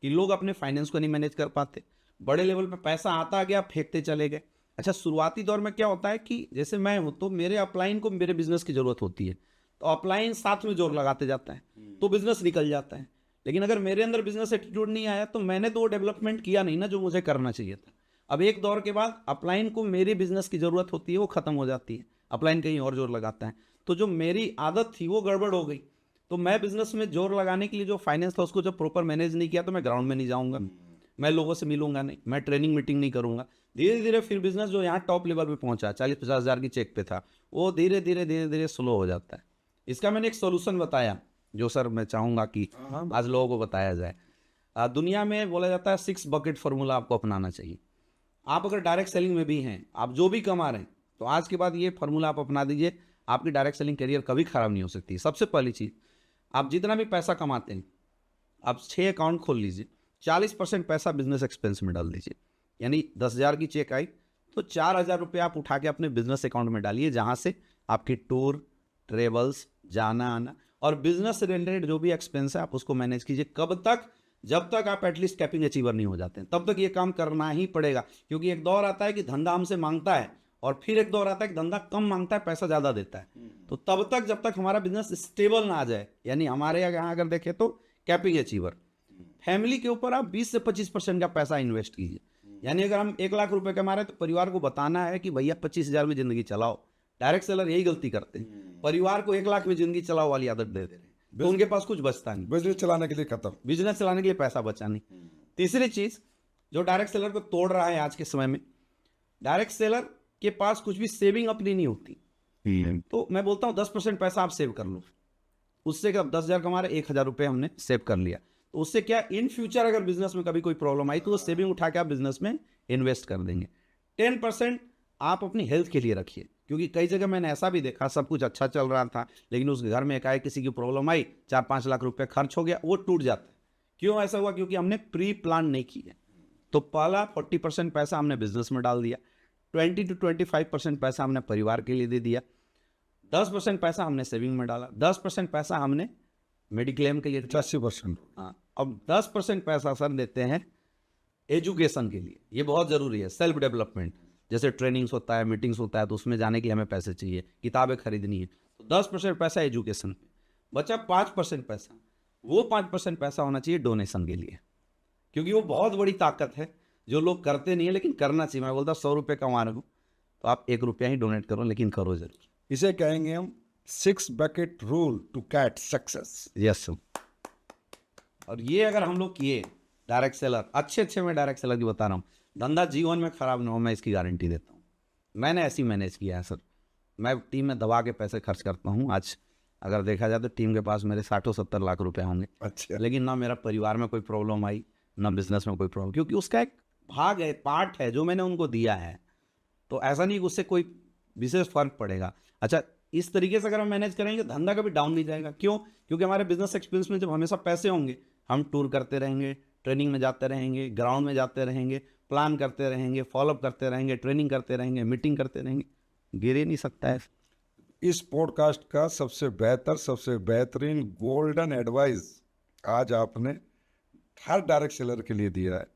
कि लोग अपने फाइनेंस को नहीं मैनेज कर पाते, बड़े लेवल पे पैसा आता गया फेंकते चले गए। अच्छा, शुरुआती दौर में क्या होता है कि जैसे मैं हूँ तो मेरे अपलाइन को मेरे बिजनेस की ज़रूरत होती है, तो अपलाइन साथ में जोर लगाते जाता है तो बिजनेस निकल जाता है। लेकिन अगर मेरे अंदर बिजनेस एटीट्यूड नहीं आया तो मैंने तो वो डेवलपमेंट किया नहीं ना जो मुझे करना चाहिए था। अब एक दौर के बाद अपलाइन को मेरी बिजनेस की ज़रूरत होती है, वो ख़त्म हो जाती है, अपलाइन कहीं और जोर लगाता है, तो जो मेरी आदत थी वो गड़बड़ हो गई। तो मैं बिजनेस में जोर लगाने के लिए जो फाइनेंस था उसको जब प्रॉपर मैनेज नहीं किया तो मैं ग्राउंड में नहीं जाऊँगा, मैं लोगों से मिलूंगा नहीं, मैं ट्रेनिंग मीटिंग नहीं करूँगा। धीरे धीरे फिर बिजनेस जो यहाँ टॉप लेवल पे पहुँचा 40-50 हज़ार की चेक पे था, वो धीरे धीरे स्लो हो जाता है। इसका मैंने एक सोल्यूशन बताया जो सर मैं चाहूँगा कि आज लोगों को बताया जाए। दुनिया में बोला जाता है 6 बकेट फार्मूला आपको अपनाना चाहिए। आप अगर डायरेक्ट सेलिंग में भी हैं, आप जो भी कमा रहे हैं, तो आज के बाद ये फार्मूला आप अपना दीजिए, आपकी डायरेक्ट सेलिंग करियर कभी ख़राब नहीं हो सकती। सबसे पहली चीज़, आप जितना भी पैसा कमाते हैं आप 6 अकाउंट खोल लीजिए, 40% पैसा बिजनेस एक्सपेंस में डाल दीजिए। यानी 10,000 की चेक आई तो 4,000 रुपये आप उठा के अपने बिजनेस अकाउंट में डालिए, जहाँ से आपकी टूर, ट्रेवल्स, जाना आना और बिजनेस रिलेटेड जो भी एक्सपेंस है आप उसको मैनेज कीजिए। कब तक? जब तक आप एटलीस्ट कैपिंग अचीवर नहीं हो जाते हैं तब तक ये काम करना ही पड़ेगा, क्योंकि एक दौर आता है कि धंधा हमसे मांगता है और फिर एक दौर आता है कि धंधा कम मांगता है, पैसा ज़्यादा देता है। तो तब तक जब तक हमारा बिजनेस स्टेबल ना आ जाए, यानी हमारे यहाँ अगर देखें तो कैपिंग अचीवर फैमिली के ऊपर आप 20 से 25% का पैसा इन्वेस्ट कीजिए। यानी अगर हम 1 लाख रुपए कमा रहे हैं तो परिवार को बताना है कि भैया 25,000 में जिंदगी चलाओ। डायरेक्ट सेलर यही गलती करते हैं, परिवार को 1 लाख में जिंदगी चलाओ वाली आदत दे रहे हैं, तो उनके पास कुछ बचता नहीं, बिजनेस चलाने के लिए खत्म। बिजनेस चलाने के लिए पैसा बचा नहीं। तीसरी चीज जो डायरेक्ट सेलर को तोड़ रहा है आज के समय में, डायरेक्ट सेलर के पास कुछ भी सेविंग अपनी नहीं होती। तो मैं बोलता हूँ 10% पैसा आप सेव कर लो, उससे क्या 10,000 कमा रहे 1,000 रुपये हमने सेव कर लिया, तो उससे क्या इन फ्यूचर अगर बिजनेस में कभी कोई प्रॉब्लम आई तो वो सेविंग उठा के आप बिजनेस में इन्वेस्ट कर देंगे। 10% आप अपनी हेल्थ के लिए रखिए, क्योंकि कई जगह मैंने ऐसा भी देखा सब कुछ अच्छा चल रहा था लेकिन उस घर में एकाएक किसी की प्रॉब्लम आई, 4-5 लाख रुपए खर्च हो गया, वो टूट जाता है। क्यों ऐसा हुआ? क्योंकि हमने प्री प्लान नहीं किया। तो पहला 40% पैसा हमने बिजनेस में डाल दिया, 20 to 25% पैसा हमने परिवार के लिए दे दिया, 10% पैसा हमने सेविंग में डाला, 10% पैसा हमने मेडिक्लेम के लिए 85%। हाँ, अब 10% पैसा सर देते हैं एजुकेशन के लिए। ये बहुत ज़रूरी है, सेल्फ डेवलपमेंट, जैसे ट्रेनिंग्स होता है, मीटिंग्स होता है, तो उसमें जाने के लिए हमें पैसे चाहिए, किताबें खरीदनी है, तो 10% पैसा एजुकेशन पे बचा। 5% पैसा, वो 5% पैसा होना चाहिए डोनेशन के लिए, क्योंकि वो बहुत बड़ी ताकत है जो लोग करते नहीं है लेकिन करना चाहिए। मैं बोलता 100 रुपये कमा रहे हो तो आप 1 रुपया ही डोनेट करो, लेकिन करो जरूर। इसे कहेंगे हम 6 bucket rule to CAT success. Yes. और ये अगर हम लोग किए, डायरेक्ट सेलर अच्छे मैं डायरेक्ट सेलर की बता रहा हूँ, धंधा जीवन में खराब ना हो, मैं इसकी गारंटी देता हूँ। मैंने ऐसी मैनेज किया है सर, मैं टीम में दबा के पैसे खर्च करता हूँ। आज अगर देखा जाए तो टीम के पास मेरे 60-70 लाख रुपए होंगे, अच्छा। लेकिन ना मेरा परिवार में कोई प्रॉब्लम आई, ना बिजनेस में कोई प्रॉब्लम, क्योंकि उसका एक भाग है, पार्ट है जो मैंने उनको दिया है। तो ऐसा नहीं कि उससे कोई विशेष फर्क पड़ेगा। अच्छा, इस तरीके से अगर हम मैनेज करेंगे धंधा कभी डाउन नहीं जाएगा। क्यों? क्योंकि हमारे बिजनेस एक्सपीरियंस में जब हमेशा पैसे होंगे, हम टूर करते रहेंगे, ट्रेनिंग में जाते रहेंगे, ग्राउंड में जाते रहेंगे, प्लान करते रहेंगे, फॉलोअप करते रहेंगे, ट्रेनिंग करते रहेंगे, मीटिंग करते रहेंगे, गिर ही नहीं सकता है। इस पॉडकास्ट का सबसे बेहतर, सबसे बेहतरीन गोल्डन एडवाइस आज आपने हर डायरेक्ट सेलर के लिए दिया है।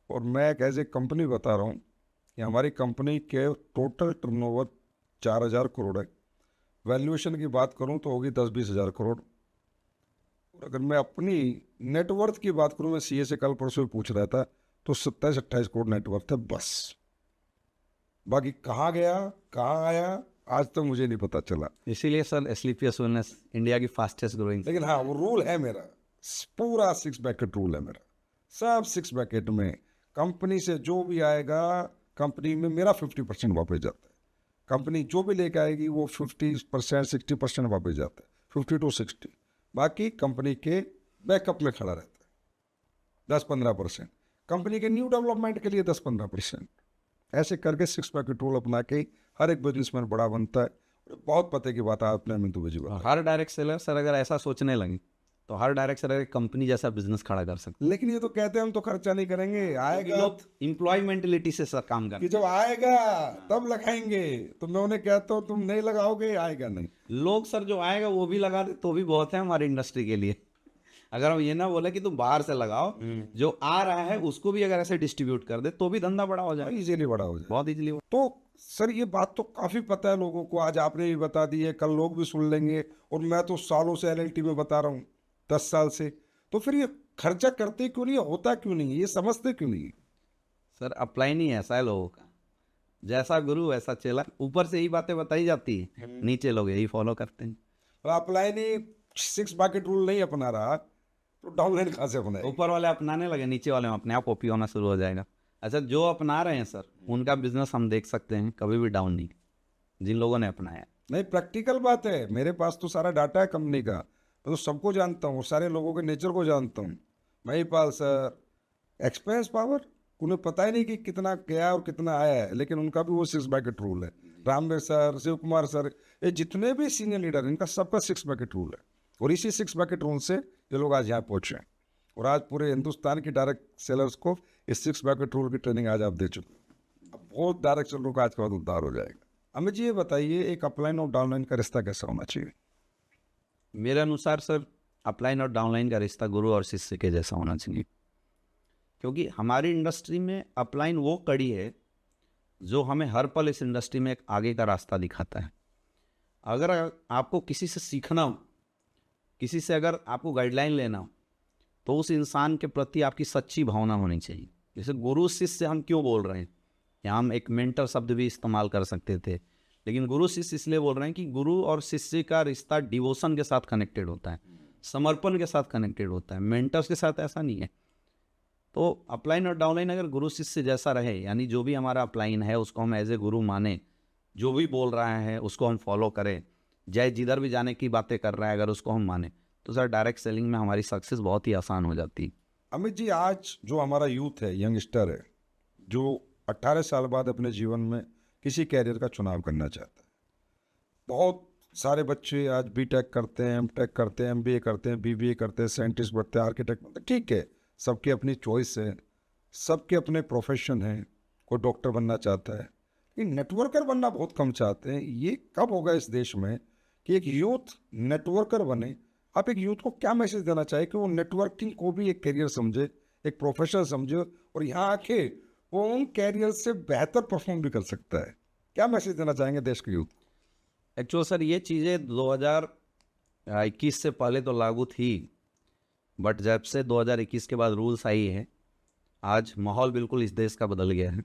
और मैं एक ऐसे कंपनी बता रहा हूँ कि हमारी कंपनी के टोटल टर्नओवर 4,000 करोड़ है। वैल्यूएशन की बात करूँ तो होगी 10-20 हज़ार करोड़। और अगर मैं अपनी नेटवर्थ की बात करूँ, मैं सीए से कल परसों पूछ रहा था, तो 27-28 करोड़ नेटवर्थ है बस। बाकी कहाँ गया, कहाँ आया, आज तक मुझे नहीं पता चला। इसीलिए सर स्लीपियस वेलनेस इंडिया की फास्टेस्ट ग्रोइंग। लेकिन हाँ, वो रूल है मेरा, पूरा 6 बैकेट रूल है मेरा। सब 6 बैकेट में कंपनी से जो भी आएगा, कंपनी में मेरा 50% वापस जाता है। कंपनी जो भी लेके आएगी वो 50%, 60% वापस जाता है, 50 to 60। बाकी कंपनी के बैकअप में खड़ा रहता है 10-15%। कंपनी के न्यू डेवलपमेंट के लिए 10-15%। ऐसे करके 6 पैकेट रूल अपना के हर एक बिजनेसमैन बड़ा बनता है। बहुत पते की बात है आपने मिंटू भाई जी बताई। हर डायरेक्ट सेलर सर अगर ऐसा सोचने लगे तो हर डायरेक्ट सेलर कंपनी जैसा बिजनेस खड़ा कर सकते लेकिन ये तो कहते हैं हम तो खर्चा नहीं करेंगे, आएगा लोग एम्प्लॉय मेंटेलिटी से सर काम कि करते जब आएगा तब लगाएंगे। तो मैं उन्हें कहता हूँ तुम नहीं लगाओगे आएगा नहीं। लोग सर जो आएगा वो भी लगा दे तो भी बहुत है हमारी इंडस्ट्री के लिए। अगर हम ये ना बोले कि तुम बाहर से लगाओ, जो आ रहा है उसको भी अगर ऐसे डिस्ट्रीब्यूट कर दे तो भी धंधा बड़ा हो जाए, इजीली बड़ा हो जाए, बहुत इजीली। तो सर ये बात तो काफी पता है लोगों को, आज आपने भी बता दी है, कल लोग भी सुन लेंगे। और मैं तो सालों से एलएलटी में बता रहा हूँ, 10 साल से। तो फिर ये खर्चा करते क्यों नहीं, होता क्यों नहीं, ये समझते क्यों नहीं? सर अप्लाई नहीं ऐसा है लोगों का, जैसा गुरु वैसा चेला। ऊपर से यही बातें बताई जाती है, नीचे लोग यही फॉलो करते हैं। अप्लाई नहीं, 6 बकेट रूल नहीं अपना रहा तो डाउनलाइन कहाँ से अपनाए? ऊपर वाले अपनाने लगे, नीचे वाले में अपने आप कॉपी होना शुरू हो जाएगा। अच्छा, जो अपना रहे हैं सर उनका बिजनेस हम देख सकते हैं कभी भी डाउन नहीं, जिन लोगों ने अपनाया। नहीं, प्रैक्टिकल बात है, मेरे पास तो सारा डाटा है कंपनी का, मैं तो सबको जानता हूँ, सारे लोगों के नेचर को जानता हूँ। महिपाल सर, एक्सपीरियंस पावर, उन्हें पता ही नहीं कि कितना गया और कितना आया है, लेकिन उनका भी वो 6 बकेट रूल है। रामदेव सर, शिव कुमार सर, ये जितने भी सीनियर लीडर, इनका सबका 6 बकेट रूल है। और इसी 6 बकेट रूल से ये लोग आज यहाँ पहुँचे हैं। और आज पूरे हिंदुस्तान की डायरेक्ट सेलर्स को इस 6 बकेट रूल की ट्रेनिंग आज आप दे चुके हैं। अब बहुत डायरेक्ट सेलरों का आज के बाद उद्धार हो जाएगा। अमित जी ये बताइए, एक अपलाइन और डाउनलाइन का रिश्ता कैसा होना चाहिए? मेरे अनुसार सर अपलाइन और डाउनलाइन का रिश्ता गुरु और शिष्य के जैसा होना चाहिए, क्योंकि हमारी इंडस्ट्री में अपलाइन वो कड़ी है जो हमें हर पल इस इंडस्ट्री में एक आगे का रास्ता दिखाता है। अगर आपको किसी से सीखना हो, किसी से अगर आपको गाइडलाइन लेना हो, तो उस इंसान के प्रति आपकी सच्ची भावना होनी चाहिए। जैसे गुरु शिष्य हम क्यों बोल रहे हैं, यहाँ हम एक मेंटर शब्द भी इस्तेमाल कर सकते थे, लेकिन गुरु शिष्य इसलिए बोल रहे हैं कि गुरु और शिष्य का रिश्ता डिवोशन के साथ कनेक्टेड होता है, समर्पण के साथ कनेक्टेड होता है। मेंटर्स के साथ ऐसा नहीं है। तो अपलाइन और डाउनलाइन अगर गुरु शिष्य जैसा रहे, यानी जो भी हमारा अपलाइन है उसको हम एज ए गुरु माने, जो भी बोल रहा है उसको हम फॉलो करें, जय जिधर भी जाने की बातें कर रहा है अगर उसको हम माने, तो सर डायरेक्ट सेलिंग में हमारी सक्सेस बहुत ही आसान हो जाती है। अमित जी, आज जो हमारा यूथ है, यंगस्टर है, जो 18 साल बाद अपने जीवन में किसी कैरियर का चुनाव करना चाहता है, बहुत सारे बच्चे आज बीटेक करते हैं, एमटेक करते हैं, एमबीए करते हैं, बीबीए करते हैं, साइंटिस्ट बनते हैं, आर्किटेक्ट बनते हैं, ठीक है, सबकी अपनी चॉइस है, सबके अपने प्रोफेशन है। कोई डॉक्टर बनना चाहता है, लेकिन नेटवर्कर बनना बहुत कम चाहते हैं। ये कब होगा इस देश में कि एक यूथ नेटवर्कर बने? आप एक यूथ को क्या मैसेज देना चाहे कि वो नेटवर्किंग को भी एक करियर समझे, एक प्रोफेशन समझे, और यहाँ आके वो उन कैरियर से बेहतर परफॉर्म भी कर सकता है? क्या मैसेज देना चाहेंगे देश के यूथ? एक्चुअल सर ये चीज़ें 2021 से पहले तो लागू थी, बट जब से 2021 के बाद रूल्स आई है, आज माहौल बिल्कुल इस देश का बदल गया है।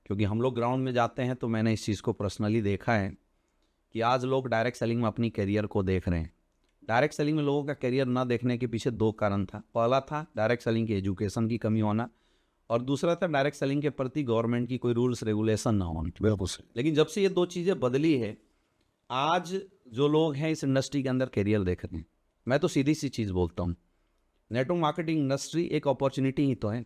क्योंकि हम लोग ग्राउंड में जाते हैं तो मैंने इस चीज़ को पर्सनली देखा है कि आज लोग डायरेक्ट सेलिंग में अपनी करियर को देख रहे हैं। डायरेक्ट सेलिंग में लोगों का करियर ना देखने के पीछे 2 कारण था। पहला था डायरेक्ट सेलिंग की एजुकेशन की कमी होना, और दूसरा था डायरेक्ट सेलिंग के प्रति गवर्नमेंट की कोई रूल्स रेगुलेशन ना होना। बिल्कुल सही। लेकिन जब से ये 2 चीज़ें बदली है, आज जो लोग हैं इस इंडस्ट्री के अंदर करियर देख रहे हैं। मैं तो सीधी सी चीज़ बोलता हूँ, नेटवर्क मार्केटिंग इंडस्ट्री एक अपॉर्चुनिटी ही तो है।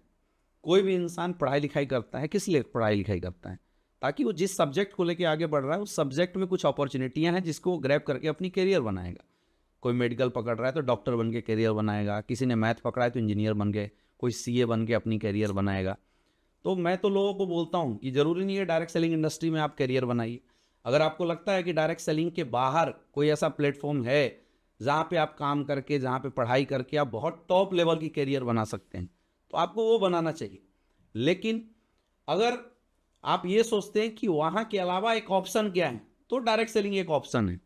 कोई भी इंसान पढ़ाई लिखाई करता है, किस लिए पढ़ाई लिखाई करता है? ताकि वो जिस सब्जेक्ट को लेके आगे बढ़ रहा है उस सब्जेक्ट में कुछ अपॉर्चुनिटियाँ हैं जिसको वो ग्रैब करके अपनी करियर बनाएगा। कोई मेडिकल पकड़ रहा है तो डॉक्टर बन के करियर बनाएगा, किसी ने मैथ पकड़ा है तो इंजीनियर बन गए, कोई सीए बन के अपनी करियर बनाएगा। तो मैं तो लोगों को बोलता हूँ कि ज़रूरी नहीं है डायरेक्ट सेलिंग इंडस्ट्री में आप करियर बनाइए। अगर आपको लगता है कि डायरेक्ट सेलिंग के बाहर कोई ऐसा प्लेटफॉर्म है जहाँ पे आप काम करके, जहाँ पे पढ़ाई करके आप बहुत टॉप लेवल की करियर बना सकते हैं, तो आपको वो बनाना चाहिए। लेकिन अगर आप ये सोचते हैं कि वहाँ के अलावा एक ऑप्शन क्या है, तो डायरेक्ट सेलिंग एक ऑप्शन है।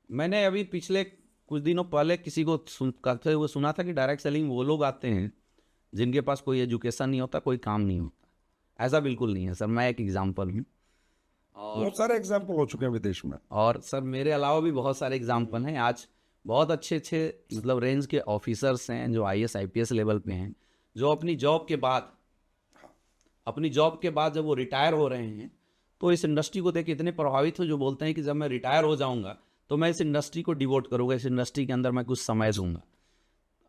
मैंने अभी पिछले कुछ दिनों पहले किसी को कहते हुए सुना था कि डायरेक्ट सेलिंग वो लोग आते हैं जिनके पास कोई एजुकेशन नहीं होता, कोई काम नहीं होता। ऐसा बिल्कुल नहीं है सर, मैं एक एग्जाम्पल हूँ। बहुत सारे एग्जाम्पल हो चुके हैं विदेश में। और सर मेरे अलावा भी बहुत सारे एग्जाम्पल हैं। आज बहुत अच्छे अच्छे मतलब रेंज के ऑफिसर्स हैं जो आईएएस आईपीएस लेवल पे हैं, जो अपनी जॉब के बाद जब वो रिटायर हो रहे हैं तो इस इंडस्ट्री को देख के इतने प्रभावित हो, जो बोलते हैं कि जब मैं रिटायर हो जाऊंगा तो मैं इस इंडस्ट्री को डिवोट करूंगा, इस इंडस्ट्री के अंदर मैं कुछ समय दूंगा।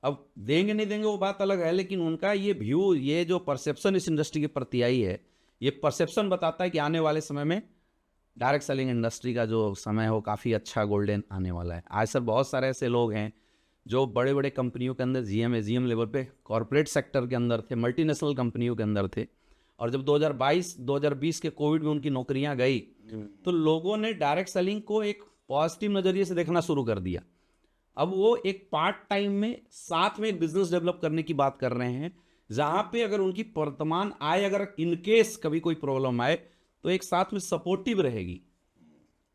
अब देंगे नहीं देंगे वो बात अलग है, लेकिन उनका ये व्यू, ये जो परसेप्शन इस इंडस्ट्री के प्रति आई है, ये परसेप्शन बताता है कि आने वाले समय में डायरेक्ट सेलिंग इंडस्ट्री का जो समय हो काफ़ी अच्छा गोल्डन आने वाला है। आज सर बहुत सारे ऐसे लोग हैं जो बड़े बड़े कंपनियों के अंदर जीएम लेवल पे कॉर्पोरेट सेक्टर के अंदर थे, मल्टीनेशनल कंपनियों के अंदर थे, और जब 2022-2020 के कोविड में उनकी नौकरियां गई तो लोगों ने डायरेक्ट सेलिंग को एक पॉजिटिव नज़रिए से देखना शुरू कर दिया। अब वो एक पार्ट टाइम में साथ में एक बिजनेस डेवलप करने की बात कर रहे हैं, जहाँ पे अगर उनकी वर्तमान आय अगर इनकेस कभी कोई प्रॉब्लम आए तो एक साथ में सपोर्टिव रहेगी।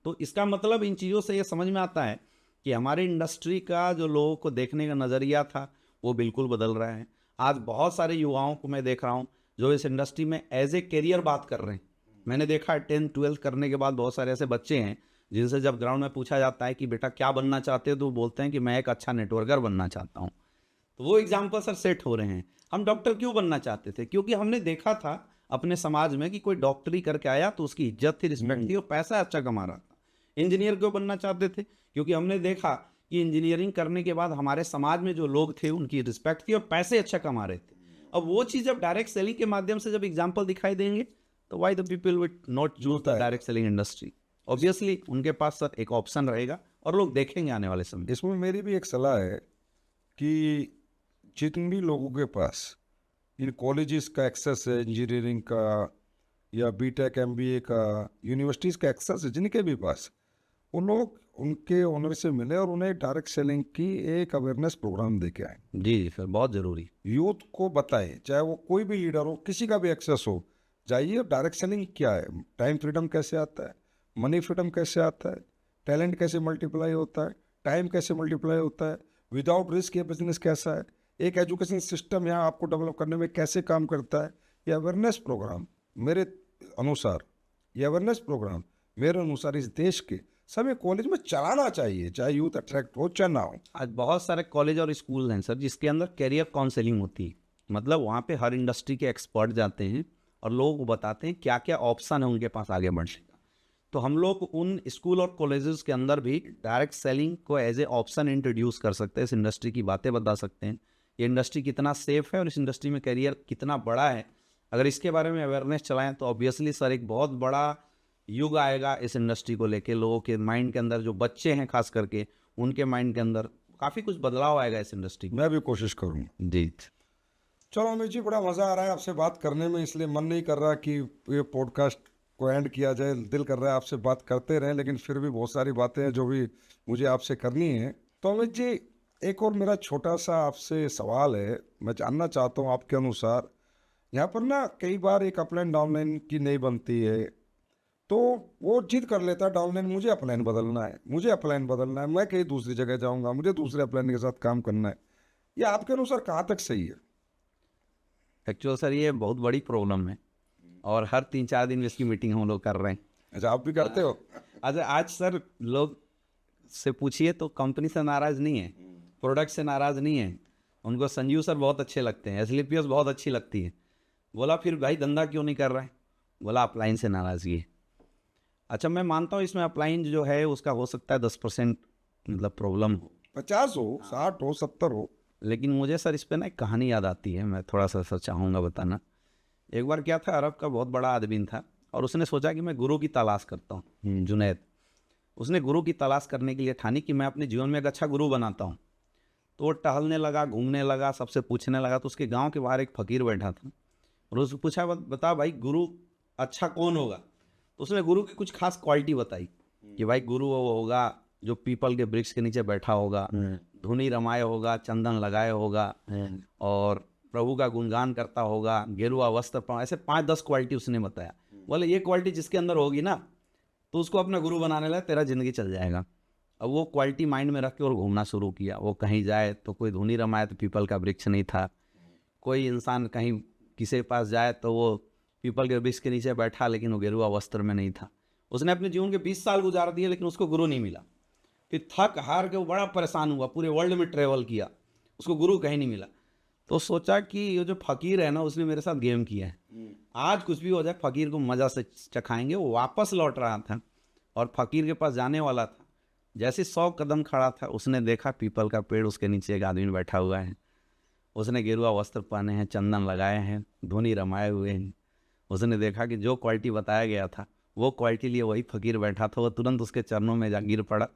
तो इसका मतलब इन चीज़ों से ये समझ में आता है कि हमारे इंडस्ट्री का जो लोगों को देखने का नज़रिया था वो बिल्कुल बदल रहा है। आज बहुत सारे युवाओं को मैं देख रहा हूँ जो इस इंडस्ट्री में एज ए करियर बात कर रहे हैं। मैंने देखा 10th-12th करने के बाद बहुत सारे ऐसे बच्चे हैं जिनसे जब ग्राउंड में पूछा जाता है कि बेटा क्या बनना चाहते हो, तो वो बोलते हैं कि मैं एक अच्छा नेटवर्कर बनना चाहता हूँ। तो वो एग्जाम्पल सर सेट हो रहे हैं। हम डॉक्टर क्यों बनना चाहते थे? क्योंकि हमने देखा था अपने समाज में कि कोई डॉक्टरी करके आया तो उसकी इज्जत थी, रिस्पेक्ट थी और पैसा अच्छा कमा रहा था। इंजीनियर क्यों बनना चाहते थे? क्योंकि हमने देखा कि इंजीनियरिंग करने के बाद हमारे समाज में जो लोग थे उनकी रिस्पेक्ट थी और पैसे अच्छा कमा रहे थे। अब वो चीज़ जब डायरेक्ट सेलिंग के माध्यम से जब एग्जाम्पल दिखाई देंगे तो why the people will not choose the direct selling industry? Obviously उनके पास सर एक ऑप्शन रहेगा और लोग देखेंगे आने वाले समय। इसमें मेरी भी एक सलाह है कि जितने भी लोगों के पास इन कॉलेजेस का एक्सेस है, इंजीनियरिंग का या बीटेक एमबीए का, यूनिवर्सिटीज़ का एक्सेस है, जिनके भी पास, वो लोग उनके ओनर से मिले और उन्हें डायरेक्ट सेलिंग की एक अवेयरनेस प्रोग्राम दे के आए, जी सर, बहुत ज़रूरी। यूथ को बताएं, चाहे वो कोई भी लीडर हो, किसी का भी एक्सेस हो, जाइए डायरेक्ट सेलिंग क्या है, टाइम फ्रीडम कैसे आता है, मनी फ्रीडम कैसे आता है, टैलेंट कैसे मल्टीप्लाई होता है, टाइम कैसे मल्टीप्लाई होता है, विदाउट रिस्क ये बिजनेस कैसा है, एक एजुकेशन सिस्टम यहाँ आपको डेवलप करने में कैसे काम करता है। ये अवेयरनेस प्रोग्राम मेरे अनुसार इस देश के सभी कॉलेज में चलाना चाहिए, चाहे यूथ अट्रैक्ट हो चाहे ना हो। आज बहुत सारे कॉलेज और स्कूल हैं सर जिसके अंदर कैरियर काउंसलिंग होती है। मतलब वहाँ पे हर इंडस्ट्री के एक्सपर्ट जाते हैं और लोगों को बताते हैं क्या क्या ऑप्शन है उनके पास आगे बढ़ने का। तो हम लोग उन स्कूल और कॉलेजेस के अंदर भी डायरेक्ट सेलिंग को एज ए ऑप्शन इंट्रोड्यूस कर सकते हैं, इस इंडस्ट्री की बातें बता सकते हैं, ये इंडस्ट्री कितना सेफ है और इस इंडस्ट्री में करियर कितना बड़ा है। अगर इसके बारे में अवेयरनेस चलाएं तो ऑब्वियसली सर एक बहुत बड़ा युग आएगा इस इंडस्ट्री को लेके। लोगों के माइंड के अंदर, जो बच्चे हैं खास करके, उनके माइंड के अंदर काफ़ी कुछ बदलाव आएगा इस इंडस्ट्री में। मैं भी कोशिश करूँगा। जी चलो अमित जी, बड़ा मज़ा आ रहा है आपसे बात करने में, इसलिए मन नहीं कर रहा कि ये पॉडकास्ट को एंड किया जाए। दिल कर रहा है आपसे बात करते रहें, लेकिन फिर भी बहुत सारी बातें हैं जो भी मुझे आपसे करनी है। तो अमित जी, एक और मेरा छोटा सा आपसे सवाल है, मैं जानना चाहता हूँ आपके अनुसार, यहाँ पर ना कई बार एक अपलाइन डाउनलाइन की नहीं बनती है, तो वो जिद कर लेता है डाउनलाइन मुझे अपलाइन बदलना है, मैं कहीं दूसरी जगह जाऊँगा, मुझे दूसरे अपलाइन के साथ काम करना है। ये आपके अनुसार कहाँ तक सही है? एक्चुअल सर ये बहुत बड़ी प्रॉब्लम है और हर 3-4 दिन में इसकी मीटिंग हम लोग कर रहे हैं। अच्छा, आप भी करते हो? अच्छा, आज सर लोग से पूछिए तो कंपनी से नाराज़ नहीं है, प्रोडक्ट से नाराज़ नहीं है, उनको संजीव सर बहुत अच्छे लगते हैं, एसलीपीएस बहुत अच्छी लगती है। बोला फिर भाई धंधा क्यों नहीं कर रहा है? बोला अपलाइन से नाराज़गी है। अच्छा, मैं मानता हूँ इसमें अपलाइन जो है उसका हो सकता है 10% मतलब प्रॉब्लम हो, 50 हो, 60 हो, 70 हो। लेकिन मुझे सर इस पे ना एक कहानी याद आती है, मैं थोड़ा सा सर चाहूँगा बताना। एक बार क्या था, अरब का बहुत बड़ा आदमी था और उसने सोचा कि मैं गुरु की तलाश करता हूँ, जुनैद। उसने गुरु की तलाश करने के लिए ठानी कि मैं अपने जीवन में एक अच्छा गुरु बनाता हूँ। तो वो टहलने लगा, घूमने लगा, सबसे पूछने लगा। तो उसके गांव के बाहर एक फ़कीर बैठा था और उससे पूछा, बता भाई गुरु अच्छा कौन होगा? तो उसने गुरु की कुछ खास क्वालिटी बताई कि भाई गुरु वो होगा जो पीपल के वृक्ष के नीचे बैठा होगा, धुनी रमाए होगा, चंदन लगाए होगा और प्रभु का गुणगान करता होगा, गेरुआ वस्त्र पहना। ऐसे 5-10 क्वालिटी उसने बताया। बोले ये क्वालिटी जिसके अंदर होगी ना तो उसको अपना गुरु बनाने लगा, तेरा जिंदगी चल जाएगा। अब वो क्वालिटी माइंड में रख के और घूमना शुरू किया। वो कहीं जाए तो कोई धुनी रमाए तो पीपल का वृक्ष नहीं था, कोई इंसान कहीं किसी के पास जाए तो वो पीपल के वृक्ष के नीचे बैठा लेकिन वो गेरुआ वस्त्र में नहीं था। उसने अपने जीवन के 20 साल गुजार दिए लेकिन उसको गुरु नहीं मिला। फिर थक हार के वो बड़ा परेशान हुआ, पूरे वर्ल्ड में ट्रेवल किया, उसको गुरु कहीं नहीं मिला। तो सोचा कि ये जो फकीर है ना उसने मेरे साथ गेम किया है, आज कुछ भी हो जाए फकीर को मज़ा से चखाएंगे। वो वापस लौट रहा था और फकीर के पास जाने वाला था। जैसे 100 कदम खड़ा था उसने देखा पीपल का पेड़, उसके नीचे एक आदमी बैठा हुआ है। उसने गेरुआ वस्त्र पहने हैं, चंदन लगाए हैं, धुनी रमाए हुए हैं। उसने देखा कि जो क्वालिटी बताया गया था वो क्वालिटी लिए वही फकीर बैठा था। वो तुरंत उसके चरणों में जा गिर पड़ा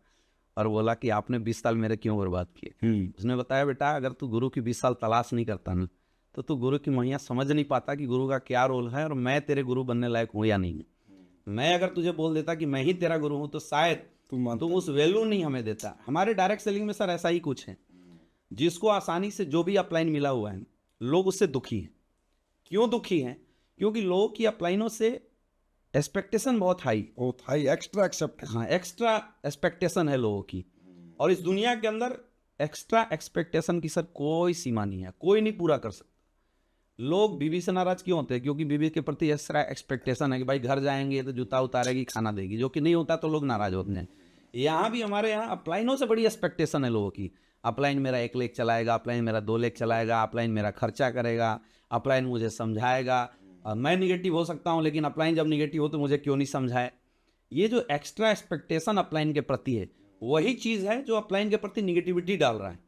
और बोला कि आपने 20 साल मेरे क्यों बर्बाद किए? उसने बताया, बेटा अगर तू गुरु की 20 साल तलाश नहीं करता ना तो तू गुरु की महिमा समझ नहीं पाता कि गुरु का क्या रोल है और मैं तेरे गुरु बनने लायक हूँ या नहीं। मैं अगर तुझे बोल देता कि मैं ही तेरा गुरु हूँ तो शायद तुम उस वैल्यू नहीं हमें देता। हमारे डायरेक्ट सेलिंग में सर ऐसा ही कुछ है। जिसको आसानी से जो भी अपलाइन मिला हुआ है लोग उससे दुखी हैं। क्यों दुखी हैं? क्योंकि लोगों की अपलाइनों से एक्सपेक्टेशन बहुत हाई, एक्स्ट्रा एक्सेप्टेशन। हाँ, एक्स्ट्रा एक्सपेक्टेशन है लोगों की। और इस दुनिया के अंदर एक्स्ट्रा एक्सपेक्टेशन की सर कोई सीमा नहीं है, कोई नहीं पूरा कर सकता। लोग बीवी से नाराज क्यों होते हैं? क्योंकि बीवी के प्रति एक्स्ट्रा एक्सपेक्टेशन है कि भाई घर जाएंगे तो जूता उतारेगी, खाना देगी, जो कि नहीं होता तो लोग नाराज होते हैं। यहाँ भी हमारे यहाँ अपलाइनों से बड़ी एक्सपेक्टेशन है लोगों की। अपलाइन मेरा 1 लाख चलाएगा, अपलाइन मेरा 2 लाख चलाएगा, अपलाइन मेरा खर्चा करेगा, अपलाइन मुझे समझाएगा। मैं निगेटिव हो सकता हूँ लेकिन अपलाइन जब निगेटिव हो तो मुझे क्यों नहीं समझाए? ये जो एक्स्ट्रा एक्सपेक्टेशन अपलाइन के प्रति है वही चीज़ है जो अपलाइन के प्रति निगेटिविटी डाल रहा है।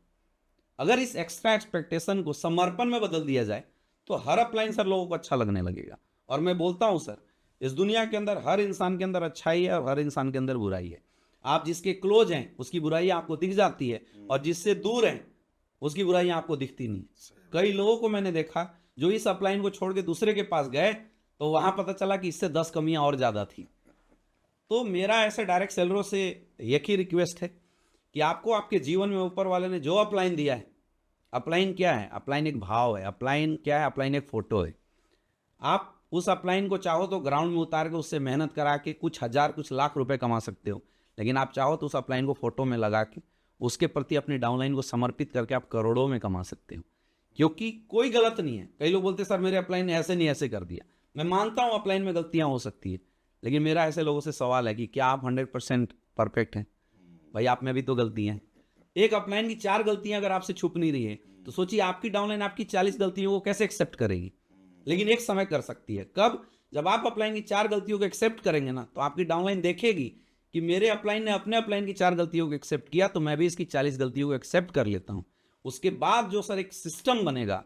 अगर इस एक्स्ट्रा एक्सपेक्टेशन को समर्पण में बदल दिया जाए तो हर अपलाइन सर लोगों को अच्छा लगने लगेगा। और मैं बोलता हूँ सर, इस दुनिया के अंदर हर इंसान के अंदर अच्छाई है और हर इंसान के अंदर बुराई है। आप जिसके क्लोज हैं उसकी बुराई आपको दिख जाती है और जिससे दूर हैं उसकी बुराई आपको दिखती नहीं। कई लोगों को मैंने देखा जो इस अपलाइन को छोड़ के दूसरे के पास गए तो वहां पता चला कि इससे 10 कमियां और ज्यादा थी। तो मेरा ऐसे डायरेक्ट सेलरों से एक ही रिक्वेस्ट है कि आपको आपके जीवन में ऊपर वाले ने जो अपलाइन दिया है, अपलाइन क्या है? अपलाइन एक भाव है। अपलाइन क्या है? अपलाइन एक फ़ोटो है। आप उस अपलाइन को चाहो तो ग्राउंड में उतार के उससे मेहनत करा के कुछ हज़ार कुछ लाख रुपए कमा सकते हो, लेकिन आप चाहो तो उस अपलाइन को फ़ोटो में लगा के उसके प्रति अपनी डाउनलाइन को समर्पित करके आप करोड़ों में कमा सकते हो, क्योंकि कोई गलत नहीं है। कई लोग बोलते हैं सर मेरे अपलाइन ने ऐसे नहीं ऐसे कर दिया। मैं मानता हूँ अपलाइन में गलतियाँ हो सकती है, लेकिन मेरा ऐसे लोगों से सवाल है कि क्या आप 100% परफेक्ट हैं? भाई आप में भी तो गलतियाँ हैं। एक अपलाइन की 4 गलतियाँ अगर आपसे छुप नहीं रही है तो सोचिए आपकी डाउनलाइन आपकी 40 गलतियों को कैसे एक्सेप्ट करेगी? लेकिन एक समय कर सकती है। कब? जब आप अपलाइन की 4 गलतियों को एक्सेप्ट करेंगे ना, तो आपकी डाउनलाइन देखेगी कि मेरे अपलाइन ने अपने अपलाइन की 4 गलतियों को एक्सेप्ट किया, तो मैं भी इसकी 40 गलतियों को एक्सेप्ट कर लेता हूँ। उसके बाद जो सर एक सिस्टम बनेगा,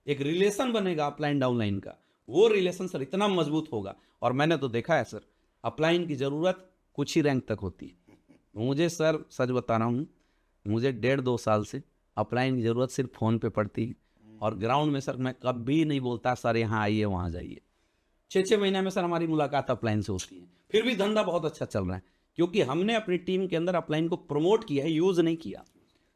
एक रिलेशन बनेगा अपलाइन डाउनलाइन का, वो रिलेशन सर इतना मजबूत होगा। और मैंने तो देखा है सर, अपलाइन की ज़रूरत कुछ ही रैंक तक होती है। मुझे सर सच बता रहा हूँ, मुझे 1.5-2 साल से अपलाइन की ज़रूरत सिर्फ फ़ोन पे पड़ती है, और ग्राउंड में सर मैं कभी नहीं बोलता सर यहाँ आइए वहाँ जाइए। 6-6 महीने में सर हमारी मुलाकात अपलाइन से होती है, फिर भी धंधा बहुत अच्छा चल रहा है, क्योंकि हमने अपनी टीम के अंदर अपलाइन को प्रमोट किया है, यूज़ नहीं किया।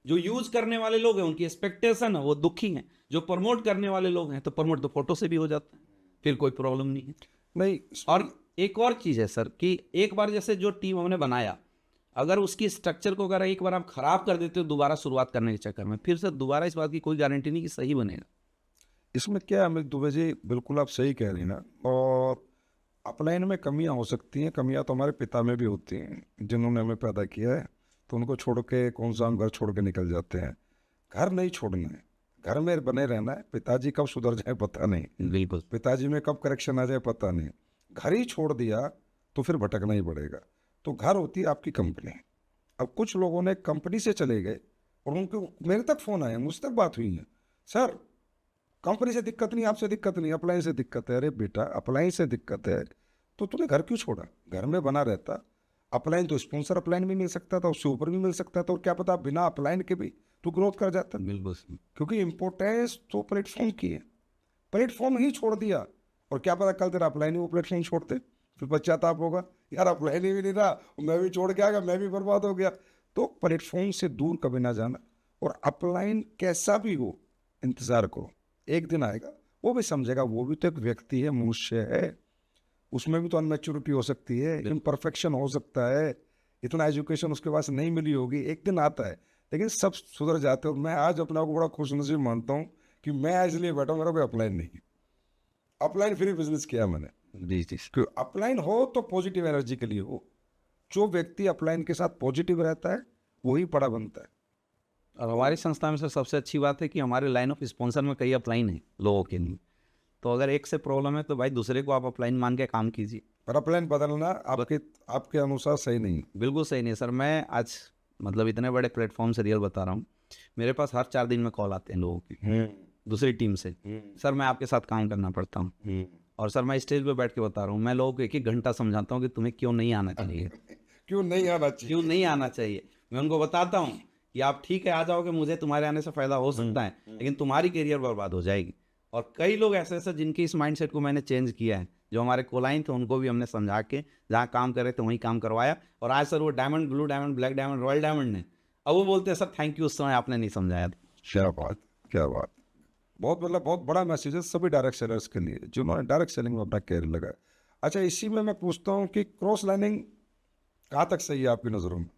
जो यूज़ करने वाले लोग हैं उनकी एक्सपेक्टेशन है, वो दुखी हैं। जो प्रमोट करने वाले लोग हैं तो प्रमोट तो फोटो से भी हो जाता है, फिर कोई प्रॉब्लम नहीं है। नहीं, और एक और चीज़ है सर कि एक बार जैसे जो टीम हमने बनाया, अगर उसकी स्ट्रक्चर को अगर एक बार आप खराब कर देते हो दोबारा शुरुआत करने के चक्कर में, फिर से दोबारा इस बात की कोई गारंटी नहीं कि सही बनेगा। इसमें क्या है अमित दुबे जी, बिल्कुल आप सही कह रही हैं ना। और अपलाइन में कमियां हो सकती हैं, कमियां तो हमारे पिता में भी होती हैं, जिन्होंने हमें पैदा किया है, तो उनको छोड़ के कौन सा हम घर छोड़ के निकल जाते हैं। घर नहीं छोड़ना है, घर में बने रहना है। पिताजी कब सुधर जाए पता नहीं, बिल्कुल। पिताजी में कब करेक्शन आ जाए पता नहीं। घर ही छोड़ दिया तो फिर भटकना ही पड़ेगा। तो घर होती है आपकी कंपनी। अब कुछ लोगों ने कंपनी से चले गए और उनको मेरे तक फ़ोन आया, मुझ तक बात हुई है, सर कंपनी से दिक्कत नहीं, आपसे दिक्कत नहीं, अप्लाई से दिक्कत है। अरे बेटा अप्लाई से दिक्कत है तो तूने घर क्यों छोड़ा? घर में बना रहता। अपलाइन तो स्पॉन्सर अपलाइन भी मिल सकता था, उससे ऊपर भी मिल सकता था, और क्या पता बिना अपलाइन के भी तू ग्रोथ कर जाता। बिल्कुल। क्योंकि इम्पोर्टेंस तो प्लेटफॉर्म की है, प्लेटफॉर्म ही छोड़ दिया, और क्या पता कल तेरा अपलाइन ही वो प्लेटफॉर्म छोड़ते, फिर पश्चाताप होगा, यार अपलाइन ही भी नहीं रहा, मैं भी छोड़ के आ गया, मैं भी बर्बाद हो गया। तो प्लेटफॉर्म से दूर कभी ना जाना, और अपलाइन कैसा भी हो इंतज़ार करो, एक दिन आएगा वो भी समझेगा, वो भी तो एक व्यक्ति है, मनुष्य है, उसमें भी तो अनमेच्योरिटी हो सकती है, इम्परफेक्शन हो सकता है, इतना एजुकेशन उसके पास नहीं मिली होगी, एक दिन आता है, लेकिन सब सुधर जाते हो। मैं आज अपने को बड़ा खुशनसीब मानता हूँ कि मैं इसलिए बैठा हूँ, मेरा कोई अपलाइन नहीं, अपलाइन फ्री बिजनेस किया मैंने। जी जी। क्यों? अपलाइन हो तो पॉजिटिव एनर्जी के लिए हो। जो व्यक्ति अपलाइन के साथ पॉजिटिव रहता है वही बड़ा बनता है। और हमारी संस्था में सर सबसे अच्छी बात है कि हमारे लाइन ऑफ स्पॉन्सर में कई अपलाइन है लोगों के लिए, तो अगर एक से प्रॉब्लम है तो भाई दूसरे को आप अपलाइन मान के काम कीजिए। पर अपलाइन बदलना आपके अनुसार सही नहीं। बिल्कुल सही नहीं सर। मैं आज मतलब इतने बड़े प्लेटफॉर्म से रियल बता रहा हूँ, मेरे पास हर 4 दिन में कॉल आते हैं लोगों के दूसरी टीम से, सर मैं आपके साथ काम करना पड़ता हूँ। और सर मैं स्टेज पे बैठ के बता रहा हूँ, मैं लोगों को 1-1 घंटा समझाता हूँ कि तुम्हें क्यों नहीं आना चाहिए, क्यों नहीं आना चाहिए, क्यों नहीं आना चाहिए। मैं उनको बताता हूँ कि आप ठीक है आ जाओगे, मुझे तुम्हारे आने से फ़ायदा हो सकता है, लेकिन तुम्हारी करियर बर्बाद हो जाएगी। और कई लोग ऐसे ऐसे जिनके इस माइंडसेट को मैंने चेंज किया है, जो हमारे कोलाइन थे उनको भी हमने समझा के जहाँ काम कर रहे थे वहीं काम करवाया, और आज सर वो diamond, blue diamond, black diamond, royal diamond ने, अब वो बोलते हैं सर थैंक यू, उस समय आपने नहीं समझाया था। क्या बात, क्या बात। बहुत मतलब बहुत बड़ा मैसेज है सभी डायरेक्ट सेलर्स के लिए जिन्होंने डायरेक्ट सेलिंग में अपना कैरियर लगाया। अच्छा, इसी में मैं पूछता हूँ कि क्रॉस लाइनिंग कहाँ तक सही है आपकी नज़रों में?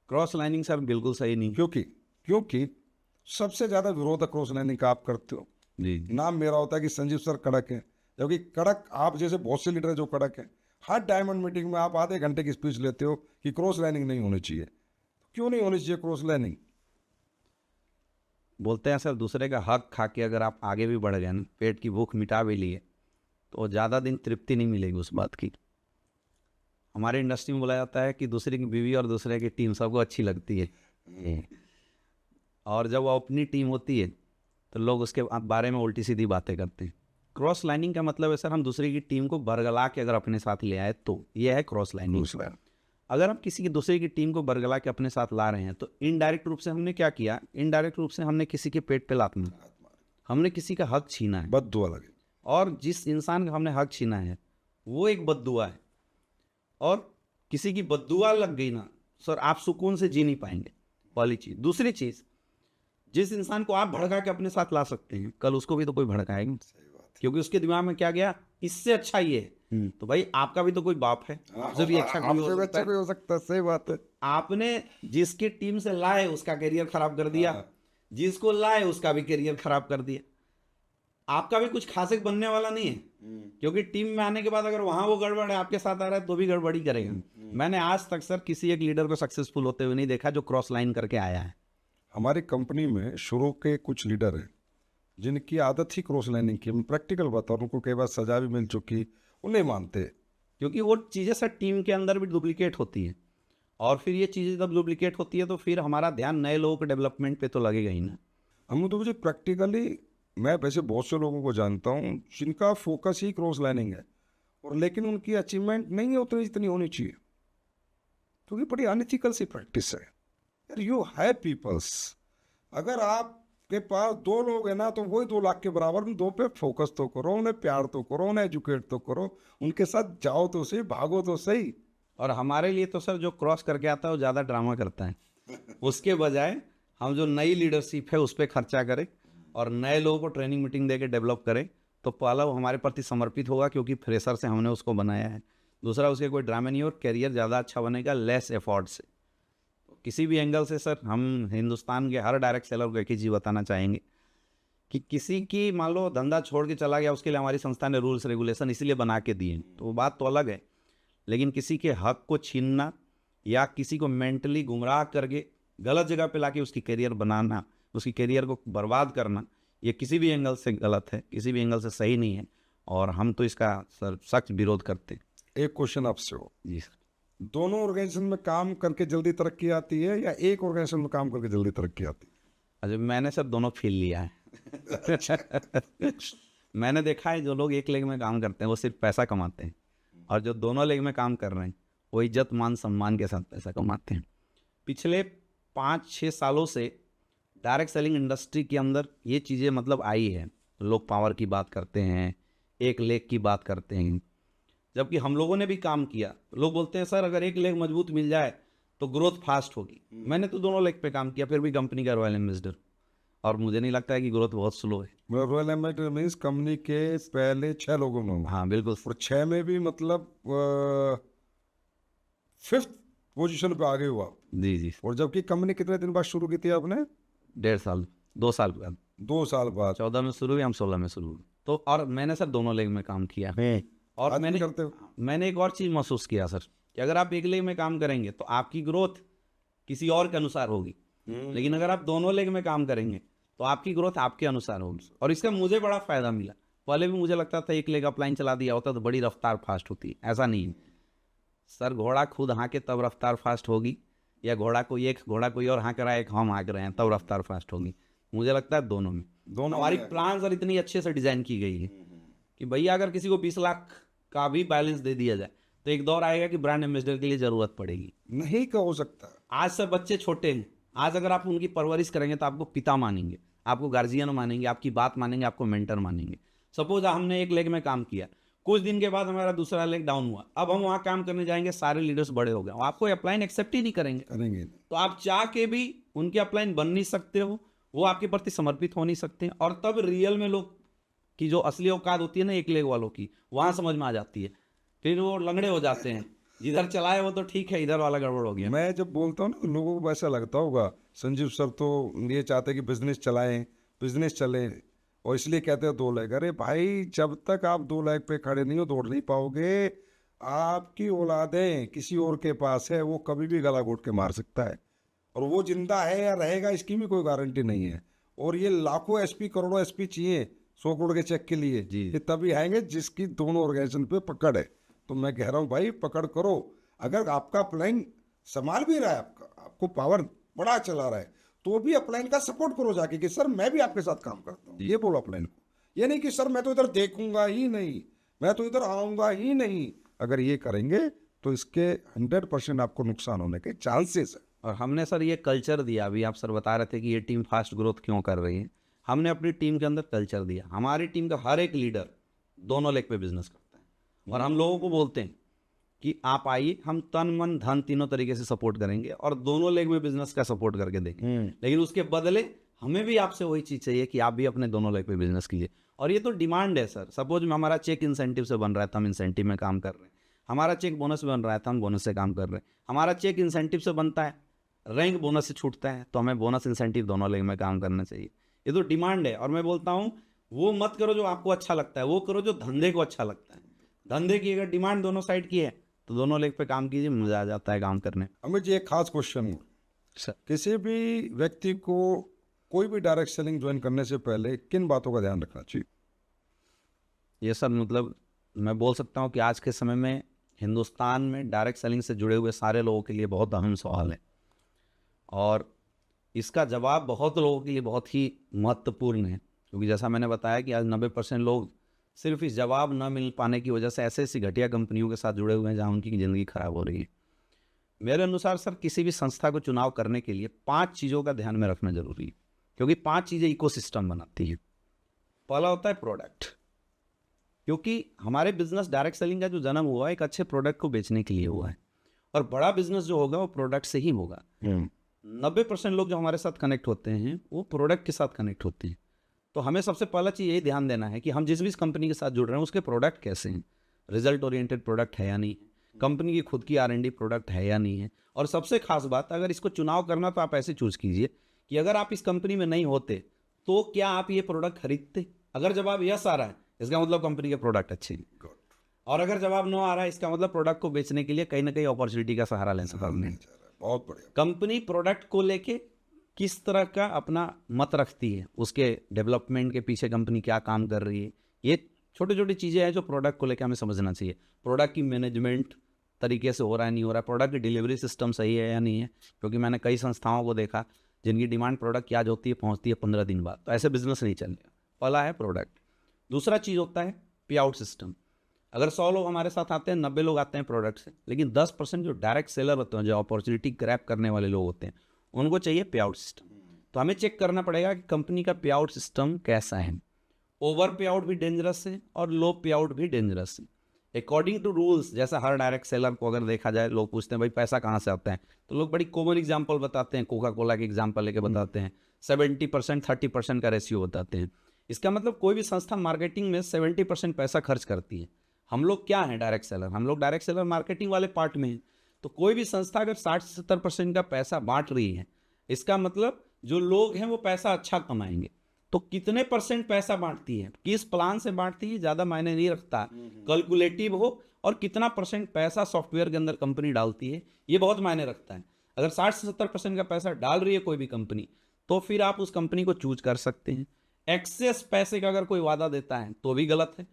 क्रॉस लाइनिंग सर बिल्कुल सही नहीं। क्योंकि सबसे ज़्यादा विरोध क्रॉस लाइनिंग का आप करते हो। जी नाम मेरा होता है कि संजीव सर कड़क है, जबकि कड़क आप जैसे बहुत से लीडर जो कड़क हैं, हर डायमंड मीटिंग में आप आधे घंटे की स्पीच लेते हो कि क्रॉस लाइनिंग नहीं होनी चाहिए। क्यों नहीं होनी चाहिए क्रॉस लाइनिंग? बोलते हैं सर दूसरे का हक खा के अगर आप आगे भी बढ़ गए ना, पेट की भूख मिटा भी लिए, तो ज़्यादा दिन तृप्ति नहीं मिलेगी उस बात की। हमारे इंडस्ट्री में बोला जाता है कि दूसरे की बीवी और दूसरे की टीम सबको अच्छी लगती है, और जब वो अपनी टीम होती है तो लोग उसके बारे में उल्टी सीधी बातें करते हैं। क्रॉस लाइनिंग का मतलब है सर हम दूसरे की टीम को बरगला के अगर अपने साथ ले आए तो ये है क्रॉस लाइनिंग। अगर हम किसी की दूसरे की टीम को बरगला के अपने साथ ला रहे हैं तो इनडायरेक्ट रूप से हमने क्या किया, इनडायरेक्ट रूप से हमने किसी के पेट पे लात मारी, हमने किसी का हक छीना है। बद्दुआ लगे। और जिस इंसान का हमने हक छीना है वो एक बद्दुआ है। और किसी की बद्दुआ लग गई ना सर, आप सुकून से जी नहीं पाएंगे। पहली चीज। दूसरी चीज, जिस इंसान को आप भड़का के अपने साथ ला सकते हैं, कल उसको भी तो कोई भड़काएगा, क्योंकि उसके दिमाग में क्या गया, इससे अच्छा ये है। तो भाई आपका भी तो कोई बाप है, उससे भी अच्छा कोई हो सकता है। हो सकता है। सही बात है। आपने जिसकी टीम से लाए उसका करियर खराब कर दिया, जिसको लाए उसका भी करियर खराब कर दिया। आपका भी कुछ खास बनने वाला नहीं है, क्योंकि टीम में आने के बाद अगर वहां वो गड़बड़ है, आपके साथ आ रहा है तो भी गड़बड़ी करेगा। मैंने आज तक सर किसी एक लीडर को सक्सेसफुल होते हुए नहीं देखा जो क्रॉस लाइन करके आया है। हमारी कंपनी में शुरू के कुछ लीडर हैं जिनकी आदत ही क्रॉस लाइनिंग की। मैं प्रैक्टिकल बता रहा हूँ, उनको कई बार सजा भी मिल चुकी, वो नहीं मानते। क्योंकि वो चीज़ें सर टीम के अंदर भी डुप्लीकेट होती है, और फिर ये चीज़ें जब डुप्लीकेट होती है तो फिर हमारा ध्यान नए लोगों के डेवलपमेंट पे तो लगेगा ही ना। हम तो मुझे प्रैक्टिकली, मैं वैसे बहुत से लोगों को जानता हूँ जिनका फोकस ही क्रॉस लाइनिंग है, और लेकिन उनकी अचीवमेंट नहीं है उतनी जितनी होनी चाहिए, क्योंकि बड़ी अनइथिकल सी प्रैक्टिस है यार। यू हैव पीपल्स, अगर आपके पास 2 लोग हैं ना तो वही 2 लाख के बराबर, उन 2 पे फोकस तो करो, उन्हें प्यार तो करो, उन्हें एजुकेट तो करो, उनके साथ जाओ तो सही, भागो तो सही। और हमारे लिए तो सर जो क्रॉस करके आता है वो ज़्यादा ड्रामा करता है। उसके बजाय हम जो नई लीडरशिप है उस पर खर्चा करें और नए लोगों को ट्रेनिंग मीटिंग दे के डेवलप करें, तो पहला वो हमारे प्रति समर्पित होगा, क्योंकि फ्रेशर से हमने उसको बनाया है। दूसरा, उसके कोई ड्रामे नहीं और करियर ज़्यादा अच्छा बनेगा लेस एफर्ट से। किसी भी एंगल से सर हम हिंदुस्तान के हर डायरेक्ट सेलर को एक ही चीज़ बताना चाहेंगे कि किसी की मान लो धंधा छोड़ के चला गया, उसके लिए हमारी संस्था ने रूल्स रेगुलेशन इसीलिए बना के दिए, तो वो बात तो अलग है। लेकिन किसी के हक को छीनना या किसी को मेंटली गुमराह करके गलत जगह पे लाके उसकी करियर बनाना, उसकी करियर को बर्बाद करना, ये किसी भी एंगल से गलत है, किसी भी एंगल से सही नहीं है, और हम तो इसका सर सख्त विरोध करते हैं। एक क्वेश्चन आपसे हो, जी सर। दोनों ऑर्गेनाइजेशन में काम करके जल्दी तरक्की आती है या एक ऑर्गेनाइजेशन में काम करके जल्दी तरक्की आती है? अच्छा, मैंने सर दोनों फील लिया है। मैंने देखा है जो लोग एक लेग में काम करते हैं वो सिर्फ पैसा कमाते हैं, और जो दोनों लेग में काम कर रहे हैं वो इज्जत मान सम्मान के साथ पैसा कमाते हैं। पिछले 5-6 सालों से डायरेक्ट सेलिंग इंडस्ट्री के अंदर ये चीज़ें मतलब आई है। लोग पावर की बात करते हैं, एक लेग की बात करते हैं, जबकि हम लोगों ने भी काम किया। लोग बोलते हैं सर अगर एक लेग मजबूत मिल जाए तो ग्रोथ फास्ट होगी। मैंने तो दोनों लेग पे काम किया, फिर भी कंपनी का रॉयल एम्बेसडर, और मुझे नहीं लगता है कि ग्रोथ बहुत स्लो है। मतलब रॉयल एम्बेसडर मीन्स कंपनी के पहले 6 लोगों में? हाँ बिल्कुल। और 6 में भी मतलब 5th पोजीशन पे आ गए हो आप? जी जी। और जबकि कंपनी कितने दिन बाद शुरू की थी आपने? 1.5 साल 2 साल बाद। 2 साल बाद। 14 में शुरू हुई, हम 16 में शुरू हुए। तो और मैंने सर दोनों लेग में काम किया, और आज भी करते हो? मैंने एक और चीज़ महसूस किया सर कि अगर आप एक लेग में काम करेंगे तो आपकी ग्रोथ किसी और के अनुसार होगी, लेकिन अगर आप दोनों लेग में काम करेंगे तो आपकी ग्रोथ आपके अनुसार होगी। और इसका मुझे बड़ा फायदा मिला। पहले भी मुझे लगता था एक लेग अपलाइन चला दिया होता तो बड़ी रफ्तार फास्ट होती, ऐसा नहीं है सर। घोड़ा खुद हाँके तब रफ्तार फास्ट होगी, या घोड़ा कोई और हाँक रहा है, एक हम हाँक रहे हैं, तब रफ्तार फास्ट होगी। मुझे लगता है दोनों में हमारी प्लान सर इतनी अच्छे से डिजाइन की गई है कि भैया अगर किसी को 20 लाख का भी बैलेंस दे दिया जाए तो एक दौर आएगा कि ब्रांड एम्बेसडर के लिए जरूरत पड़ेगी। नहीं का हो सकता। आज से बच्चे छोटे हैं, आज अगर आप उनकी परवरिश करेंगे तो आपको पिता मानेंगे, आपको गार्जियन मानेंगे, आपकी बात मानेंगे, आपको मेंटर मानेंगे। सपोज हमने एक लेग में काम किया, कुछ दिन के बाद हमारा दूसरा लेग डाउन हुआ, अब हम वहाँ काम करने जाएंगे, सारे लीडर्स बड़े हो गए, आपको अपलाइन एक्सेप्ट ही नहीं करेंगे। तो आप चाह के भी उनके अपलाइन बन नहीं सकते हो, वो आपके प्रति समर्पित हो नहीं सकते हैं। और तब रियल में लोग की जो असली औकात होती है ना एक लेग वालों की, वहाँ समझ में आ जाती है। फिर वो लंगड़े हो जाते हैं, जिधर चलाए वो तो ठीक है, इधर वाला गड़बड़ हो गया। मैं जब बोलता हूँ ना लोगों को ऐसा लगता होगा संजीव सर तो ये चाहते हैं कि बिजनेस चलाएं, बिजनेस चले, और इसलिए कहते हैं 2 लेग। अरे भाई जब तक आप 2 लेग पे खड़े नहीं हो दौड़ नहीं पाओगे। आपकी औलादें किसी और के पास है, वो कभी भी गला घोट के मार सकता है, और वो जिंदा है या रहेगा इसकी भी कोई गारंटी नहीं है। और ये लाखों एसपी करोड़ों एसपी चाहिए 100 करोड़ के चेक के लिए, ये तभी आएंगे जिसकी दोनों ऑर्गेनाइजेशन पे पकड़ है। तो मैं कह रहा हूँ भाई पकड़ करो। अगर आपका अपलाइन संभाल भी रहा है, आपको पावर बड़ा चला रहा है, तो भी अपलाइन का सपोर्ट करो जाके कि सर मैं भी आपके साथ काम करता हूँ, ये बोलो अपलाइन को। ये नहीं कि सर मैं तो इधर देखूंगा ही नहीं, मैं तो इधर आऊंगा ही नहीं। अगर ये करेंगे तो इसके 100% आपको नुकसान होने के चांसेस है। और हमने सर ये कल्चर दिया, अभी आप सर बता रहे थे कि ये टीम फास्ट ग्रोथ क्यों कर रही है, हमने अपनी टीम के अंदर कल्चर दिया। हमारी टीम का हर एक लीडर दोनों लेग पे बिजनेस करता है, और हम लोगों को बोलते हैं कि आप आइए, हम तन मन धन तीनों तरीके से सपोर्ट करेंगे और दोनों लेग में बिजनेस का सपोर्ट करके देंगे, लेकिन उसके बदले हमें भी आपसे वही चीज़ चाहिए कि आप भी अपने दोनों लेग पे बिजनेस कीजिए। और ये तो डिमांड है सर। सपोज में हमारा चेक इंसेंटिव से बन रहा है तो हम इंसेंटिव में काम कर रहे हैं, हमारा चेक बोनस बन रहा है तो हम बोनस से काम कर रहे हैं, हमारा चेक इंसेंटिव से बनता है, रैंक बोनस से छूटता है, तो हमें बोनस इंसेंटिव दोनों लेग में काम करना चाहिए। ये तो डिमांड है। और मैं बोलता हूँ वो मत करो जो आपको अच्छा लगता है, वो करो जो धंधे को अच्छा लगता है। धंधे की अगर डिमांड दोनों साइड की है तो दोनों लेग पे काम कीजिए, मजा आ जाता है काम करने। अमित जी, एक खास क्वेश्चन, सर किसी भी व्यक्ति को कोई भी डायरेक्ट सेलिंग ज्वाइन करने से पहले किन बातों का ध्यान रखना चाहिए? ये सब मतलब मैं बोल सकता हूँ कि आज के समय में हिंदुस्तान में डायरेक्ट सेलिंग से जुड़े हुए सारे लोगों के लिए बहुत अहम सवाल है और इसका जवाब बहुत लोगों के लिए बहुत ही महत्वपूर्ण है, क्योंकि जैसा मैंने बताया कि आज 90% लोग सिर्फ इस जवाब न मिल पाने की वजह से ऐसे ऐसी घटिया कंपनियों के साथ जुड़े हुए हैं जहाँ उनकी ज़िंदगी खराब हो रही है। मेरे अनुसार सर किसी भी संस्था को चुनाव करने के लिए 5 चीज़ों का ध्यान में रखना जरूरी है, क्योंकि 5 चीज़ें इकोसिस्टम बनाती है। पहला होता है प्रोडक्ट, क्योंकि हमारे बिजनेस डायरेक्ट सेलिंग का जो जन्म हुआ है एक अच्छे प्रोडक्ट को बेचने के लिए हुआ है, और बड़ा बिजनेस जो होगा वो प्रोडक्ट से ही होगा। 90% लोग जो हमारे साथ कनेक्ट होते हैं वो प्रोडक्ट के साथ कनेक्ट होते हैं। तो हमें सबसे पहला चीज़ यही ध्यान देना है कि हम जिस भी कंपनी के साथ जुड़ रहे हैं उसके प्रोडक्ट कैसे हैं, रिजल्ट ओरिएंटेड प्रोडक्ट है या नहीं, कंपनी की खुद की R&D प्रोडक्ट है या नहीं है। और सबसे खास बात, अगर इसको चुनाव करना तो आप ऐसे चूज कीजिए कि अगर आप इस कंपनी में नहीं होते तो क्या आप ये प्रोडक्ट खरीदते। अगर जवाब यस आ रहा है इसका मतलब कंपनी के प्रोडक्ट अच्छे हैं, और अगर जवाब नो आ रहा है इसका मतलब प्रोडक्ट को बेचने के लिए कहीं ना कहीं अपॉर्चुनिटी का सहारा ले सकते हैं। बहुत बढ़िया। कंपनी प्रोडक्ट को लेके किस तरह का अपना मत रखती है, उसके डेवलपमेंट के पीछे कंपनी क्या काम कर रही है, ये छोटी छोटी चीज़ें हैं जो प्रोडक्ट को लेकर हमें समझना चाहिए। प्रोडक्ट की मैनेजमेंट तरीके से हो रहा है नहीं हो रहा है, प्रोडक्ट की डिलीवरी सिस्टम सही है या नहीं है, क्योंकि मैंने कई संस्थाओं को देखा जिनकी डिमांड प्रोडक्ट की आज होती है पहुंचती है 15 दिन बाद, तो ऐसे बिजनेस नहीं चलेगा। पहला है प्रोडक्ट। दूसरा चीज़ होता है पे आउट सिस्टम। अगर 100 लोग हमारे साथ आते हैं 90 लोग आते हैं प्रोडक्ट से, लेकिन 10% जो डायरेक्ट सेलर होते हैं, जो अपॉर्चुनिटी ग्रैब करने वाले लोग होते हैं, उनको चाहिए पे आउट सिस्टम। तो हमें चेक करना पड़ेगा कि कंपनी का पे आउट सिस्टम कैसा है। ओवर पे आउट भी डेंजरस है और लो पे आउट भी डेंजरस है। अकॉर्डिंग टू रूल्स, जैसा हर डायरेक्ट सेलर को अगर देखा जाए, लोग पूछते हैं भाई पैसा कहाँ से आता है, तो लोग बड़ी कॉमन एग्जांपल बताते हैं, कोका कोला के एग्जांपल लेके बताते हैं, 70% 30% का रेशियो बताते हैं। इसका मतलब कोई भी संस्था मार्केटिंग में 70% पैसा खर्च करती है। हम लोग क्या हैं डायरेक्ट सेलर, हम लोग डायरेक्ट सेलर मार्केटिंग वाले पार्ट में हैं। तो कोई भी संस्था अगर 60-70% का पैसा बांट रही है, इसका मतलब जो लोग हैं वो पैसा अच्छा कमाएंगे। तो कितने % पैसा बांटती है, किस प्लान से बांटती है, ज़्यादा मायने नहीं रखता। कैलकुलेटिव हो और कितना % पैसा सॉफ्टवेयर के अंदर कंपनी डालती है, ये बहुत मायने रखता है। अगर 60-70% का पैसा डाल रही है कोई भी कंपनी, तो फिर आप उस कंपनी को चूज कर सकते हैं। एक्सेस पैसे का अगर कोई वादा देता है तो भी गलत है,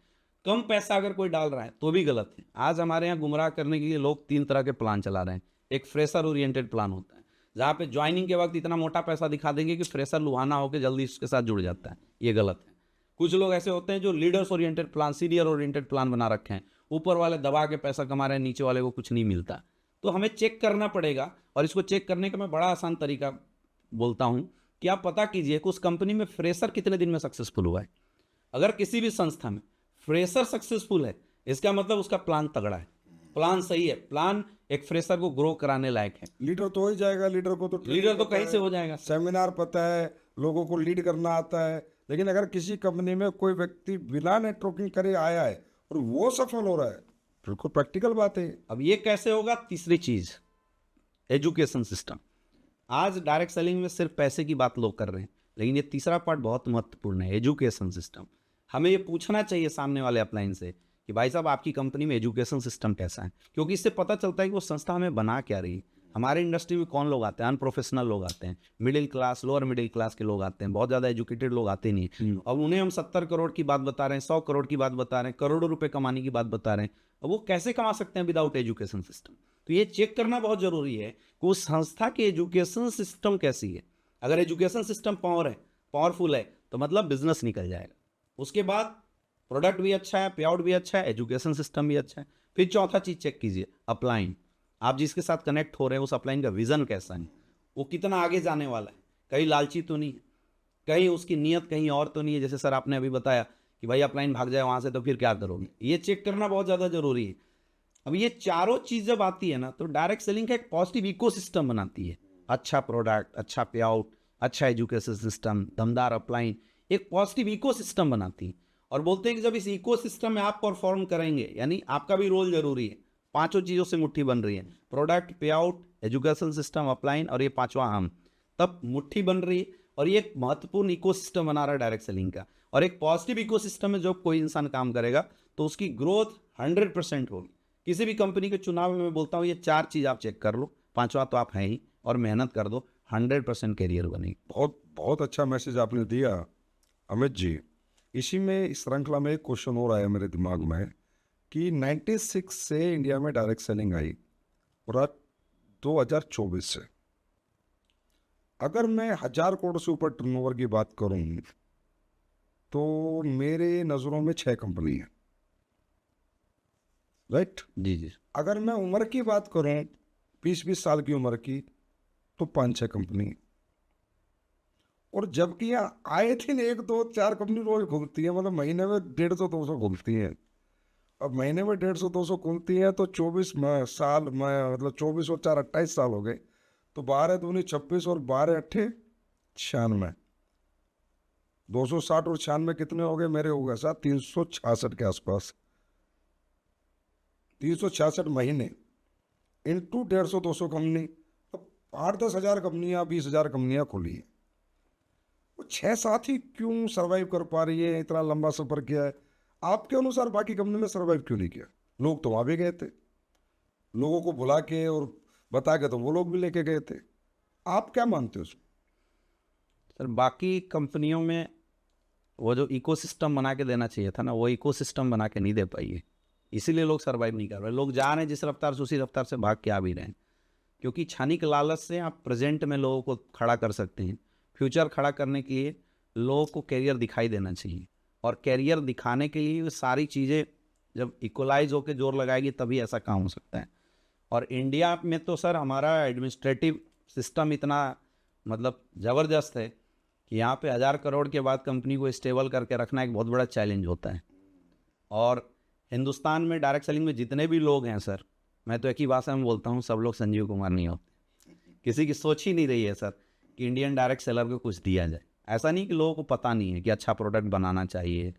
कम पैसा अगर कोई डाल रहा है तो भी गलत है। आज हमारे यहाँ गुमराह करने के लिए लोग 3 तरह के प्लान चला रहे हैं। एक फ्रेशर ओरिएंटेड प्लान होता है, जहाँ पे ज्वाइनिंग के वक्त इतना मोटा पैसा दिखा देंगे कि फ्रेशर लुहाना होकर जल्दी उसके साथ जुड़ जाता है, ये गलत है। कुछ लोग ऐसे होते हैं जो leaders oriented plan, senior oriented plan बना रखे हैं, ऊपर वाले दबा के पैसा कमा रहे हैं, नीचे वाले को कुछ नहीं मिलता। तो हमें चेक करना पड़ेगा, और इसको चेक करने का मैं बड़ा आसान तरीका बोलता हूँ कि आप पता कीजिए कि उस कंपनी में फ्रेशर कितने दिन में सक्सेसफुल हुआ है। अगर किसी भी संस्था में फ्रेशर सक्सेसफुल है, इसका मतलब उसका प्लान तगड़ा है, प्लान सही है, प्लान एक फ्रेशर को ग्रो कराने लायक है। लीडर तो हो ही जाएगा, लीडर को तो लीडर तो कहीं से हो जाएगा, सेमिनार पता है, लोगों को लीड करना आता है। लेकिन अगर किसी कंपनी में कोई व्यक्ति बिना नेटवर्किंग करे आया है और वो सफल हो रहा है, बिल्कुल प्रैक्टिकल बात है। अब ये कैसे होगा? तीसरी चीज, एजुकेशन सिस्टम। आज डायरेक्ट सेलिंग में सिर्फ पैसे की बात लोग कर रहे हैं, लेकिन ये तीसरा पार्ट बहुत महत्वपूर्ण है, एजुकेशन सिस्टम। हमें ये पूछना चाहिए सामने वाले अपलाइन से कि भाई साहब आपकी कंपनी में एजुकेशन सिस्टम कैसा है, क्योंकि इससे पता चलता है कि वो संस्था हमें बना क्या रही है। हमारे इंडस्ट्री में कौन लोग आते हैं? अनप्रोफेशनल लोग आते हैं, middle class, lower middle class के लोग आते हैं, बहुत ज़्यादा एजुकेटेड लोग आते नहीं। अब उन्हें हम 70 करोड़ की बात बता रहे हैं, 100 करोड़ की बात बता रहे हैं, करोड़ों रुपए कमाने की बात बता रहे हैं, अब वो कैसे कमा सकते हैं विदाउट एजुकेशन सिस्टम? तो ये चेक करना बहुत जरूरी है कि उस संस्था की एजुकेशन सिस्टम कैसी है। अगर एजुकेशन सिस्टम पावरफुल है तो मतलब बिजनेस निकल जाएगा। उसके बाद प्रोडक्ट भी अच्छा है, पे आउट भी अच्छा है, एजुकेशन सिस्टम भी अच्छा है। फिर चौथा चीज चेक कीजिए, अपलाइन। आप जिसके साथ कनेक्ट हो रहे हैं उस अपलाइन का विजन कैसा है, वो कितना आगे जाने वाला है, कहीं लालची तो नहीं है, कहीं उसकी नीयत कहीं और तो नहीं है। जैसे सर आपने अभी बताया कि भाई अपलाइन भाग जाए वहां से तो फिर क्या करोगे, ये चेक करना बहुत ज़्यादा जरूरी है। अब ये चारों चीज जब आती है ना तो डायरेक्ट सेलिंग का एक पॉजिटिव इकोसिस्टम बनाती है। अच्छा प्रोडक्ट, अच्छा पे आउट, अच्छा एजुकेशन सिस्टम, दमदार अपलाइन, एक पॉजिटिव इकोसिस्टम बनाती है। और बोलते हैं कि जब इस इकोसिस्टम में आप परफॉर्म करेंगे, यानी आपका भी रोल जरूरी है। पांचों चीजों से मुट्ठी बन रही है, प्रोडक्ट, पे आउट, एजुकेशन सिस्टम, अपलाइन और ये पांचवा हम, तब मुट्ठी बन रही है। और ये एक महत्वपूर्ण इकोसिस्टम बना रहा है डायरेक्ट सेलिंग का। और एक पॉजिटिव इकोसिस्टम में जब कोई इंसान काम करेगा तो उसकी ग्रोथ 100% होगी। किसी भी कंपनी के चुनाव में मैं बोलता हूँ ये चार चीज आप चेक कर लो, पांचवा तो आप हैं ही, और मेहनत कर दो, 100% कैरियर बनेगी। बहुत बहुत अच्छा मैसेज आपने दिया अमित जी। इसी में इस श्रृंखला में एक क्वेश्चन हो रहा है मेरे दिमाग में कि 96 से इंडिया में डायरेक्ट सेलिंग आई और आज 2024 से, अगर मैं 1000 करोड़ से ऊपर टर्नओवर की बात करूं तो मेरे नज़रों में 6 कंपनी है, राइट। जी जी। अगर मैं उम्र की बात करूं 20-20 साल की उम्र की तो 5-6 कंपनी। और जबकि यहाँ आए थे 1-2-4 कंपनी रोज खुलती है, मतलब महीने में 150-200 खुलती है। अब महीने में 150-200 खुलती है तो 24 साल में, मतलब 24 और 4 28 साल हो गए, तो 12 दूनी 26 और 12 अट्ठे 96, 260 और 96 कितने हो गए मेरे? हो गए साथ 366 के आसपास। 366 महीने इंटू 150-200 कंपनी, तो 8-10 हज़ार कंपनियाँ, 20,000 कंपनियाँ खुली हैं। वो 6-7 ही क्यों सरवाइव कर पा रही है? इतना लंबा सफर किया है, आपके अनुसार बाकी कंपनी में सरवाइव क्यों नहीं किया? लोग तो वहाँ भी गए थे, लोगों को बुला के और बता के तो वो लोग भी लेके गए थे। आप क्या मानते हो उसमें? सर बाकी कंपनियों में वो जो इकोसिस्टम बना के देना चाहिए था ना, वो इकोसिस्टम बना के नहीं दे पाई है, इसीलिए लोग सरवाइव नहीं कर रहे। लोग जा रहे हैं जिस रफ्तार से, उसी रफ्तार से भाग के आ भी रहे हैं। क्योंकि क्षणिक लालच से आप प्रेजेंट में लोगों को खड़ा कर सकते हैं, फ्यूचर खड़ा करने के लिए लोगों को कैरियर दिखाई देना चाहिए। और कैरियर दिखाने के लिए वो सारी चीज़ें जब इक्वलाइज होकर जोर लगाएगी तभी ऐसा काम हो सकता है। और इंडिया में तो सर हमारा एडमिनिस्ट्रेटिव सिस्टम इतना मतलब ज़बरदस्त है कि यहाँ पे 1000 करोड़ के बाद कंपनी को स्टेबल करके रखना एक बहुत बड़ा चैलेंज होता है। और हिंदुस्तान में डायरेक्ट सेलिंग में जितने भी लोग हैं सर, मैं तो एक ही भाषा में बोलता हूँ, सब लोग संजीव कुमार नहीं होते। किसी की सोच ही नहीं रही है सर कि इंडियन डायरेक्ट सेलर को कुछ दिया जाए। ऐसा नहीं कि लोगों को पता नहीं है कि अच्छा प्रोडक्ट बनाना चाहिए,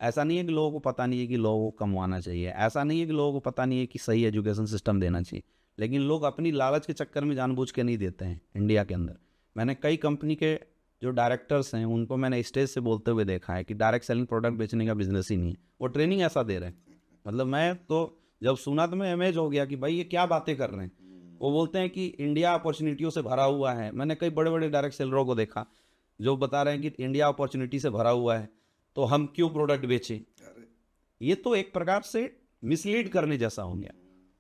ऐसा नहीं है कि लोगों को पता नहीं है कि लोगों को कमवाना चाहिए, ऐसा नहीं है कि लोगों को पता नहीं है कि सही एजुकेशन सिस्टम देना चाहिए, लेकिन लोग अपनी लालच के चक्कर में जानबूझ के नहीं देते हैं। इंडिया के अंदर मैंने कई कंपनी के जो डायरेक्टर्स हैं उनको मैंने स्टेज से बोलते हुए देखा है कि डायरेक्ट सेलिंग प्रोडक्ट बेचने का बिजनेस ही नहीं है, वो ट्रेनिंग ऐसा दे रहे हैं। मतलब मैं तो जब सुना तो मैं अमेज हो गया कि भाई ये क्या बातें कर रहे हैं। वो बोलते हैं कि इंडिया अपॉर्चुनिटियों से भरा हुआ है। मैंने कई बड़े बड़े डायरेक्ट सेलरों को देखा जो बता रहे हैं कि इंडिया अपॉर्चुनिटी से भरा हुआ है तो हम क्यों प्रोडक्ट बेचें। ये तो एक प्रकार से मिसलीड करने जैसा हो गया।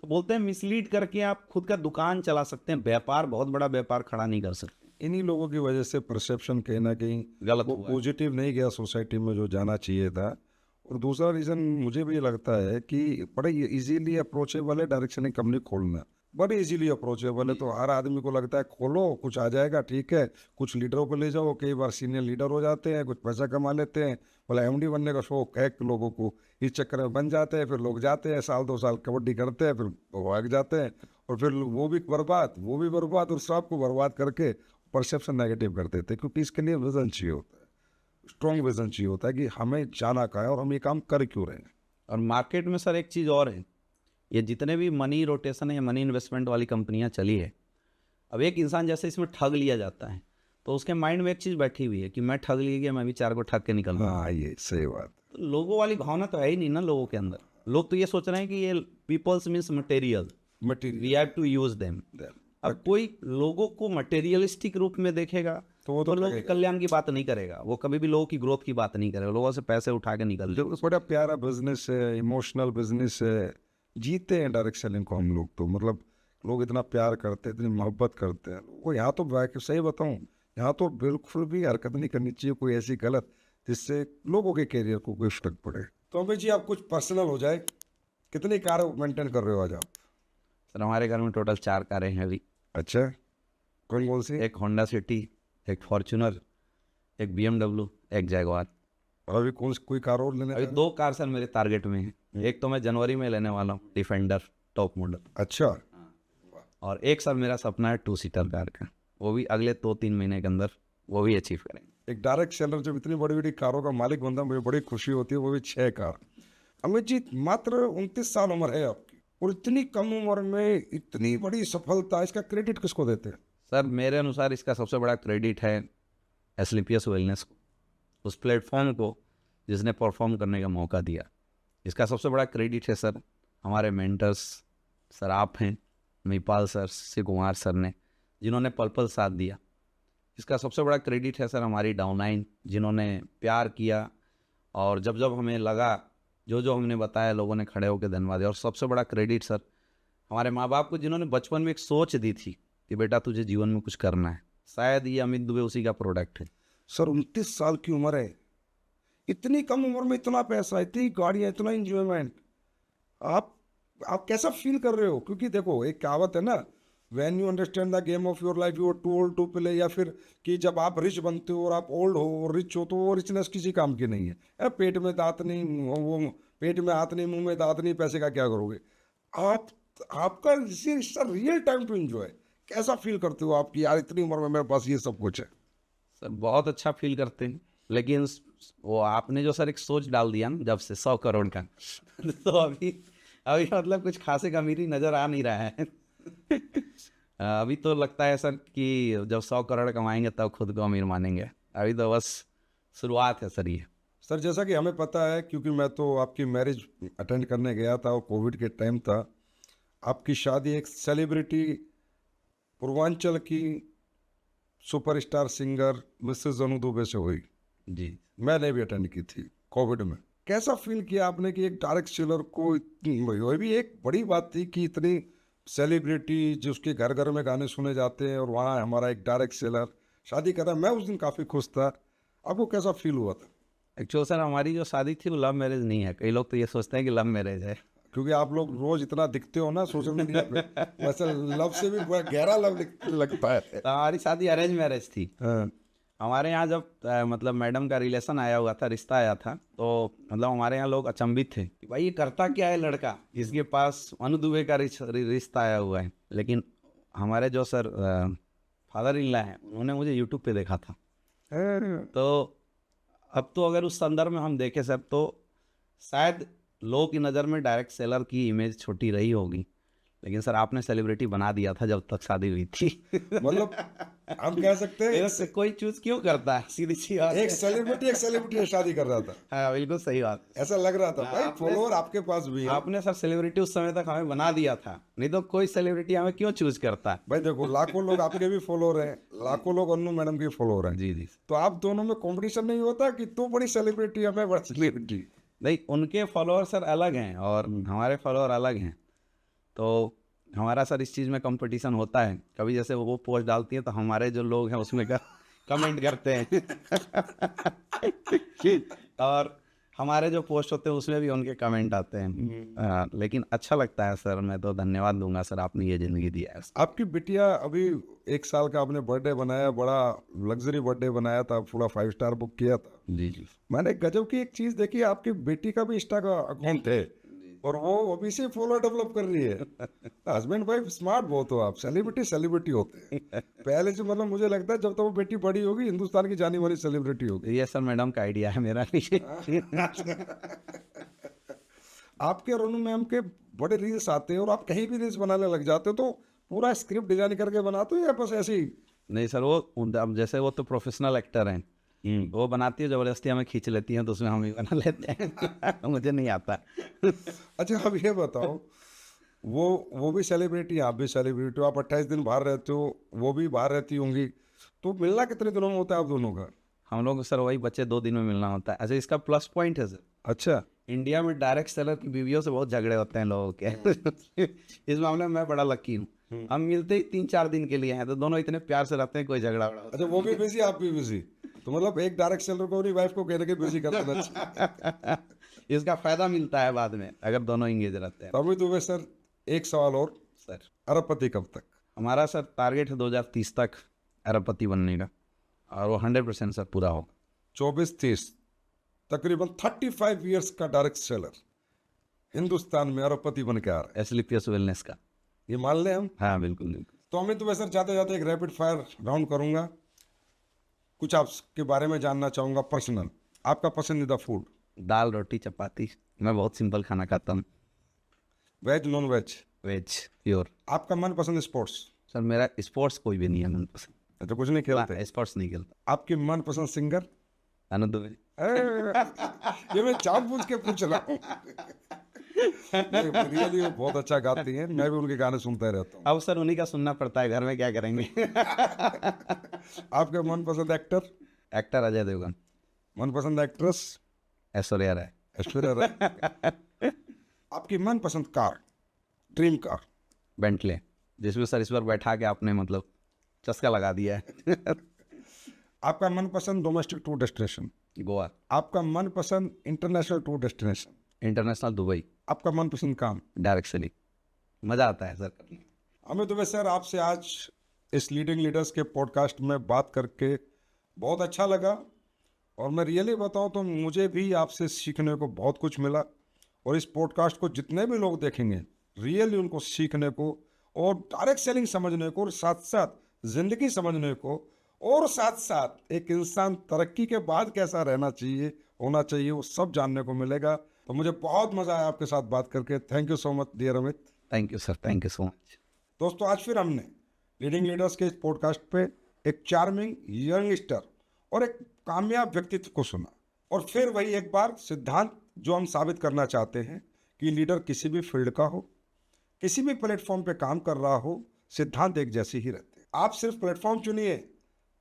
तो बोलते हैं मिसलीड करके आप खुद का दुकान चला सकते हैं, व्यापार, बहुत बड़ा व्यापार खड़ा नहीं कर सकते। इन्हीं लोगों की वजह से परसेप्शन कहीं ना कहीं गलत वो हुआ है। पॉजिटिव नहीं गया सोसाइटी में जो जाना चाहिए था। और दूसरा रीज़न मुझे भी लगता है कि बड़े इजीली अप्रोचेबल है डायरेक्ट सेलिंग कंपनी खोलना, बड़े इजीली अप्रोचेबल है। तो हर आदमी को लगता है खोलो, कुछ आ जाएगा, ठीक है, कुछ लीडरों को ले जाओ, कई बार सीनियर लीडर हो जाते हैं, कुछ पैसा कमा लेते हैं, बोला एमडी बनने का शौक है लोगों को, इस चक्कर में बन जाते हैं। फिर लोग जाते हैं, 1-2 साल कबड्डी करते हैं, फिर भाग जाते हैं, और फिर वो भी बर्बाद और सबको बर्बाद करके परसेप्शन नेगेटिव कर देते हैं। क्योंकि इसके लिए विजन चाहिए होता है, स्ट्रॉन्ग विजन चाहिए होता है कि हमें जाना कहाँ है और हम ये काम कर क्यों रहे हैं। और मार्केट में सर एक चीज़ और है, ये जितने भी मनी रोटेशन है या मनी इन्वेस्टमेंट वाली कंपनियां चली है, अब एक इंसान जैसे इसमें ठग लिया जाता है तो उसके माइंड में एक चीज़ बैठी हुई है कि मैं ठग लिया गया, मैं भी 4 को ठग के निकल रहा हूं। हाँ, ये सही बात। तो लोगों वाली भावना तो है ही नहीं ना लोगों के अंदर। लोग तो ये सोच रहे हैं कि ये peoples means material, we have to use them. अब कोई लोगों को मटेरियलिस्टिक रूप में देखेगा तो वो तो लोगों के कल्याण की बात नहीं करेगा, वो कभी भी लोगों की ग्रोथ की बात नहीं करेगा, लोगों से पैसे उठा के निकल जो बड़ा प्यारा बिजनेस है, इमोशनल बिजनेस है, जीते हैं डायरेक्ट सेलिंग को हम लोग। तो मतलब लोग इतना प्यार करते हैं, इतनी मोहब्बत करते हैं। वो यहाँ तो सही बताऊँ, यहाँ तो बिल्कुल भी हरकत नहीं करनी चाहिए कोई ऐसी गलत जिससे लोगों के कैरियर को कोई फर्क पड़े। तो अमित जी, आप कुछ पर्सनल हो जाए, कितनी कार मेंटेन कर रहे हो आज आप? सर हमारे घर में टोटल 4 कारें हैं अभी। अच्छा, कौन सी? एक होंडा सिटी, एक फॉर्च्यूनर, एक BMW, एक जैगवार। और अभी कोई कार और लेने अभी 2 कार सर मेरे टारगेट में है। एक तो मैं जनवरी में लेने वाला हूँ, डिफेंडर, टॉप मॉडल। अच्छा, और एक सर मेरा सपना है 2 सीटर कार का, वो भी अगले 2-3 महीने के अंदर वो भी अचीव करेंगे। एक डायरेक्ट सेलर जब इतनी बड़ी बड़ी कारों का मालिक बनता है मुझे बड़ी खुशी होती है, वो भी 6 कार। अमित जी, मात्र 29 साल उम्र है आपकी और इतनी कम उम्र में इतनी बड़ी सफलता, इसका क्रेडिट किसको देते हैं? सर मेरे अनुसार इसका सबसे बड़ा क्रेडिट है एसलीपियस वेलनेस को, उस प्लेटफॉर्म को जिसने परफॉर्म करने का मौका दिया। इसका सबसे बड़ा क्रेडिट है सर हमारे मेंटर्स, सर आप हैं, महिपाल सर, शिव कुमार सर ने, जिन्होंने पल पल साथ दिया। इसका सबसे बड़ा क्रेडिट है सर हमारी डाउनलाइन, जिन्होंने प्यार किया और जब जब हमें लगा, जो हमने बताया, लोगों ने खड़े होकर धन्यवाद दिया। और सबसे बड़ा क्रेडिट सर हमारे माँ बाप को, जिन्होंने बचपन में एक सोच दी थी कि बेटा तुझे जीवन में कुछ करना है। शायद ये अमित दुबे उसी का प्रोडक्ट है। सर 29 साल की उम्र है, इतनी कम उम्र में इतना पैसा, इतनी गाड़ियाँ, इतना इंजॉयमेंट, आप कैसा फील कर रहे हो? क्योंकि देखो एक कहावत है ना, when you understand the game of your life you are too old to play, या फिर कि जब आप रिच बनते हो और आप ओल्ड हो और रिच हो तो वो रिचनेस किसी काम की नहीं है। पेट में दांत नहीं, वो पेट में हाथ नहीं, मुंह में दांत नहीं, पैसे का क्या करोगे आपका रियल टाइम टू एंजॉय। कैसा फील करते हो आप कि यार इतनी उम्र में मेरे पास ये सब कुछ है? सर बहुत अच्छा फील करते हैं, लेकिन वो आपने जो सर एक सोच डाल दिया ना जब से 100 करोड़ का तो अभी मतलब कुछ खासे अमीरी नज़र आ नहीं रहा है। अभी तो लगता है सर कि जब 100 करोड़ कमाएंगे तब खुद को अमीर मानेंगे, अभी तो बस शुरुआत है सर ये। सर जैसा कि हमें पता है, क्योंकि मैं तो आपकी मैरिज अटेंड करने गया था और कोविड के टाइम था, आपकी शादी एक सेलिब्रिटी पूर्वांचल की superstar singer Mrs Anu Dubey से हुई। जी मैंने भी अटेंड की थी कोविड में। कैसा फील किया आपने कि एक डायरेक्ट सेलर को ये भी एक बड़ी बात थी कि इतनी सेलिब्रिटी जिसके घर घर में गाने सुने जाते हैं और वहाँ हमारा एक डायरेक्ट सेलर शादी कर रहा है। मैं उस दिन काफ़ी खुश था, आपको कैसा फील हुआ था? एक्चुअल सर हमारी जो शादी थी वो लव मैरिज नहीं है, कई लोग तो ये सोचते हैं कि लव मैरिज है। क्योंकि आप लोग रोज इतना दिखते हो ना सोशल मीडिया पे, वैसे लव से भी बड़ा गहरा लव लगता है। तो हमारी शादी अरेंज मैरिज थी। हाँ। हमारे यहाँ जब मतलब मैडम का रिलेशन आया हुआ था, रिश्ता आया था, तो मतलब हमारे यहाँ लोग अचंभित थे कि भाई ये करता क्या है लड़का, जिसके पास अनु दुबे का रिश्ता आया हुआ है। लेकिन हमारे जो सर फादर इन लॉ हैं, उन्होंने मुझे यूट्यूब पे देखा था। तो अब तो अगर उस संदर्भ में हम देखें सर, तो शायद लोगों की नज़र में डायरेक्ट सेलर की इमेज छोटी रही होगी, लेकिन सर आपने सेलिब्रिटी बना दिया था जब तक शादी हुई थी। मतलब हम कह सकते हैं कोई चूज क्यों करता है, सीधी सी बात है। एक सेलिब्रिटी शादी कर रहा था। हाँ बिल्कुल सही बात। ऐसा लग रहा था भाई, फॉलोअर आपके पास भी है। आपने सर सेलिब्रिटी उस समय तक हमें बना दिया था, नहीं तो कोई सेलिब्रिटी हमें क्यों चूज करता है। भाई देखो लाखों लोग आपके भी फॉलोअर हैं, लाखों लोग अनु मैडम के फॉलोअर हैं। जी जी। तो आप दोनों में कंपटीशन नहीं होता कि तू बड़ी सेलिब्रिटी है मैं बड़ा सेलिब्रिटी? नहीं, उनके फॉलोअर सर अलग हैं और हमारे फॉलोअर अलग हैं, तो हमारा सर इस चीज़ में कंपटीशन होता है। कभी जैसे वो पोस्ट डालती है तो हमारे जो लोग हैं उसमें कमेंट करते हैं और हमारे जो पोस्ट होते हैं उसमें भी उनके कमेंट आते हैं। लेकिन अच्छा लगता है सर, मैं तो धन्यवाद दूंगा सर, आपने ये ज़िंदगी दिया है। आपकी बिटिया अभी 1 साल का आपने बर्थडे बनाया, बड़ा लग्जरी बर्थडे बनाया था, पूरा 5 स्टार बुक किया था। जी जी। मैंने गजब की एक चीज़ देखी, आपकी बेटी का भी इंस्टा का अकाउंट है और वो अभी से फॉलोअर डेवलप कर रही है। हस्बैंड वाइफ स्मार्ट बहुत हो आप, सेलिब्रिटी होते हैं पहले से। मतलब मुझे लगता है जब तक वो बेटी बड़ी होगी हिंदुस्तान की जानी मानी सेलिब्रिटी होगी। ये सर मैडम का आइडिया है मेरा नहीं। आपके और अनु मैम के बड़े रील्स आते हैं और आप कहीं भी रील्स बनाने लग जाते हो, तो पूरा स्क्रिप्ट डिजाइन करके बनाते हो या बस ऐसे ही? नहीं सर, वो अब जैसे वो तो प्रोफेशनल एक्टर हैं, वो बनाती है जबरदस्ती, हमें खींच लेती हैं तो उसमें हम ही बना लेते हैं। मुझे नहीं आता। अच्छा अब ये बताओ, वो भी सेलिब्रिटी, आप भी सेलिब्रिटी हो, आप 28 दिन बाहर रहते हो, वो भी बाहर रहती होंगी, तो मिलना कितने दिनों में होता है आप दोनों का? हम लोग सर वही बच्चे 2 दिन में मिलना होता है। अच्छा इसका प्लस पॉइंट है सर, अच्छा इंडिया में डायरेक्ट सेलर की बीवियों से बहुत झगड़े होते हैं लोगों के। इस मामले में मैं बड़ा लकी हूँ। हम मिलते ही 3-4 दिन के लिए हैं, तो दोनों इतने प्यार से रहते हैं, कोई झगड़ा वगड़ा। अच्छा वो भी बिजी आप भी बिजी, तो मतलब एक डायरेक्ट सेलर को अपनी वाइफ को कहने के बिजी कर देना। इसका फायदा मिलता है बाद में अगर दोनों इंगेज रहते हैं। तो अमित दुबे सर, एक सवाल और सर, अरबपति कब तक? हमारा सर टारगेट है 2030 तक अरबपति बनने का, और वो 100% सर पूरा होगा। 24-30 तकरीबन 35 ईयर्स का डायरेक्ट सेलर हिंदुस्तान में अरबपति बन के आ रहे एसलीपीएस वेलनेस का। हैं, ये मान लें हम। हाँ बिल्कुल बिल्कुल। तो अमित भाई सर, जाते जाते एक रैपिड फायर राउंड करूंगा। कुछ आपके बारे में जानना चाहूंगा पर्सनल। आपका पसंदीदा फूड? दाल रोटी चपाती। मैं बहुत सिंपल खाना खाता हूँ। Veg non veg? Veg pure. आपका मनपसंद स्पोर्ट्स? सर मेरा स्पोर्ट्स कोई भी नहीं है मनपसंद। अच्छा, कुछ नहीं खेलते? स्पोर्ट्स नहीं खेलता। आपकी मनपसंद सिंगर? अनु दुबे। ये मैं जानबूझ के पूछ रहा हूँ। रियली वो बहुत अच्छा गाती हैं, मैं भी उनके गाने सुनता रहता हूँ। अब सर उन्हीं का सुनना पड़ता है, घर में क्या करेंगे। आपका मनपसंद एक्टर? एक्टर अजय देवगन। मनपसंद एक्ट्रेस? ऐश्वर्या राय। ऐश्वर्या राय। आपकी मनपसंद कार, ड्रीम कार? बेंटले, जिसमें सर इस बार बैठा के आपने मतलब चस्का लगा दिया है। आपका मनपसंद डोमेस्टिक टूर डेस्टिनेशन? गोवा। आपका मनपसंद international tour destination? International Dubai. आपका मनपसंद काम? Direct selling. मज़ा आता है सर करने में। अमित दुबे सर, आपसे आज इस लीडिंग लीडर्स के पॉडकास्ट में बात करके बहुत अच्छा लगा। और मैं रियली बताऊं तो मुझे भी आपसे सीखने को बहुत कुछ मिला। और इस पॉडकास्ट को जितने भी लोग देखेंगे, रियली उनको सीखने को और डायरेक्ट सेलिंग समझने को, और साथ साथ ज़िंदगी समझने को, और साथ साथ एक इंसान तरक्की के बाद कैसा रहना चाहिए, होना चाहिए, वो सब जानने को मिलेगा। तो मुझे बहुत मज़ा आया आपके साथ बात करके। Thank you so much dear Amit. Thank you sir, thank you so much. दोस्तों, आज फिर हमने लीडिंग लीडर्स के इस पॉडकास्ट पे एक चार्मिंग यंगस्टर और एक कामयाब व्यक्तित्व को सुना। और फिर वही एक बार सिद्धांत जो हम साबित करना चाहते हैं कि लीडर किसी भी फील्ड का हो, किसी भी प्लेटफॉर्म पे काम कर रहा हो, सिद्धांत एक जैसे ही रहते हैं। आप सिर्फ प्लेटफॉर्म चुनिए,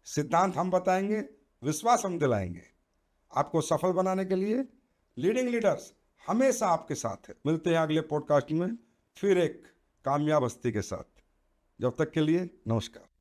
सिद्धांत हम बताएंगे, विश्वास हम दिलाएंगे। आपको सफल बनाने के लिए लीडिंग लीडर्स हमेशा आपके साथ है। मिलते हैं अगले पॉडकास्ट में फिर एक कामयाब हस्ती के साथ। जब तक के लिए नमस्कार।